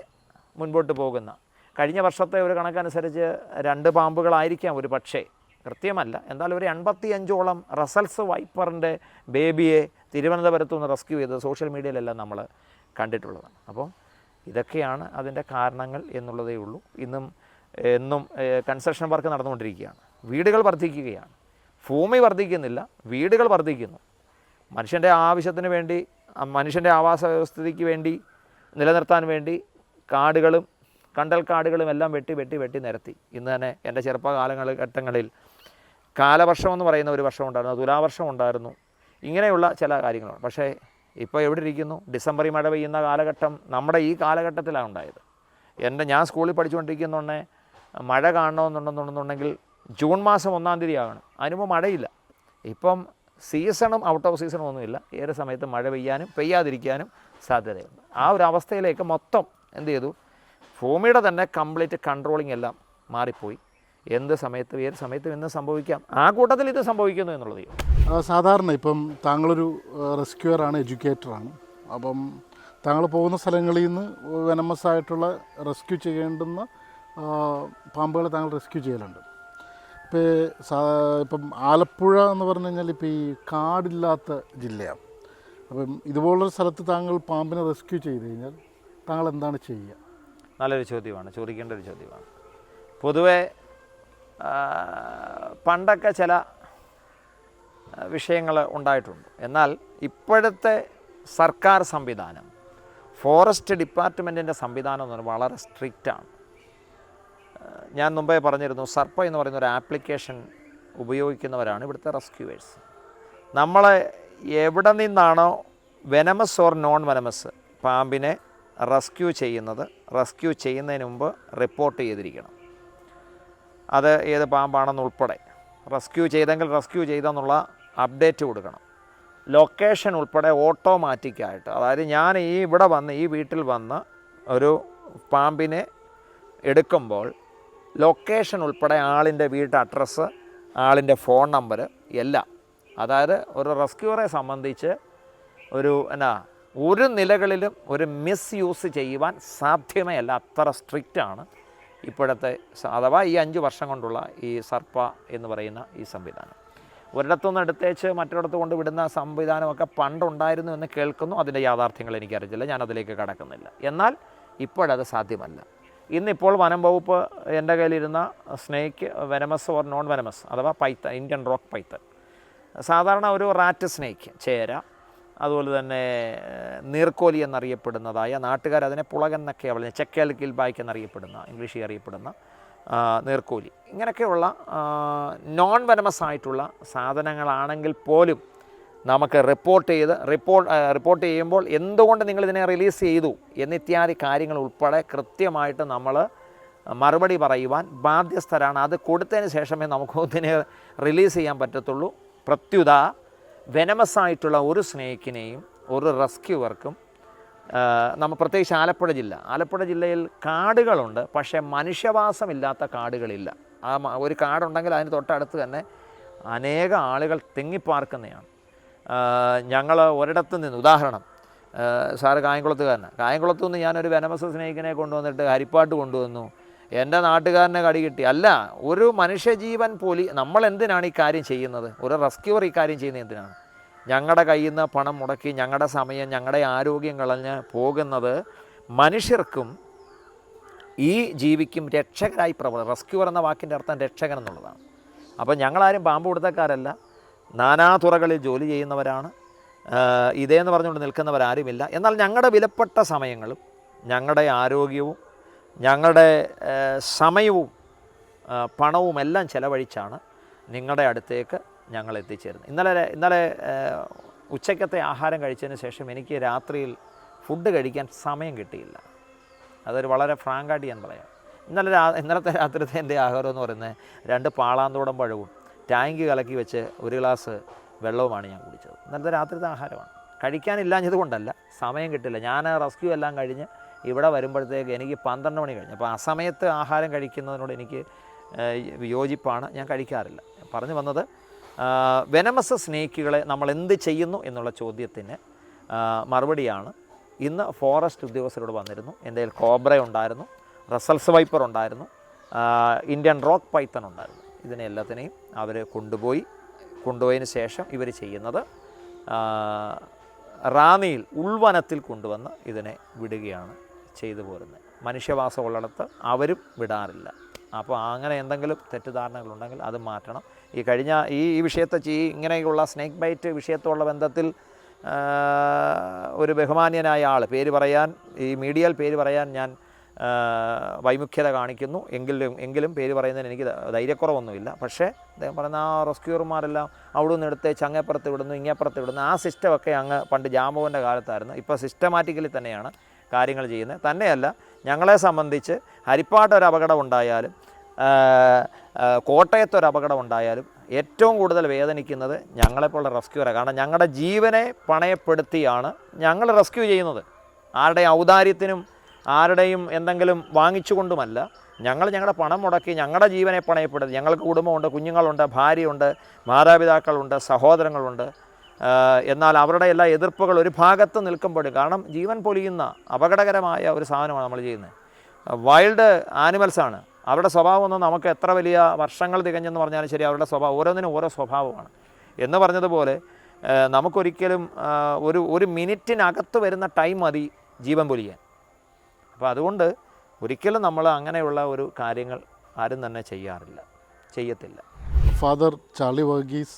മുൻപോട്ട് പോകുന്ന, കഴിഞ്ഞ വർഷത്തെ ഒരു കണക്കനുസരിച്ച് 2 പാമ്പുകളായിരിക്കാം ഒരു പക്ഷേ, കൃത്യമല്ല, എന്തായാലും ഒരു 85ഓളം റസൽസ് വൈപ്പറിൻ്റെ ബേബിയെ തിരുവനന്തപുരത്തു നിന്ന് റെസ്ക്യൂ ചെയ്തത് സോഷ്യൽ മീഡിയയിലെല്ലാം നമ്മൾ കണ്ടിട്ടുള്ളതാണ്. അപ്പോൾ ഇതൊക്കെയാണ് അതിൻ്റെ കാരണങ്ങൾ എന്നുള്ളതേ ഉള്ളൂ. എന്നും കൺസ്ട്രക്ഷൻ വർക്ക് നടന്നുകൊണ്ടിരിക്കുകയാണ്. വീടുകൾ വർദ്ധിക്കുകയാണ്, ഭൂമി വർദ്ധിക്കുന്നില്ല, വീടുകൾ വർദ്ധിക്കുന്നു. മനുഷ്യൻ്റെ ആവശ്യത്തിന് വേണ്ടി, മനുഷ്യൻ്റെ ആവാസ വ്യവസ്ഥയ്ക്ക് വേണ്ടി നിലനിർത്താൻ വേണ്ടി കാടുകളും കണ്ടൽ കാടുകളും എല്ലാം വെട്ടി നിരത്തി. ഇന്ന് തന്നെ എൻ്റെ ചെറുപ്പകാലഘട്ടങ്ങളിൽ കാലവർഷം എന്ന് പറയുന്ന ഒരു വർഷം ഉണ്ടായിരുന്നു, തുലാവർഷം ഉണ്ടായിരുന്നു, ഇങ്ങനെയുള്ള ചില കാര്യങ്ങളാണ്. പക്ഷേ ഇപ്പോൾ എവിടെ ഇരിക്കുന്നു? ഡിസംബറിൽ മഴ പെയ്യുന്ന കാലഘട്ടം നമ്മുടെ ഈ കാലഘട്ടത്തിലാണ് ഉണ്ടായത്. ഞാൻ സ്കൂളിൽ പഠിച്ചുകൊണ്ടിരിക്കുന്നുണ്ടേ മഴ കാണണമെന്നുണ്ടെന്നുണ്ടെങ്കിൽ ജൂൺ മാസം 1-ാം തീയതി ആകണം, അതിനുമ്പോൾ മഴയില്ല. ഇപ്പം സീസണും ഔട്ട് ഓഫ് സീസണും ഒന്നുമില്ല, ഏത് സമയത്ത് മഴ പെയ്യാനും പെയ്യാതിരിക്കാനും സാധ്യതയുണ്ട്. ആ ഒരു അവസ്ഥയിലേക്ക് മൊത്തം എന്ത് ചെയ്തു, ഭൂമിയുടെ തന്നെ കംപ്ലീറ്റ് കൺട്രോളിങ് എല്ലാം മാറിപ്പോയി. ഏത് സമയത്തും എന്ന് സംഭവിക്കാം. ആ കൂട്ടത്തിൽ ഇത് സംഭവിക്കുന്നു എന്നുള്ളത്. സാധാരണ ഇപ്പം താങ്കളൊരു റെസ്ക്യൂവറാണ്, എഡ്യൂക്കേറ്ററാണ്. അപ്പം താങ്കൾ പോകുന്ന സ്ഥലങ്ങളിൽ നിന്ന് വെനമസായിട്ടുള്ള റെസ്ക്യൂ ചെയ്യേണ്ടുന്ന പാമ്പുകളെ താങ്കൾ റെസ്ക്യൂ ചെയ്യലുണ്ട്. ഇപ്പം ആലപ്പുഴ എന്ന് പറഞ്ഞു കഴിഞ്ഞാൽ ഇപ്പോൾ ഈ കാടില്ലാത്ത ജില്ലയാണ്. അപ്പം ഇതുപോലൊരു സ്ഥലത്ത് താങ്കൾ പാമ്പിനെ റെസ്ക്യൂ ചെയ്ത് കഴിഞ്ഞാൽ താങ്കൾ എന്താണ് ചെയ്യുക? നല്ലൊരു ചോദ്യമാണ്, ചോദിക്കേണ്ട ഒരു ചോദ്യമാണ്. പൊതുവെ പണ്ടൊക്കെ ചില വിഷയങ്ങൾ ഉണ്ടായിട്ടുണ്ട്. എന്നാൽ ഇപ്പോഴത്തെ സർക്കാർ സംവിധാനം, ഫോറസ്റ്റ് ഡിപ്പാർട്ട്മെൻറ്റിൻ്റെ സംവിധാനം എന്ന് പറഞ്ഞാൽ വളരെ സ്ട്രിക്റ്റാണ്. ഞാൻ മുമ്പേ പറഞ്ഞിരുന്നു, സർപ്പ എന്ന് പറയുന്ന ഒരു ആപ്ലിക്കേഷൻ ഉപയോഗിക്കുന്നവരാണ് ഇവിടുത്തെ റെസ്ക്യൂവേഴ്സ്. നമ്മളെ എവിടെ നിന്നാണോ വെനമസ് ഓർ നോൺ വെനമസ് പാമ്പിനെ റെസ്ക്യൂ ചെയ്യുന്നതിന് മുമ്പ് റിപ്പോർട്ട് ചെയ്തിരിക്കണം. അത് ഏത് പാമ്പാണെന്നുൾപ്പെടെ റെസ്ക്യൂ ചെയ്തെന്നുള്ള അപ്ഡേറ്റ് കൊടുക്കണം. ലൊക്കേഷൻ ഉൾപ്പെടെ ഓട്ടോമാറ്റിക്കായിട്ട്, അതായത് ഞാൻ ഇവിടെ വന്ന് ഈ വീട്ടിൽ വന്ന് ഒരു പാമ്പിനെ എടുക്കുമ്പോൾ ലൊക്കേഷൻ ഉൾപ്പെടെ ആളിൻ്റെ വീട്ട് അഡ്രസ്സ്, ആളിൻ്റെ ഫോൺ നമ്പർ എല്ലാം, അതായത് ഒരു റെസ്ക്യൂറെ സംബന്ധിച്ച് ഒരു നിലകളിലും ഒരു മിസ്യൂസ് ചെയ്യുവാൻ സാധ്യമേ അല്ല. അത്ര സ്ട്രിക്റ്റാണ് ഇപ്പോഴത്തെ, അഥവാ ഈ 5 വർഷം കൊണ്ടുള്ള ഈ സർപ്പ എന്ന് പറയുന്ന ഈ സംവിധാനം. ഒരിടത്തുനിന്ന് എടുത്തേച്ച് മറ്റൊരിടത്ത് കൊണ്ട് വിടുന്ന സംവിധാനമൊക്കെ പണ്ടുണ്ടായിരുന്നു എന്ന് കേൾക്കുന്നു. അതിൻ്റെ യാഥാർത്ഥ്യങ്ങൾ എനിക്കറിയില്ല, ഞാനതിലേക്ക് കടക്കുന്നില്ല. എന്നാൽ ഇപ്പോഴത് സാധ്യമല്ല. ഇന്നിപ്പോൾ വനം വകുപ്പ് എൻ്റെ കയ്യിലിരുന്ന snake venomous or non venomous അഥവാ പൈത്തൺ, ഇന്ത്യൻ റോക്ക് പൈത്തൺ, സാധാരണ ഒരു റാറ്റ് സ്നേക്ക്, ചേര, അതുപോലെ തന്നെ നീർക്കോലി എന്നറിയപ്പെടുന്നതായ, നാട്ടുകാരതിനെ പുളകൻ എന്നൊക്കെയാണ് പറയുന്നത്, ചെക്കേൽ കിൽബായ്ക്ക് എന്നറിയപ്പെടുന്ന, ഇംഗ്ലീഷിൽ അറിയപ്പെടുന്ന നീർക്കോലി, ഇങ്ങനെയൊക്കെയുള്ള നോൺ വെനമസ് ആയിട്ടുള്ള സാധനങ്ങളാണെങ്കിൽ പോലും നമുക്ക് റിപ്പോർട്ട് ചെയ്യുമ്പോൾ എന്തുകൊണ്ട് നിങ്ങളിതിനെ റിലീസ് ചെയ്തു എന്നിത്യാദി കാര്യങ്ങൾ ഉൾപ്പെടെ കൃത്യമായിട്ട് നമ്മൾ മറുപടി പറയുവാൻ ബാധ്യസ്ഥരാണ്. അത് കൊടുത്തതിന് ശേഷമേ നമുക്ക് ഇതിനെ റിലീസ് ചെയ്യാൻ പറ്റത്തുള്ളൂ. പ്രത്യുത വെനമസ് ആയിട്ടുള്ള ഒരു സ്നേക്കിനെയും ഒരു റെസ്ക്യൂവർക്കും നമ്മൾ പ്രത്യേകിച്ച് ആലപ്പുഴ ജില്ലയിൽ കാടുകളുണ്ട്, പക്ഷേ മനുഷ്യവാസമില്ലാത്ത കാടുകളില്ല. ഒരു കാടുണ്ടെങ്കിൽ അതിന് തൊട്ടടുത്ത് തന്നെ അനേക ആളുകൾ തിങ്ങിപ്പാർക്കുന്നതാണ്. ഞങ്ങൾ ഒരിടത്ത് നിന്ന്, ഉദാഹരണം, സാറ് കായംകുളത്തു നിന്ന് ഞാനൊരു വെനമസ് സ്നേഹിക്കിനെ കൊണ്ടുവന്നിട്ട് ഹരിപ്പാട്ട് കൊണ്ടുവന്നു, എൻ്റെ നാട്ടുകാരനെ കടി കിട്ടി. അല്ല, ഒരു മനുഷ്യജീവൻ പോലും നമ്മൾ എന്തിനാണ് ഈ കാര്യം ചെയ്യുന്നത്? ഒരു റെസ്ക്യൂവർ ഈ കാര്യം ചെയ്യുന്നത് എന്തിനാണ്? ഞങ്ങളുടെ കയ്യിൽ നിന്ന് പണം മുടക്കി, ഞങ്ങളുടെ സമയം, ഞങ്ങളുടെ ആരോഗ്യം കളഞ്ഞ് പോകുന്നത് മനുഷ്യർക്കും ഈ ജീവിക്കും രക്ഷകരായി റെസ്ക്യൂവർ എന്ന വാക്കിൻ്റെ അർത്ഥം രക്ഷകൻ എന്നുള്ളതാണ്. അപ്പോൾ ഞങ്ങളാരും പാമ്പ് കൊടുത്തക്കാരല്ല, നാനാതുറകളിൽ ജോലി ചെയ്യുന്നവരാണ്, ഇതേന്ന് പറഞ്ഞുകൊണ്ട് നിൽക്കുന്നവരാരുമില്ല. എന്നാൽ ഞങ്ങളുടെ വിലപ്പെട്ട സമയങ്ങളും ഞങ്ങളുടെ ആരോഗ്യവും ഞങ്ങളുടെ സമയവും പണവും എല്ലാം ചെലവഴിച്ചാണ് നിങ്ങളുടെ അടുത്തേക്ക് ഞങ്ങൾ എത്തിച്ചേരുന്നത്. ഇന്നലെ ഉച്ചക്കത്തെ ആഹാരം കഴിച്ചതിന് ശേഷം എനിക്ക് രാത്രിയിൽ ഫുഡ് കഴിക്കാൻ സമയം കിട്ടിയില്ല. അതൊരു വളരെ ഫ്രാങ്കായിട്ട് ഞാൻ പറയാം. ഇന്നലത്തെ രാത്രിത്തെ എൻ്റെ ആഹാരം എന്ന് പറയുന്നത് 2 പാളാന്തോടം പഴവും ടാങ്ക് കലക്കി വെച്ച് 1 ഗ്ലാസ് വെള്ളവുമാണ് ഞാൻ കുടിച്ചത്. ഇന്നലത്തെ രാത്രിത്തെ ആഹാരമാണ്. കഴിക്കാനില്ലാഞ്ഞത് കൊണ്ടല്ല, സമയം കിട്ടില്ല. ഞാൻ റെസ്ക്യൂ എല്ലാം കഴിഞ്ഞ് ഇവിടെ വരുമ്പോഴത്തേക്ക് എനിക്ക് 12 മണി കഴിഞ്ഞു. അപ്പോൾ ആ സമയത്ത് ആഹാരം കഴിക്കുന്നതിനോട് എനിക്ക് യോജിപ്പാണ്, ഞാൻ കഴിക്കാറില്ല. പറഞ്ഞു വന്നത്, വെനമസ് സ്നേക്കുകളെ നമ്മൾ എന്ത് ചെയ്യുന്നു എന്നുള്ള ചോദ്യത്തിന് മറുപടിയാണ്. ഇന്ന് ഫോറസ്റ്റ് ഉദ്യോഗസ്ഥരോട് വന്നിരുന്നു. എൻ്റെ കയ്യിൽ കോബ്ര ഉണ്ടായിരുന്നു, റസൽസ് വൈപ്പർ ഉണ്ടായിരുന്നു, ഇന്ത്യൻ റോക്ക് പൈത്തൺ ഉണ്ടായിരുന്നു. ഇതിനെ എല്ലാത്തിനെയും അവർ കൊണ്ടുപോയതിന് ശേഷം ഇവർ ചെയ്യുന്നത് റാന്നിയിൽ ഉൾവനത്തിൽ കൊണ്ടുവന്ന് ഇതിനെ വിടുകയാണ് ചെയ്തു പോരുന്നത്. മനുഷ്യവാസമുള്ളിടത്ത് അവരും വിടാറില്ല. അപ്പോൾ അങ്ങനെ എന്തെങ്കിലും തെറ്റിദ്ധാരണകളുണ്ടെങ്കിൽ അത് മാറ്റണം. ഈ വിഷയത്തെ ഇങ്ങനെയുള്ള സ്നേക്ക് ബൈറ്റ് വിഷയത്തോടുള്ള ബന്ധത്തിൽ ഒരു ബഹുമാന്യനായ ആൾ, ഈ മീഡിയയിൽ പേര് പറയാൻ ഞാൻ വൈമുഖ്യത കാണിക്കുന്നു. എങ്കിലും പേര് പറയുന്നതിന് എനിക്ക് ധൈര്യക്കുറവൊന്നുമില്ല. പക്ഷേ അദ്ദേഹം പറയുന്ന ആ റെസ്ക്യൂർമാരെല്ലാം അവിടെ നിന്ന് എടുത്ത് ചങ്ങേപ്പുറത്ത് വിടുന്നു, ഇങ്ങേപ്പുറത്ത് വിടുന്നു, ആ സിസ്റ്റമൊക്കെ അങ്ങ് പണ്ട് ജാമ്പവൻ്റെ കാലത്തായിരുന്നു. ഇപ്പോൾ സിസ്റ്റമാറ്റിക്കലി തന്നെയാണ് കാര്യങ്ങൾ ചെയ്യുന്നത്. തന്നെയല്ല, ഞങ്ങളെ സംബന്ധിച്ച് ഹരിപ്പാട്ടൊരു അപകടം ഉണ്ടായാലും കോട്ടയത്തൊരു അപകടം ഉണ്ടായാലും ഏറ്റവും കൂടുതൽ വേദനിക്കുന്നത് ഞങ്ങളെപ്പോലുള്ള റെസ്ക്യൂറാണ്. കാരണം ഞങ്ങളുടെ ജീവനെ പണയപ്പെടുത്തിയാണ് ഞങ്ങൾ റെസ്ക്യൂ ചെയ്യുന്നത്. ആരുടെയും ഔദാര്യത്തിനും ആരുടെയും എന്തെങ്കിലും വാങ്ങിച്ചുകൊണ്ടുമല്ല. ഞങ്ങളുടെ പണം മുടക്കി ഞങ്ങളുടെ ജീവനെ പണയപ്പെടുത്തി. ഞങ്ങൾക്ക് കുടുംബമുണ്ട്, കുഞ്ഞുങ്ങളുണ്ട്, ഭാര്യയുണ്ട്, മാതാപിതാക്കളുണ്ട്, സഹോദരങ്ങളുണ്ട്. എന്നാൽ അവരുടെ എല്ലാ എതിർപ്പുകൾ ഒരു ഭാഗത്ത് നിൽക്കുമ്പോഴും, കാരണം ജീവൻ പൊലിയുന്ന അപകടകരമായ ഒരു സാധനമാണ് നമ്മൾ ചെയ്യുന്നത്. വൈൽഡ് ആനിമൽസാണ്. അവരുടെ സ്വഭാവമൊന്നും നമുക്ക് എത്ര വലിയ വർഷങ്ങൾ തികഞ്ഞെന്ന് പറഞ്ഞാലും ശരി, അവരുടെ സ്വഭാവം ഓരോന്നിനും ഓരോ സ്വഭാവമാണ്. എന്ന് പറഞ്ഞതുപോലെ നമുക്കൊരിക്കലും ഒരു മിനിറ്റിനകത്ത് വരുന്ന ടൈം മതി ജീവൻ പൊലിയാൻ. അപ്പോൾ അതുകൊണ്ട് ഒരിക്കലും നമ്മൾ അങ്ങനെയുള്ള ഒരു കാര്യങ്ങൾ ആരും തന്നെ ചെയ്യത്തില്ല. ഫാദർ ചാർലി വർഗീസ്,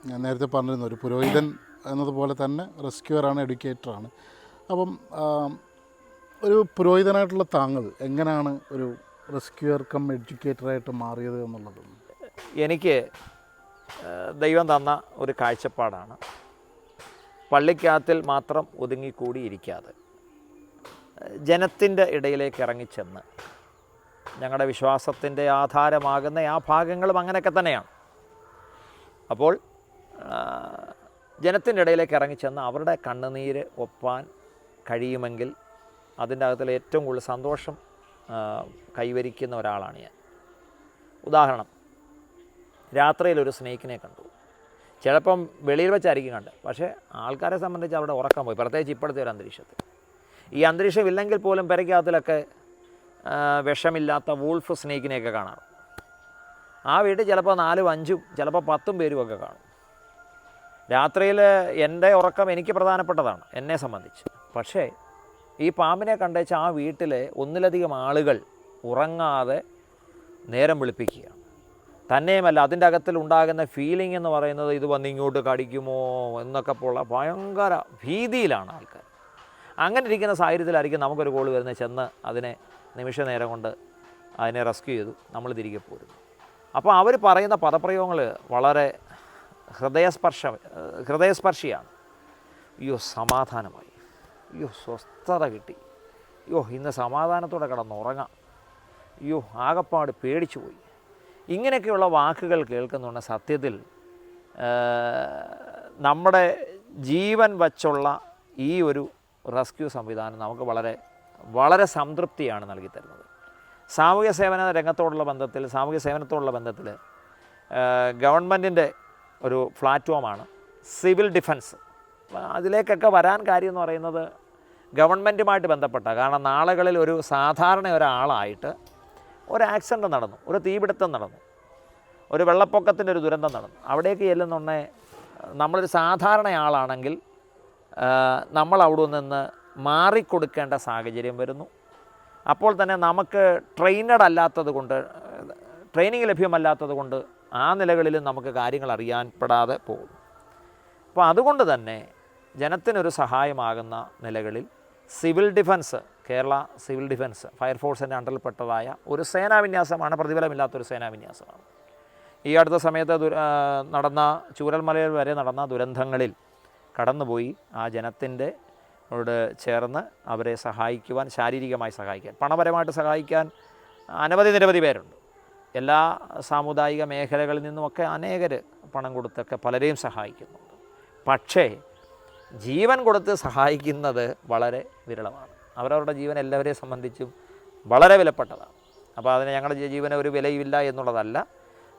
ഞാൻ നേരത്തെ പറഞ്ഞിരുന്നു, ഒരു പുരോഹിതൻ എന്നതുപോലെ തന്നെ റെസ്ക്യൂവറാണ്, എഡ്യൂക്കേറ്ററാണ്. അപ്പം ഒരു പുരോഹിതനായിട്ടുള്ള താങ്കൾ എങ്ങനെയാണ് ഒരു റെസ്ക്യൂവർ കം എഡ്യൂക്കേറ്ററായിട്ട് മാറിയത് എന്നുള്ളത്? എനിക്ക് ദൈവം തന്ന ഒരു കാഴ്ചപ്പാടാണ്. പള്ളിക്കകത്തിൽ മാത്രം ഒതുങ്ങിക്കൂടിയിരിക്കാതെ ജനത്തിൻ്റെ ഇടയിലേക്ക് ഇറങ്ങിച്ചെന്ന് ഞങ്ങളുടെ വിശ്വാസത്തിൻ്റെ ആധാരമാകുന്ന ആ ഭാഗങ്ങളും അങ്ങനെയൊക്കെ തന്നെയാണ്. അപ്പോൾ ജനത്തിൻ്റെ ഇടയിലേക്ക് ഇറങ്ങിച്ചെന്ന് അവരുടെ കണ്ണുനീര് ഒപ്പാൻ കഴിയുമെങ്കിൽ അതിൻ്റെ അകത്തിൽ ഏറ്റവും കൂടുതൽ സന്തോഷം കൈവരിക്കുന്ന ഒരാളാണ് ഞാൻ. ഉദാഹരണം, രാത്രിയിലൊരു സ്നേക്കിനെ കണ്ടു. ചിലപ്പം വെളിയിൽ വെച്ചായിരിക്കും കണ്ടത്, പക്ഷേ ആൾക്കാരെ സംബന്ധിച്ച് അവിടെ ഉറക്കം പോയി, പ്രത്യേകിച്ച് ഇപ്പോഴത്തെ ഒരു അന്തരീക്ഷത്തിൽ. ഈ അന്തരീക്ഷം ഇല്ലെങ്കിൽ പോലും പെരയ്ക്കകത്തിലൊക്കെ വിഷമില്ലാത്ത വൂൾഫ് സ്നേക്കിനെയൊക്കെ കാണാം. ആ വീട്ടിൽ ചിലപ്പോൾ 4, 5, ചിലപ്പോൾ 10 പേരുമൊക്കെ കാണും. രാത്രിയിൽ എൻ്റെ ഉറക്കം എനിക്ക് പ്രധാനപ്പെട്ടതാണ് എന്നെ സംബന്ധിച്ച്. പക്ഷേ ഈ പാമ്പിനെ കണ്ടേച്ച് ആ വീട്ടിലെ ഒന്നിലധികം ആളുകൾ ഉറങ്ങാതെ നേരം വെളുപ്പിക്കുകയാണ്. തന്നെയുമല്ല അതിൻ്റെ അകത്തിൽ ഉണ്ടാകുന്ന ഫീലിംഗ് എന്ന് പറയുന്നത് ഇത് വന്ന് ഇങ്ങോട്ട് കടിക്കുമോ എന്നൊക്കെ ഉള്ള ഭയങ്കര ഭീതിയിലാണ് ആൾക്കാർ. അങ്ങനെ ഇരിക്കുന്ന സാഹചര്യത്തിലായിരിക്കും നമുക്കൊരു കോൾ വരുന്നത്, ചെന്ന് അതിനെ നിമിഷ നേരം കൊണ്ട് അതിനെ റെസ്ക്യൂ ചെയ്തു നമ്മൾ തിരികെ പോരുന്നു. അപ്പോൾ അവർ പറയുന്ന പദപ്രയോഗങ്ങൾ വളരെ ഹൃദയസ്പർശിയാണ്. അയ്യോ സമാധാനമായി, അയ്യോ സ്വസ്ഥത കിട്ടി, അയ്യോ ഇന്ന് സമാധാനത്തോടെ കിടന്നുറങ്ങാം, അയ്യോ ആകപ്പാട് പേടിച്ചു പോയി. ഇങ്ങനെയൊക്കെയുള്ള വാക്കുകൾ കേൾക്കുന്നുണ്ട്. സത്യത്തിൽ നമ്മുടെ ജീവൻ വച്ചുള്ള ഈ ഒരു റെസ്ക്യൂ സംവിധാനം നമുക്ക് വളരെ വളരെ സംതൃപ്തിയാണ് നൽകിത്തരുന്നത്. സാമൂഹ്യ സേവന രംഗത്തോടുള്ള ബന്ധത്തിൽ, സാമൂഹ്യ സേവനത്തോടുള്ള ബന്ധത്തിൽ ഗവൺമെൻറ്റിൻ്റെ ഒരു പ്ലാറ്റ്ഫോമാണ് സിവിൽ ഡിഫൻസ്. അതിലേക്കൊക്കെ വരാൻ കാര്യം എന്ന് പറയുന്നത് ഗവൺമെൻറ്റുമായിട്ട് ബന്ധപ്പെട്ട, കാരണം നാളുകളിൽ ഒരു സാധാരണ ഒരാളായിട്ട് ഒരു ആക്സിഡൻറ്റ് നടന്നു, ഒരു തീപിടുത്തം നടന്നു, ഒരു വെള്ളപ്പൊക്കത്തിൻ്റെ ഒരു ദുരന്തം നടന്നു. അവിടേക്ക് ചെല്ലുന്നുണ്ടേ നമ്മളൊരു സാധാരണ ആളാണെങ്കിൽ നമ്മൾ അവിടെ നിന്ന് മാറിക്കൊടുക്കേണ്ട സാഹചര്യം വരുന്നു. അപ്പോൾ തന്നെ നമുക്ക് ട്രെയിനഡ് അല്ലാത്തത് കൊണ്ട്, ട്രെയിനിങ് ലഭ്യമല്ലാത്തത് കൊണ്ട് ആ നിലകളിൽ നമുക്ക് കാര്യങ്ങൾ അറിയാൻപ്പെടാതെ പോകും. അപ്പോൾ അതുകൊണ്ട് തന്നെ ജനത്തിനൊരു സഹായമാകുന്ന നിലകളിൽ civil defence, Kerala civil defence ഫയർഫോഴ്സിൻ്റെ അണ്ടറിൽപ്പെട്ടതായ ഒരു സേനാവിന്യാസമാണ്, പ്രതിഫലമില്ലാത്തൊരു സേനാവിന്യാസമാണ്. ഈ അടുത്ത സമയത്ത് നടന്ന ചൂരൽമലയിൽ വരെ നടന്ന ദുരന്തങ്ങളിൽ കടന്നുപോയി ആ ജനത്തിൻ്റെ ോട് ചേർന്ന് അവരെ സഹായിക്കുവാൻ, ശാരീരികമായി സഹായിക്കാൻ, പണപരമായിട്ട് സഹായിക്കാൻ നിരവധി പേരുണ്ട്. എല്ലാ സാമുദായിക മേഖലകളിൽ നിന്നുമൊക്കെ അനേകർ പണം കൊടുത്തൊക്കെ പലരെയും സഹായിക്കുന്നുണ്ട്. പക്ഷേ ജീവൻ കൊടുത്ത് സഹായിക്കുന്നത് വളരെ വിരളമാണ്. അവരവരുടെ ജീവൻ എല്ലാവരെയും സംബന്ധിച്ചും വളരെ വിലപ്പെട്ടതാണ്. അപ്പോൾ അതിന് ഞങ്ങളുടെ ജീവന് ഒരു വിലയില്ല എന്നുള്ളതല്ല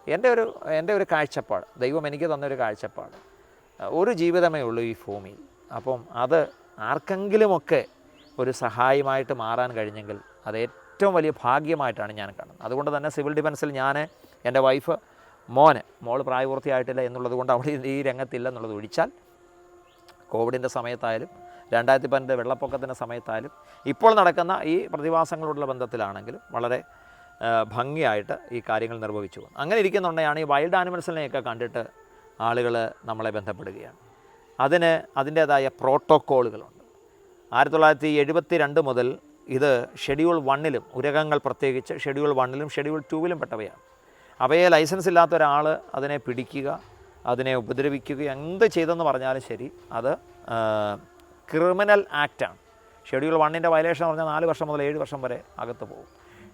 എൻ്റെ ഒരു കാഴ്ചപ്പാട്. ദൈവം എനിക്ക് തന്നൊരു കാഴ്ചപ്പാട്. ഒരു ജീവിതമേ ഉള്ളൂ ഈ ഭൂമിയിൽ. അപ്പം അത് ആർക്കെങ്കിലുമൊക്കെ ഒരു സഹായമായിട്ട് മാറാൻ കഴിഞ്ഞെങ്കിൽ അത് ഏറ്റവും വലിയ ഭാഗ്യമായിട്ടാണ് ഞാൻ കാണുന്നത്. അതുകൊണ്ട് തന്നെ സിവിൽ ഡിഫൻസിൽ ഞാൻ, എൻ്റെ വൈഫ്, മോൾ പ്രായപൂർത്തിയായിട്ടില്ല എന്നുള്ളത് കൊണ്ട് അവിടെ ഈ രംഗത്തില്ല എന്നുള്ളത് ഒഴിച്ചാൽ, കോവിഡിൻ്റെ സമയത്തായാലും 2012 വെള്ളപ്പൊക്കത്തിൻ്റെ സമയത്തായാലും ഇപ്പോൾ നടക്കുന്ന ഈ പ്രതിഭാസങ്ങളോടുള്ള ബന്ധത്തിലാണെങ്കിലും വളരെ ഭംഗിയായിട്ട് ഈ കാര്യങ്ങൾ നിർവഹിച്ചു പോകുന്നു. അങ്ങനെ ഇരിക്കുന്നുണ്ടെയാണ് ഈ വൈൽഡ് ആനിമൽസിനെയൊക്കെ കണ്ടിട്ട് ആളുകൾ നമ്മളെ ബന്ധപ്പെടുകയാണ്. അതിന് അതിൻ്റേതായ പ്രോട്ടോക്കോളുകളുണ്ട്. 1972 മുതൽ ഇത് ഷെഡ്യൂൾ 1-ലും, ഉരകങ്ങൾ പ്രത്യേകിച്ച് ഷെഡ്യൂൾ 1-ലും ഷെഡ്യൂൾ 2-ലും പെട്ടവയാണ്. അവയെ ലൈസൻസ് ഇല്ലാത്ത ഒരാൾ അതിനെ പിടിക്കുക, അതിനെ ഉപദ്രവിക്കുക, എന്ത് ചെയ്തെന്ന് പറഞ്ഞാലും ശരി, അത് ക്രിമിനൽ ആക്റ്റാണ്. ഷെഡ്യൂൾ 1-ൻ്റെ വയലേഷൻ എന്ന് പറഞ്ഞാൽ 4 വർഷം മുതൽ 7 വർഷം വരെ അകത്ത് പോകും.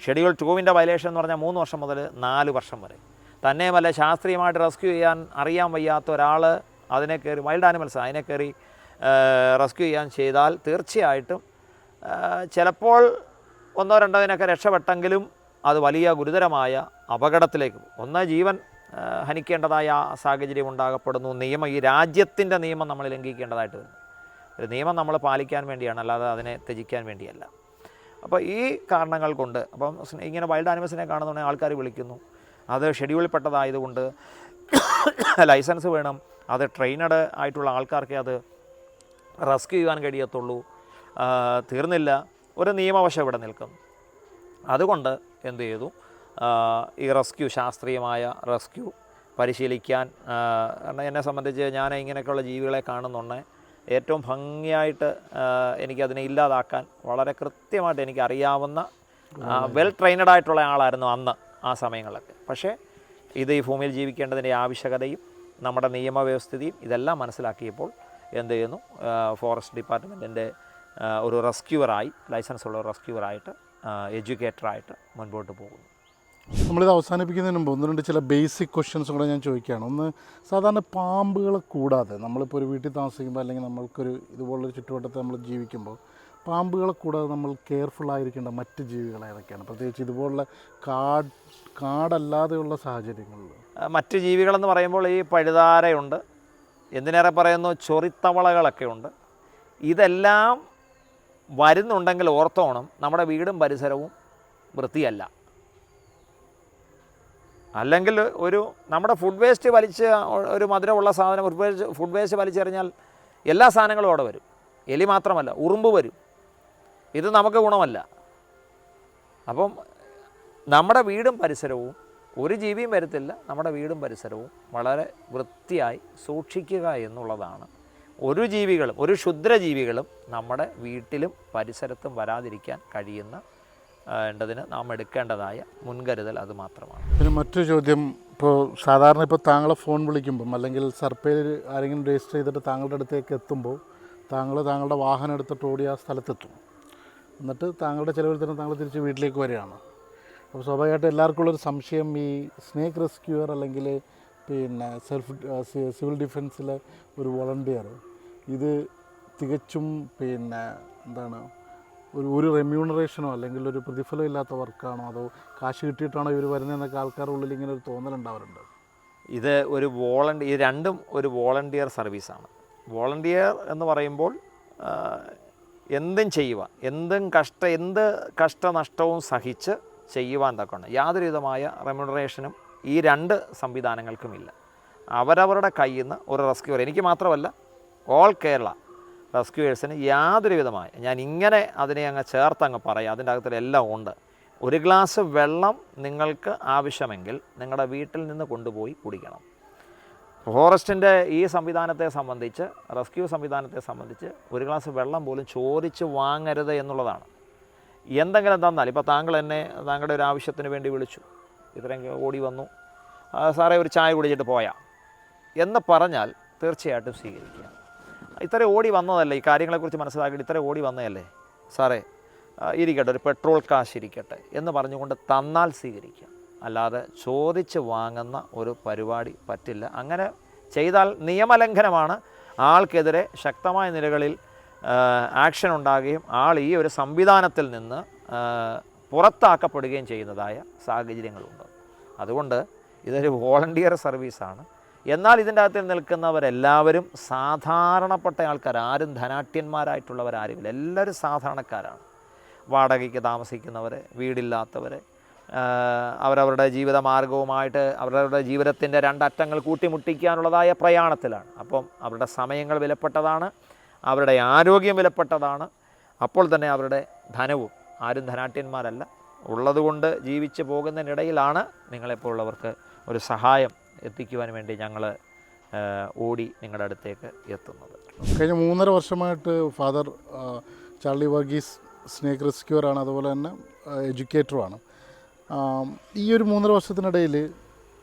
ഷെഡ്യൂൾ 2-ൻ്റെ വയലേഷൻ എന്ന് പറഞ്ഞാൽ 3 വർഷം മുതൽ 4 വർഷം വരെ. തന്നെയുമല്ല, ശാസ്ത്രീയമായിട്ട് റെസ്ക്യൂ ചെയ്യാൻ അറിയാൻ വയ്യാത്ത ഒരാൾ അതിനെ കയറി, വൈൽഡ് ആനിമൽസ് അതിനെ കയറി റെസ്ക്യൂ ചെയ്യാൻ ചെയ്താൽ തീർച്ചയായിട്ടും ചിലപ്പോൾ 1-2 ഇതിനൊക്കെ രക്ഷപ്പെട്ടെങ്കിലും അത് വലിയ ഗുരുതരമായ അപകടത്തിലേക്ക് പോകും. ഒന്ന്, ജീവൻ ഹനിക്കേണ്ടതായ സാഹചര്യം ഉണ്ടാകപ്പെടുന്നു. ഈ രാജ്യത്തിൻ്റെ നിയമം നമ്മൾ ലംഘിക്കേണ്ടതായിട്ട് വരുന്നു. ഒരു നിയമം നമ്മൾ പാലിക്കാൻ വേണ്ടിയാണ്, അല്ലാതെ അതിനെ ത്യജിക്കാൻ വേണ്ടിയല്ല. അപ്പോൾ ഈ കാരണങ്ങൾ കൊണ്ട് അപ്പം ഇങ്ങനെ വൈൽഡ് ആനിമൽസിനെ കാണുന്നുണ്ടെങ്കിൽ ആൾക്കാർ വിളിക്കുന്നു. അത് ഷെഡ്യൂളിൽ പെട്ടതായതുകൊണ്ട് ലൈസൻസ് വേണം, അത് ട്രെയിനഡ് ആയിട്ടുള്ള ആൾക്കാർക്ക് അത് റെസ്ക്യൂ ചെയ്യാൻ കഴിയത്തുള്ളൂ. തീർന്നില്ല, ഒരു നിയമവശം ഇവിടെ നിൽക്കുന്നു. അതുകൊണ്ട് എന്ത് ചെയ്തു, ഈ റെസ്ക്യൂ, ശാസ്ത്രീയമായ റെസ്ക്യൂ പരിശീലിക്കാൻ എന്നെ സംബന്ധിച്ച് ഞാൻ ഇങ്ങനെയൊക്കെയുള്ള ജീവികളെ കാണുന്നുണ്ട് ഏറ്റവും ഭംഗിയായിട്ട് എനിക്കതിനെ ഇല്ലാതാക്കാൻ വളരെ കൃത്യമായിട്ട് എനിക്കറിയാവുന്ന വെൽ ട്രെയിനഡ് ആയിട്ടുള്ള ആളായിരുന്നു അന്ന് ആ സമയങ്ങളിലൊക്കെ. പക്ഷേ ഇത് ഈ ഭൂമിയിൽ ജീവിക്കേണ്ടതിൻ്റെ ആവശ്യകതയും നമ്മുടെ നിയമവ്യവസ്ഥിതിയും ഇതെല്ലാം മനസ്സിലാക്കിയപ്പോൾ എന്ത് ചെയ്യുന്നു, ഫോറസ്റ്റ് ഡിപ്പാർട്ട്മെൻറ്റിൻ്റെ ഒരു റെസ്ക്യൂവറായി, ലൈസൻസ് ഉള്ള റെസ്ക്യൂവറായിട്ട്, എഡ്യൂക്കേറ്ററായിട്ട് മുൻപോട്ട് പോകുന്നു. നമ്മളിത് അവസാനിപ്പിക്കുന്നതിന് മുമ്പ് 1-2 ചില ബേസിക് ക്വസ്റ്റ്യൻസ് കൂടെ ഞാൻ ചോദിക്കുകയാണ്. ഒന്ന്, സാധാരണ പാമ്പുകളെ കൂടാതെ നമ്മളിപ്പോൾ ഒരു വീട്ടിൽ താമസിക്കുമ്പോൾ അല്ലെങ്കിൽ നമ്മൾക്കൊരു ഇതുപോലൊരു ചുറ്റുവട്ടത്ത് നമ്മൾ ജീവിക്കുമ്പോൾ പാമ്പുകളെ കൂടാതെ നമ്മൾ കെയർഫുൾ ആയിരിക്കേണ്ട മറ്റ് ജീവികൾ ഏതൊക്കെയാണ്, പ്രത്യേകിച്ച് ഇതുപോലുള്ള കാടല്ലാതെയുള്ള സാഹചര്യങ്ങളിൽ? മറ്റ് ജീവികളെന്ന് പറയുമ്പോൾ ഈ പഴുതാരയുണ്ട്, എന്തിനേറെ പറയുന്നു ചൊറിത്തവളകളൊക്കെ ഉണ്ട്. ഇതെല്ലാം വരുന്നുണ്ടെങ്കിൽ ഓർത്തോണം, നമ്മുടെ വീടും പരിസരവും വൃത്തിയല്ല. അല്ലെങ്കിൽ നമ്മുടെ ഫുഡ് വേസ്റ്റ് ഒരു മധുരമുള്ള സാധനം ഫുഡ് വേസ്റ്റ് വലിച്ചെറിഞ്ഞാൽ എല്ലാ സാധനങ്ങളും അവിടെ വരും. എലി മാത്രമല്ല, ഉറുമ്പ് വരും. ഇത് നമുക്ക് ഗുണമല്ല. അപ്പം നമ്മുടെ വീടും പരിസരവും ഒരു ജീവിയും വരത്തില്ല. നമ്മുടെ വീടും പരിസരവും വളരെ വൃത്തിയായി സൂക്ഷിക്കുക എന്നുള്ളതാണ് ഒരു ജീവികളും, ഒരു ക്ഷുദ്രജീവികളും നമ്മുടെ വീട്ടിലും പരിസരത്തും വരാതിരിക്കാൻ കഴിയുന്നതിന് നാം എടുക്കേണ്ടതായ മുൻകരുതൽ അത് മാത്രമാണ്. പിന്നെ മറ്റൊരു ചോദ്യം, ഇപ്പോൾ സാധാരണ ഇപ്പോൾ താങ്കളെ ഫോൺ വിളിക്കുമ്പം അല്ലെങ്കിൽ സർപ്പേയിൽ ആരെങ്കിലും രജിസ്റ്റർ ചെയ്തിട്ട് താങ്കളുടെ അടുത്തേക്ക് എത്തുമ്പോൾ താങ്കളുടെ വാഹനം എടുത്തിട്ട് ഓടി ആ സ്ഥലത്തെത്തും. എന്നിട്ട് താങ്കളുടെ ചിലവിൽ തന്നെ താങ്കൾ തിരിച്ച് വീട്ടിലേക്ക് വരികയാണ്. അപ്പോൾ സ്വാഭാവികമായിട്ടും എല്ലാവർക്കും ഉള്ളൊരു സംശയം, ഈ സ്നേക്ക് റെസ്ക്യൂവർ അല്ലെങ്കിൽ പിന്നെ സിവിൽ ഡിഫൻസിലെ ഒരു വോളണ്ടിയർ ഇത് തികച്ചും പിന്നെ എന്താണ് ഒരു റെമ്യൂണറേഷനോ അല്ലെങ്കിൽ ഒരു പ്രതിഫലം ഇല്ലാത്ത വർക്കാണോ, അതോ കാശ് കിട്ടിയിട്ടാണോ ഇവർ വരുന്നതെന്നൊക്കെ ആൾക്കാരുടെ ഉള്ളിൽ ഇങ്ങനെ ഒരു തോന്നലുണ്ടാവാറുണ്ട്. ഇത് രണ്ടും ഒരു വോളണ്ടിയർ സർവീസാണ്. വോളണ്ടിയർ എന്ന് പറയുമ്പോൾ എന്തും ചെയ്യുക, എന്ത് കഷ്ടനഷ്ടവും സഹിച്ച് ചെയ്യുവാൻ തക്കണം. യാതൊരു വിധമായ റെമ്യൂണറേഷനും ഈ രണ്ട് സംവിധാനങ്ങൾക്കുമില്ല. അവരവരുടെ കയ്യിൽ നിന്ന് ഒരു റെസ്ക്യൂവർ, എനിക്ക് മാത്രമല്ല ഓൾ കേരള റെസ്ക്യൂവേഴ്സിന് യാതൊരു വിധമായ, ഞാൻ ഇങ്ങനെ അതിനെ അങ്ങ് ചേർത്തങ്ങ് പറയാം, അതിൻ്റെ അകത്തിലെല്ലാം ഉണ്ട്. ഒരു ഗ്ലാസ് വെള്ളം നിങ്ങൾക്ക് ആവശ്യമെങ്കിൽ നിങ്ങളുടെ വീട്ടിൽ നിന്ന് കൊണ്ടുപോയി കുടിക്കണം. ഫോറസ്റ്റിൻ്റെ ഈ സംവിധാനത്തെ സംബന്ധിച്ച്, റെസ്ക്യൂ സംവിധാനത്തെ സംബന്ധിച്ച് ഒരു ഗ്ലാസ് വെള്ളം പോലും ചോദിച്ച് വാങ്ങരുത് എന്നുള്ളതാണ്. എന്തെങ്കിലും തന്നാൽ, ഇപ്പോൾ താങ്കൾ എന്നെ താങ്കളുടെ ഒരു ആവശ്യത്തിന് വേണ്ടി വിളിച്ചു, ഇത്രയും ഓടി വന്നു, സാറേ ഒരു ചായ കുടിച്ചിട്ട് പോയാം എന്ന് പറഞ്ഞാൽ തീർച്ചയായിട്ടും സ്വീകരിക്കുക. ഇത്ര ഓടി വന്നതല്ലേ, ഈ കാര്യങ്ങളെക്കുറിച്ച് മനസ്സിലാക്കിയിട്ട് ഇത്ര ഓടി വന്നതല്ലേ സാറേ, ഇരിക്കട്ടെ ഒരു പെട്രോൾ കാശ് ഇരിക്കട്ടെ എന്ന് പറഞ്ഞുകൊണ്ട് തന്നാൽ സ്വീകരിക്കുക. അല്ലാതെ ചോദിച്ച് വാങ്ങുന്ന ഒരു പരിപാടി പറ്റില്ല. അങ്ങനെ ചെയ്താൽ നിയമലംഘനമാണ്. ആൾക്കെതിരെ ശക്തമായ നിലകളിൽ ആക്ഷൻ ഉണ്ടാകുകയും ആൾ ഈ ഒരു സംവിധാനത്തിൽ നിന്ന് പുറത്താക്കപ്പെടുകയും ചെയ്യുന്നതായ സാഹചര്യങ്ങളുണ്ട്. അതുകൊണ്ട് ഇതൊരു വോളണ്ടിയർ സർവീസാണ്. എന്നാൽ ഇതിൻ്റെ അകത്തിൽ നിൽക്കുന്നവരെല്ലാവരും സാധാരണപ്പെട്ട ആൾക്കാർ, ആരും ധനാട്യന്മാരായിട്ടുള്ളവരാരുമില്ല, എല്ലാവരും സാധാരണക്കാരാണ്. വാടകയ്ക്ക് താമസിക്കുന്നവർ, വീടില്ലാത്തവർ, അവരവരുടെ ജീവിതമാർഗവുമായിട്ട് അവരവരുടെ ജീവിതത്തിൻ്റെ രണ്ടറ്റങ്ങൾ കൂട്ടിമുട്ടിക്കാനുള്ളതായ പ്രയാണത്തിലാണ്. അപ്പം അവരുടെ സമയങ്ങൾ വിലപ്പെട്ടതാണ്, അവരുടെ ആരോഗ്യം വിലപ്പെട്ടതാണ്. അപ്പോൾ തന്നെ അവരുടെ ധനവും, ആരും ധനാട്യന്മാരല്ല, ഉള്ളതുകൊണ്ട് ജീവിച്ച് പോകുന്നതിനിടയിലാണ് നിങ്ങളെപ്പോലുള്ളവർക്ക് ഒരു സഹായം എത്തിക്കുവാൻ വേണ്ടി ഞങ്ങൾ ഓടി നിങ്ങളുടെ അടുത്തേക്ക് എത്തുന്നത്. കഴിഞ്ഞ 3.5 വർഷമായിട്ട് ഫാദർ ചാർലി വർഗീസ് സ്നേക്ക് റെസ്ക്യൂവറാണ്, അതുപോലെ തന്നെ എഡ്യൂക്കേറ്ററുമാണ്. ഈ ഒരു 3.5 വർഷത്തിനിടയിൽ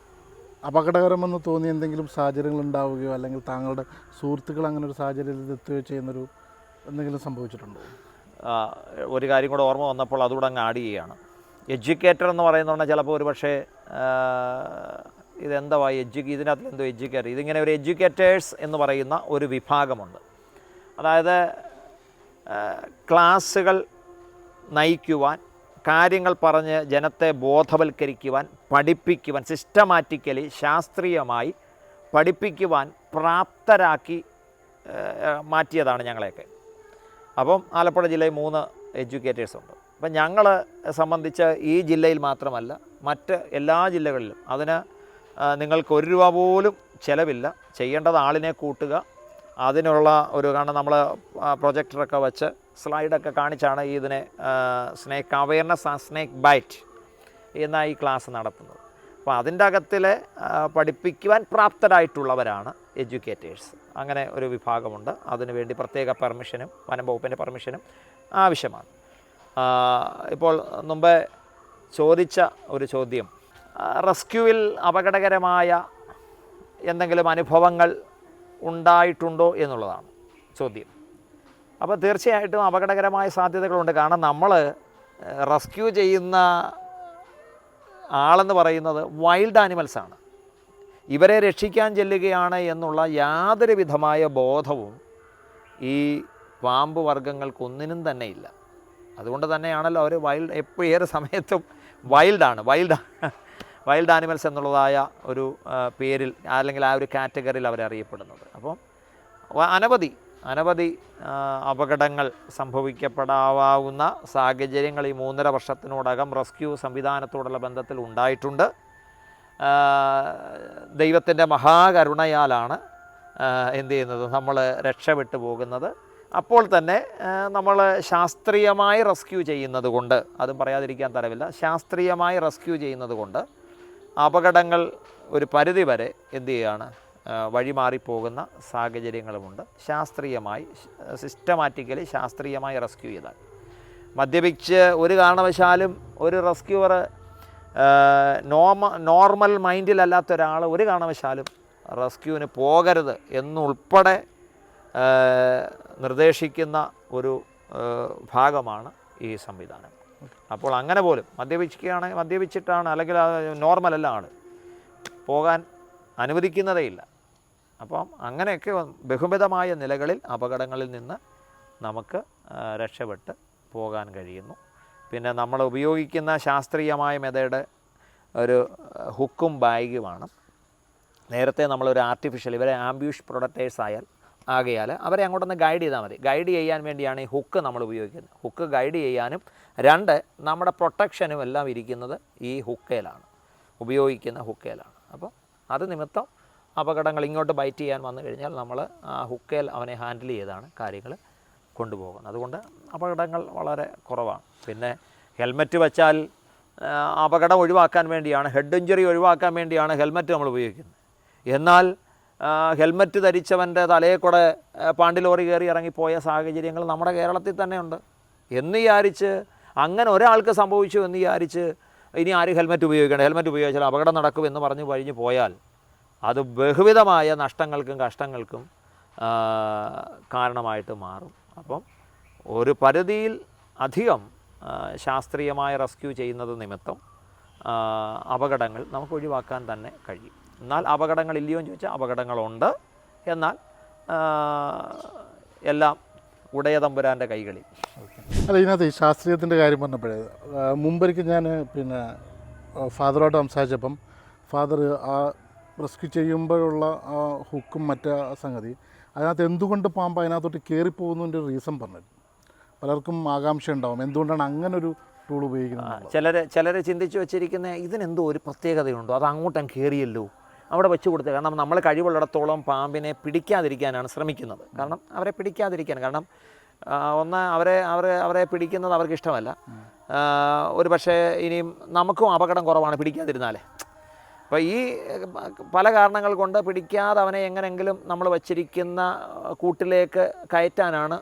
അപകടകരമെന്ന് തോന്നിയ എന്തെങ്കിലും സാഹചര്യങ്ങൾ ഉണ്ടാവുകയോ അല്ലെങ്കിൽ താങ്കളുടെ സുഹൃത്തുക്കൾ അങ്ങനെ ഒരു സാഹചര്യത്തിൽ എത്തുകയോ ചെയ്യുന്നൊരു എന്തെങ്കിലും സംഭവിച്ചിട്ടുണ്ടോ? ഒരു കാര്യം കൂടെ ഓർമ്മ വന്നപ്പോൾ അതുകൂടെ അങ്ങ് ആഡ് ചെയ്യുകയാണ്. എഡ്യൂക്കേറ്റർ എന്ന് പറയുന്നതുകൊണ്ട് ചിലപ്പോൾ ഒരു പക്ഷേ ഇതിനകത്ത് എന്തോ എഡ്യൂക്കേറ്റർ, ഇതിങ്ങനെ ഒരു എഡ്യൂക്കേറ്റേഴ്സ് എന്ന് പറയുന്ന ഒരു വിഭാഗമുണ്ട്. അതായത് ക്ലാസ്സുകൾ നയിക്കുവാൻ, കാര്യങ്ങൾ പറഞ്ഞ് ജനത്തെ ബോധവൽക്കരിക്കുവാൻ, പഠിപ്പിക്കുവാൻ, സിസ്റ്റമാറ്റിക്കലി ശാസ്ത്രീയമായി പഠിപ്പിക്കുവാൻ പ്രാപ്തരാക്കി മാറ്റിയതാണ് ഞങ്ങളെയൊക്കെ. അപ്പം ആലപ്പുഴ ജില്ലയിൽ 3 എഡ്യൂക്കേറ്റേഴ്സ് ഉണ്ട്. അപ്പം ഞങ്ങൾ സംബന്ധിച്ച് ഈ ജില്ലയിൽ മാത്രമല്ല, മറ്റ് എല്ലാ ജില്ലകളിലും അതിന് നിങ്ങൾക്ക് 1 രൂപ പോലും ചിലവില്ല. ചെയ്യേണ്ടത് ആളിനെ കൂട്ടുക, അതിനുള്ള ഒരു, കാരണം നമ്മൾ പ്രൊജക്ടറൊക്കെ വെച്ച് സ്ലൈഡൊക്കെ കാണിച്ചാണ് ഇതിനെ snake awareness and snake bite എന്ന ഈ ക്ലാസ് നടത്തുന്നത്. അപ്പോൾ അതിൻ്റെ അകത്തിലെ പഠിപ്പിക്കുവാൻ പ്രാപ്തരായിട്ടുള്ളവരാണ് എഡ്യൂക്കേറ്റേഴ്സ്. അങ്ങനെ ഒരു വിഭാഗമുണ്ട്. അതിനുവേണ്ടി പ്രത്യേക പെർമിഷനും വനം വകുപ്പിൻ്റെ പെർമിഷനും ആവശ്യമാണ്. ഇപ്പോൾ മുമ്പേ ചോദിച്ച ഒരു ചോദ്യം, റെസ്ക്യൂവിൽ അപകടകരമായ എന്തെങ്കിലും അനുഭവങ്ങൾ ഉണ്ടായിട്ടുണ്ടോ എന്നുള്ളതാണ് ചോദ്യം. അപ്പോൾ തീർച്ചയായിട്ടും അപകടകരമായ സാധ്യതകളുണ്ട്. കാരണം നമ്മൾ റെസ്ക്യൂ ചെയ്യുന്ന ആളെന്ന് പറയുന്നത് വൈൽഡ് ആനിമൽസാണ്. ഇവരെ രക്ഷിക്കാൻ ചെല്ലുകയാണ് എന്നുള്ള യാതൊരു വിധമായ ബോധവും ഈ പാമ്പ് വർഗ്ഗങ്ങൾക്കൊന്നിനും തന്നെ ഇല്ല. അതുകൊണ്ട് തന്നെയാണല്ലോ അവർ എപ്പോഴും ഏറെ സമയത്തും വൈൽഡ് ആനിമൽസ് എന്നുള്ളതായ ഒരു പേരിൽ അല്ലെങ്കിൽ ആ ഒരു കാറ്റഗറിയിൽ അവരറിയപ്പെടുന്നത്. അപ്പം അനവധി അപകടങ്ങൾ സംഭവിക്കപ്പെടാവുന്ന സാഹചര്യങ്ങൾ ഈ 3.5 വർഷത്തിനോടകം റെസ്ക്യൂ സംവിധാനത്തോടുള്ള ബന്ധത്തിൽ ഉണ്ടായിട്ടുണ്ട്. ദൈവത്തിൻ്റെ മഹാകരുണയാലാണ് എന്ത് ചെയ്യുന്നത്, നമ്മൾ രക്ഷപ്പെട്ടു പോകുന്നത്. അപ്പോൾ തന്നെ നമ്മൾ ശാസ്ത്രീയമായി റെസ്ക്യൂ ചെയ്യുന്നത് കൊണ്ട്, അതും പറയാതിരിക്കാൻ തരവില്ല, ശാസ്ത്രീയമായി റെസ്ക്യൂ ചെയ്യുന്നത് കൊണ്ട് അപകടങ്ങൾ ഒരു പരിധി വരെ എന്തു ചെയ്യുകയാണ്, വഴിമാറിപ്പോകുന്ന സാഹചര്യങ്ങളുമുണ്ട്. ശാസ്ത്രീയമായി സിസ്റ്റമാറ്റിക്കലി ശാസ്ത്രീയമായി റെസ്ക്യൂ ചെയ്താൽ. മദ്യപിച്ച് ഒരു കാരണവശാലും ഒരു റെസ്ക്യൂവർ നോർമൽ മൈൻഡിലല്ലാത്ത ഒരാൾ ഒരു കാരണവശാലും റെസ്ക്യൂവിന് പോകരുത് എന്നുൾപ്പെടെ നിർദ്ദേശിക്കുന്ന ഒരു ഭാഗമാണ് ഈ സംവിധാനം. അപ്പോൾ അങ്ങനെ പോലും മദ്യപിച്ചിട്ടാണ് അല്ലെങ്കിൽ നോർമലല്ല ആൾ പോകാൻ അനുവദിക്കുന്നതേയില്ല. അപ്പം അങ്ങനെയൊക്കെ ബഹുവിധമായ നിലകളിൽ അപകടങ്ങളിൽ നിന്ന് നമുക്ക് രക്ഷപ്പെട്ട് പോകാൻ കഴിയുന്നു. പിന്നെ നമ്മൾ ഉപയോഗിക്കുന്ന ശാസ്ത്രീയമായ മെത്തേഡ് ഒരു ഹുക്കും ബാഗുമാണ്. നേരത്തെ നമ്മളൊരു ആർട്ടിഫിഷ്യൽ ഇവരെ ആംബ്യൂഷ് പ്രൊഡക്റ്റേഴ്സ് ആകയാൽ അവരെ അങ്ങോട്ടൊന്ന് ഗൈഡ് ചെയ്താൽ മതി. ഗൈഡ് ചെയ്യാൻ വേണ്ടിയാണ് ഈ ഹുക്ക് നമ്മൾ ഉപയോഗിക്കുന്നത്. ഹുക്ക് ഗൈഡ് ചെയ്യാനും 2 നമ്മുടെ പ്രൊട്ടക്ഷനും എല്ലാം ഇരിക്കുന്നത് ഈ ഹുക്കയിലാണ്, ഉപയോഗിക്കുന്ന ഹുക്കയിലാണ്. അപ്പോൾ അത് നിമിത്തം അപകടങ്ങൾ ഇങ്ങോട്ട് ബൈറ്റ് ചെയ്യാൻ വന്നു കഴിഞ്ഞാൽ നമ്മൾ ആ ഹുക്കയിൽ അവനെ ഹാൻഡിൽ ചെയ്താണ് കാര്യങ്ങൾ കൊണ്ടുപോകുന്നത്. അതുകൊണ്ട് അപകടങ്ങൾ വളരെ കുറവാണ്. പിന്നെ ഹെൽമറ്റ് വെച്ചാൽ അപകടം ഒഴിവാക്കാൻ വേണ്ടിയാണ്, ഹെഡ് ഇഞ്ചുറി ഒഴിവാക്കാൻ വേണ്ടിയാണ് ഹെൽമറ്റ് നമ്മൾ ഉപയോഗിക്കുന്നത്. എന്നാൽ ഹെൽമറ്റ് ധരിച്ചവൻ്റെ തലയിൽ കൂടെ പാണ്ടി ലോറി കയറി ഇറങ്ങിപ്പോയ സാഹചര്യങ്ങൾ നമ്മുടെ കേരളത്തിൽ തന്നെയുണ്ട്. എന്ന് വിചാരിച്ച് അങ്ങനെ ഒരാൾക്ക് സംഭവിച്ചു എന്ന് വിചാരിച്ച് ഇനി ആരും ഹെൽമറ്റ് ഉപയോഗിക്കണം, ഹെൽമറ്റ് ഉപയോഗിച്ചാൽ അപകടം നടക്കുമെന്ന് പറഞ്ഞു കഴിഞ്ഞ് പോയാൽ അത് ബഹുവിധമായ നഷ്ടങ്ങൾക്കും കഷ്ടങ്ങൾക്കും കാരണമായിട്ട് മാറും. അപ്പം ഒരു പരിധിയിൽ അധികം ശാസ്ത്രീയമായ റെസ്ക്യൂ ചെയ്യുന്നത് നിമിത്തം അപകടങ്ങൾ നമുക്ക് ഒഴിവാക്കാൻ തന്നെ കഴിയും. എന്നാൽ അപകടങ്ങൾ ഇല്ലയോ എന്ന് ചോദിച്ചാൽ അപകടങ്ങളുണ്ട്. എന്നാൽ എല്ലാം ഉടയ തമ്പുരാൻ്റെ കൈകളിൽ. അല്ല, ഇതിനകത്ത് ഈ ശാസ്ത്രീയത്തിൻ്റെ കാര്യം പറഞ്ഞപ്പോഴേ മുമ്പൊരിക്കൽ ഞാൻ പിന്നെ ഫാദറോട്ട് സംസാരിച്ചപ്പം ഫാദർ ആ റെസ്ക്യൂ ചെയ്യുമ്പോഴുള്ള ആ ഹുക്കും മറ്റേ സംഗതി അതിനകത്ത് എന്തുകൊണ്ട് പാമ്പ് അതിനകത്തോട്ട് കയറിപ്പോകുന്നതിൻ്റെ ഒരു റീസൺ പറഞ്ഞു. പലർക്കും ആകാംക്ഷ ഉണ്ടാവും എന്തുകൊണ്ടാണ് അങ്ങനൊരു ടൂൾ ഉപയോഗിക്കുന്നത്. ചിലർ ചിന്തിച്ച് വെച്ചിരിക്കുന്ന ഇതിനെന്തോ ഒരു പ്രത്യേകതയുണ്ടോ, അത് അങ്ങോട്ടും കയറിയല്ലോ അവിടെ വെച്ച് കൊടുത്തത്. കാരണം നമ്മൾ കഴിവുള്ളിടത്തോളം പാമ്പിനെ പിടിക്കാതിരിക്കാനാണ് ശ്രമിക്കുന്നത്. കാരണം അവരെ പിടിക്കാതിരിക്കാൻ, കാരണം ഒന്ന് അവരെ പിടിക്കുന്നത് അവർക്ക് ഇഷ്ടമല്ല. ഒരു പക്ഷേ ഇനിയും നമുക്കും അപകടം കുറവാണ് പിടിക്കാതിരുന്നാലേ. അപ്പോൾ ഈ പല കാരണങ്ങൾ കൊണ്ട് പിടിക്കാതെ അവനെ എങ്ങനെയെങ്കിലും നമ്മൾ വച്ചിരിക്കുന്ന കൂട്ടിലേക്ക് കയറ്റാനാണ്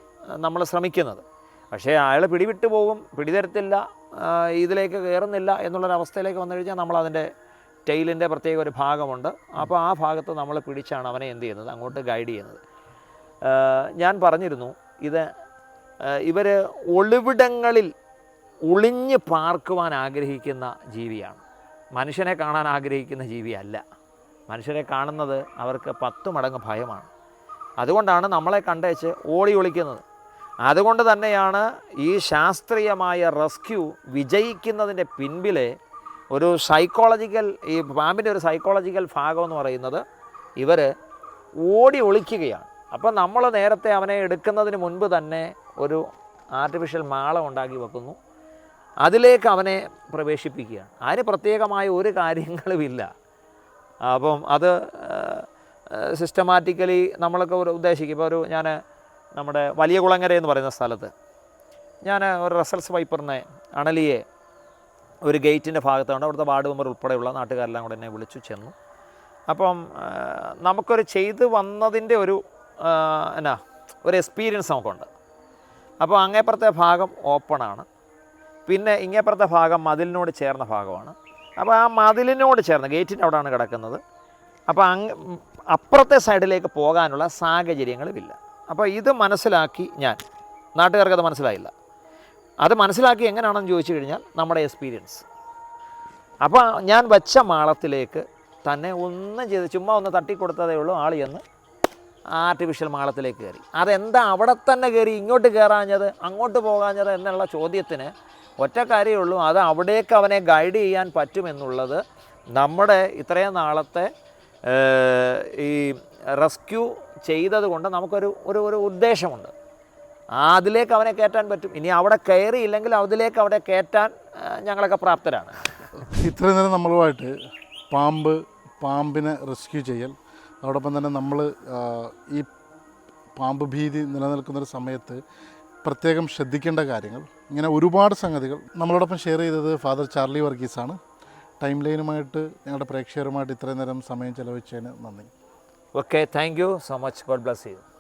നമ്മൾ ശ്രമിക്കുന്നത്. പക്ഷേ അയാൾ പിടിവിട്ട് പോകും, പിടിതരത്തില്ല, ഇതിലേക്ക് കയറുന്നില്ല എന്നുള്ളൊരവസ്ഥയിലേക്ക് വന്നു കഴിഞ്ഞാൽ നമ്മളതിൻ്റെ ടെയിലിൻ്റെ പ്രത്യേക ഒരു ഭാഗമുണ്ട്. അപ്പോൾ ആ ഭാഗത്ത് നമ്മൾ പിടിച്ചാണ് അവനെ എന്ത് ചെയ്യുന്നത്, അങ്ങോട്ട് ഗൈഡ് ചെയ്യുന്നത്. ഞാൻ പറഞ്ഞിരുന്നു, ഇവർ ഒളിവിടങ്ങളിൽ ഒളിഞ്ഞ് പാർക്കുവാൻ ആഗ്രഹിക്കുന്ന ജീവിയാണ്. മനുഷ്യനെ കാണാൻ ആഗ്രഹിക്കുന്ന ജീവിയല്ല. മനുഷ്യരെ കാണുന്നത് അവർക്ക് 10 മടങ്ങ് ഭയമാണ്. അതുകൊണ്ടാണ് നമ്മളെ കണ്ടേച്ച് ഓടി ഒളിക്കുന്നത്. അതുകൊണ്ട് തന്നെയാണ് ഈ ശാസ്ത്രീയമായ റെസ്ക്യൂ വിജയിക്കുന്നതിൻ്റെ പിൻപിലെ ഒരു സൈക്കോളജിക്കൽ, ഈ പാമ്പിൻ്റെ ഒരു സൈക്കോളജിക്കൽ ഭാഗം എന്ന് പറയുന്നത് ഇവർ ഓടി ഒളിക്കുകയാണ്. അപ്പോൾ നമ്മൾ നേരത്തെ അവനെ എടുക്കുന്നതിന് മുൻപ് തന്നെ ഒരു ആർട്ടിഫിഷ്യൽ മാളം ഉണ്ടാക്കി വെക്കുന്നു, അതിലേക്ക് അവനെ പ്രവേശിപ്പിക്കുകയാണ്. അതിന് പ്രത്യേകമായ ഒരു കാര്യങ്ങളുമില്ല. അപ്പം അത് സിസ്റ്റമാറ്റിക്കലി നമ്മളൊക്കെ ഉദ്ദേശിക്കും. ഇപ്പോൾ ഞാൻ നമ്മുടെ വലിയ കുളങ്ങര എന്ന് പറയുന്ന സ്ഥലത്ത് ഞാൻ ഒരു റസൽസ് വൈപ്പറിനെ അണലിയെ ഒരു ഗേറ്റിൻ്റെ ഭാഗത്തുണ്ട്. അവിടുത്തെ വാർഡ് മെമ്പർ ഉൾപ്പെടെയുള്ള നാട്ടുകാരെല്ലാം കൂടെ എന്നെ വിളിച്ചു ചെന്നു. അപ്പം നമുക്കൊരു ചെയ്ത് വന്നതിൻ്റെ ഒരു ഒരു എക്സ്പീരിയൻസ് നമുക്കുണ്ട്. അപ്പോൾ അങ്ങേപ്പുറത്തെ ഭാഗം ഓപ്പണാണ്, പിന്നെ ഇങ്ങേപ്പുറത്തെ ഭാഗം മതിലിനോട് ചേർന്ന ഭാഗമാണ്. അപ്പോൾ ആ മതിലിനോട് ചേർന്ന് ഗേറ്റിൻ്റെ അവിടെയാണ് കിടക്കുന്നത്. അപ്പോൾ അപ്പുറത്തെ സൈഡിലേക്ക് പോകാനുള്ള സാഹചര്യങ്ങളുമില്ല. അപ്പോൾ ഇത് മനസ്സിലാക്കി നാട്ടുകാർക്കത് മനസ്സിലായില്ല. അത് മനസ്സിലാക്കി എങ്ങനെയാണെന്ന് ചോദിച്ചു കഴിഞ്ഞാൽ നമ്മുടെ എക്സ്പീരിയൻസ്. അപ്പോൾ ഞാൻ വച്ച മാളത്തിലേക്ക് തന്നെ ഒന്നും ചെയ്ത് ചുമ്മാ ഒന്ന് തട്ടിക്കൊടുത്തതേ ഉള്ളൂ. ആൾ ചെന്ന് ആർട്ടിഫിഷ്യൽ മാളത്തിലേക്ക് കയറി. അതെന്താ അവിടെ തന്നെ കയറി ഇങ്ങോട്ട് കയറാഞ്ഞത്, അങ്ങോട്ട് പോകാഞ്ഞത് എന്നുള്ള ചോദ്യത്തിന് ഒറ്റ കാര്യമേ ഉള്ളൂ. അത് അവിടേക്ക് അവനെ ഗൈഡ് ചെയ്യാൻ പറ്റുമെന്നുള്ളത് നമ്മുടെ ഇത്രയും നാളത്തെ ഈ റെസ്ക്യൂ ചെയ്തത് കൊണ്ട് നമുക്കൊരു ഒരു ഉദ്ദേശമുണ്ട്. അതിലേക്ക് അവനെ കയറ്റാൻ പറ്റും. ഇനി അവിടെ കയറിയില്ലെങ്കിൽ അതിലേക്ക് അവിടെ കയറ്റാൻ ഞങ്ങളൊക്കെ പ്രാപ്തരാണ്. ഇത്രയും നേരം നമ്മളുമായിട്ട് പാമ്പിനെ റെസ്ക്യൂ ചെയ്യൽ, അതോടൊപ്പം തന്നെ നമ്മൾ ഈ പാമ്പ് ഭീതി നിലനിൽക്കുന്നൊരു സമയത്ത് പ്രത്യേകം ശ്രദ്ധിക്കേണ്ട കാര്യങ്ങൾ, ഇങ്ങനെ ഒരുപാട് സംഗതികൾ നമ്മളോടൊപ്പം ഷെയർ ചെയ്തത് ഫാദർ ചാർലി വർഗീസാണ്. ടൈം ലൈനുമായിട്ട് ഞങ്ങളുടെ പ്രേക്ഷകരുമായിട്ട് ഇത്രയും നേരം സമയം ചെലവഴിച്ചതിന് നന്ദി. Okay, thank you so much. God bless you.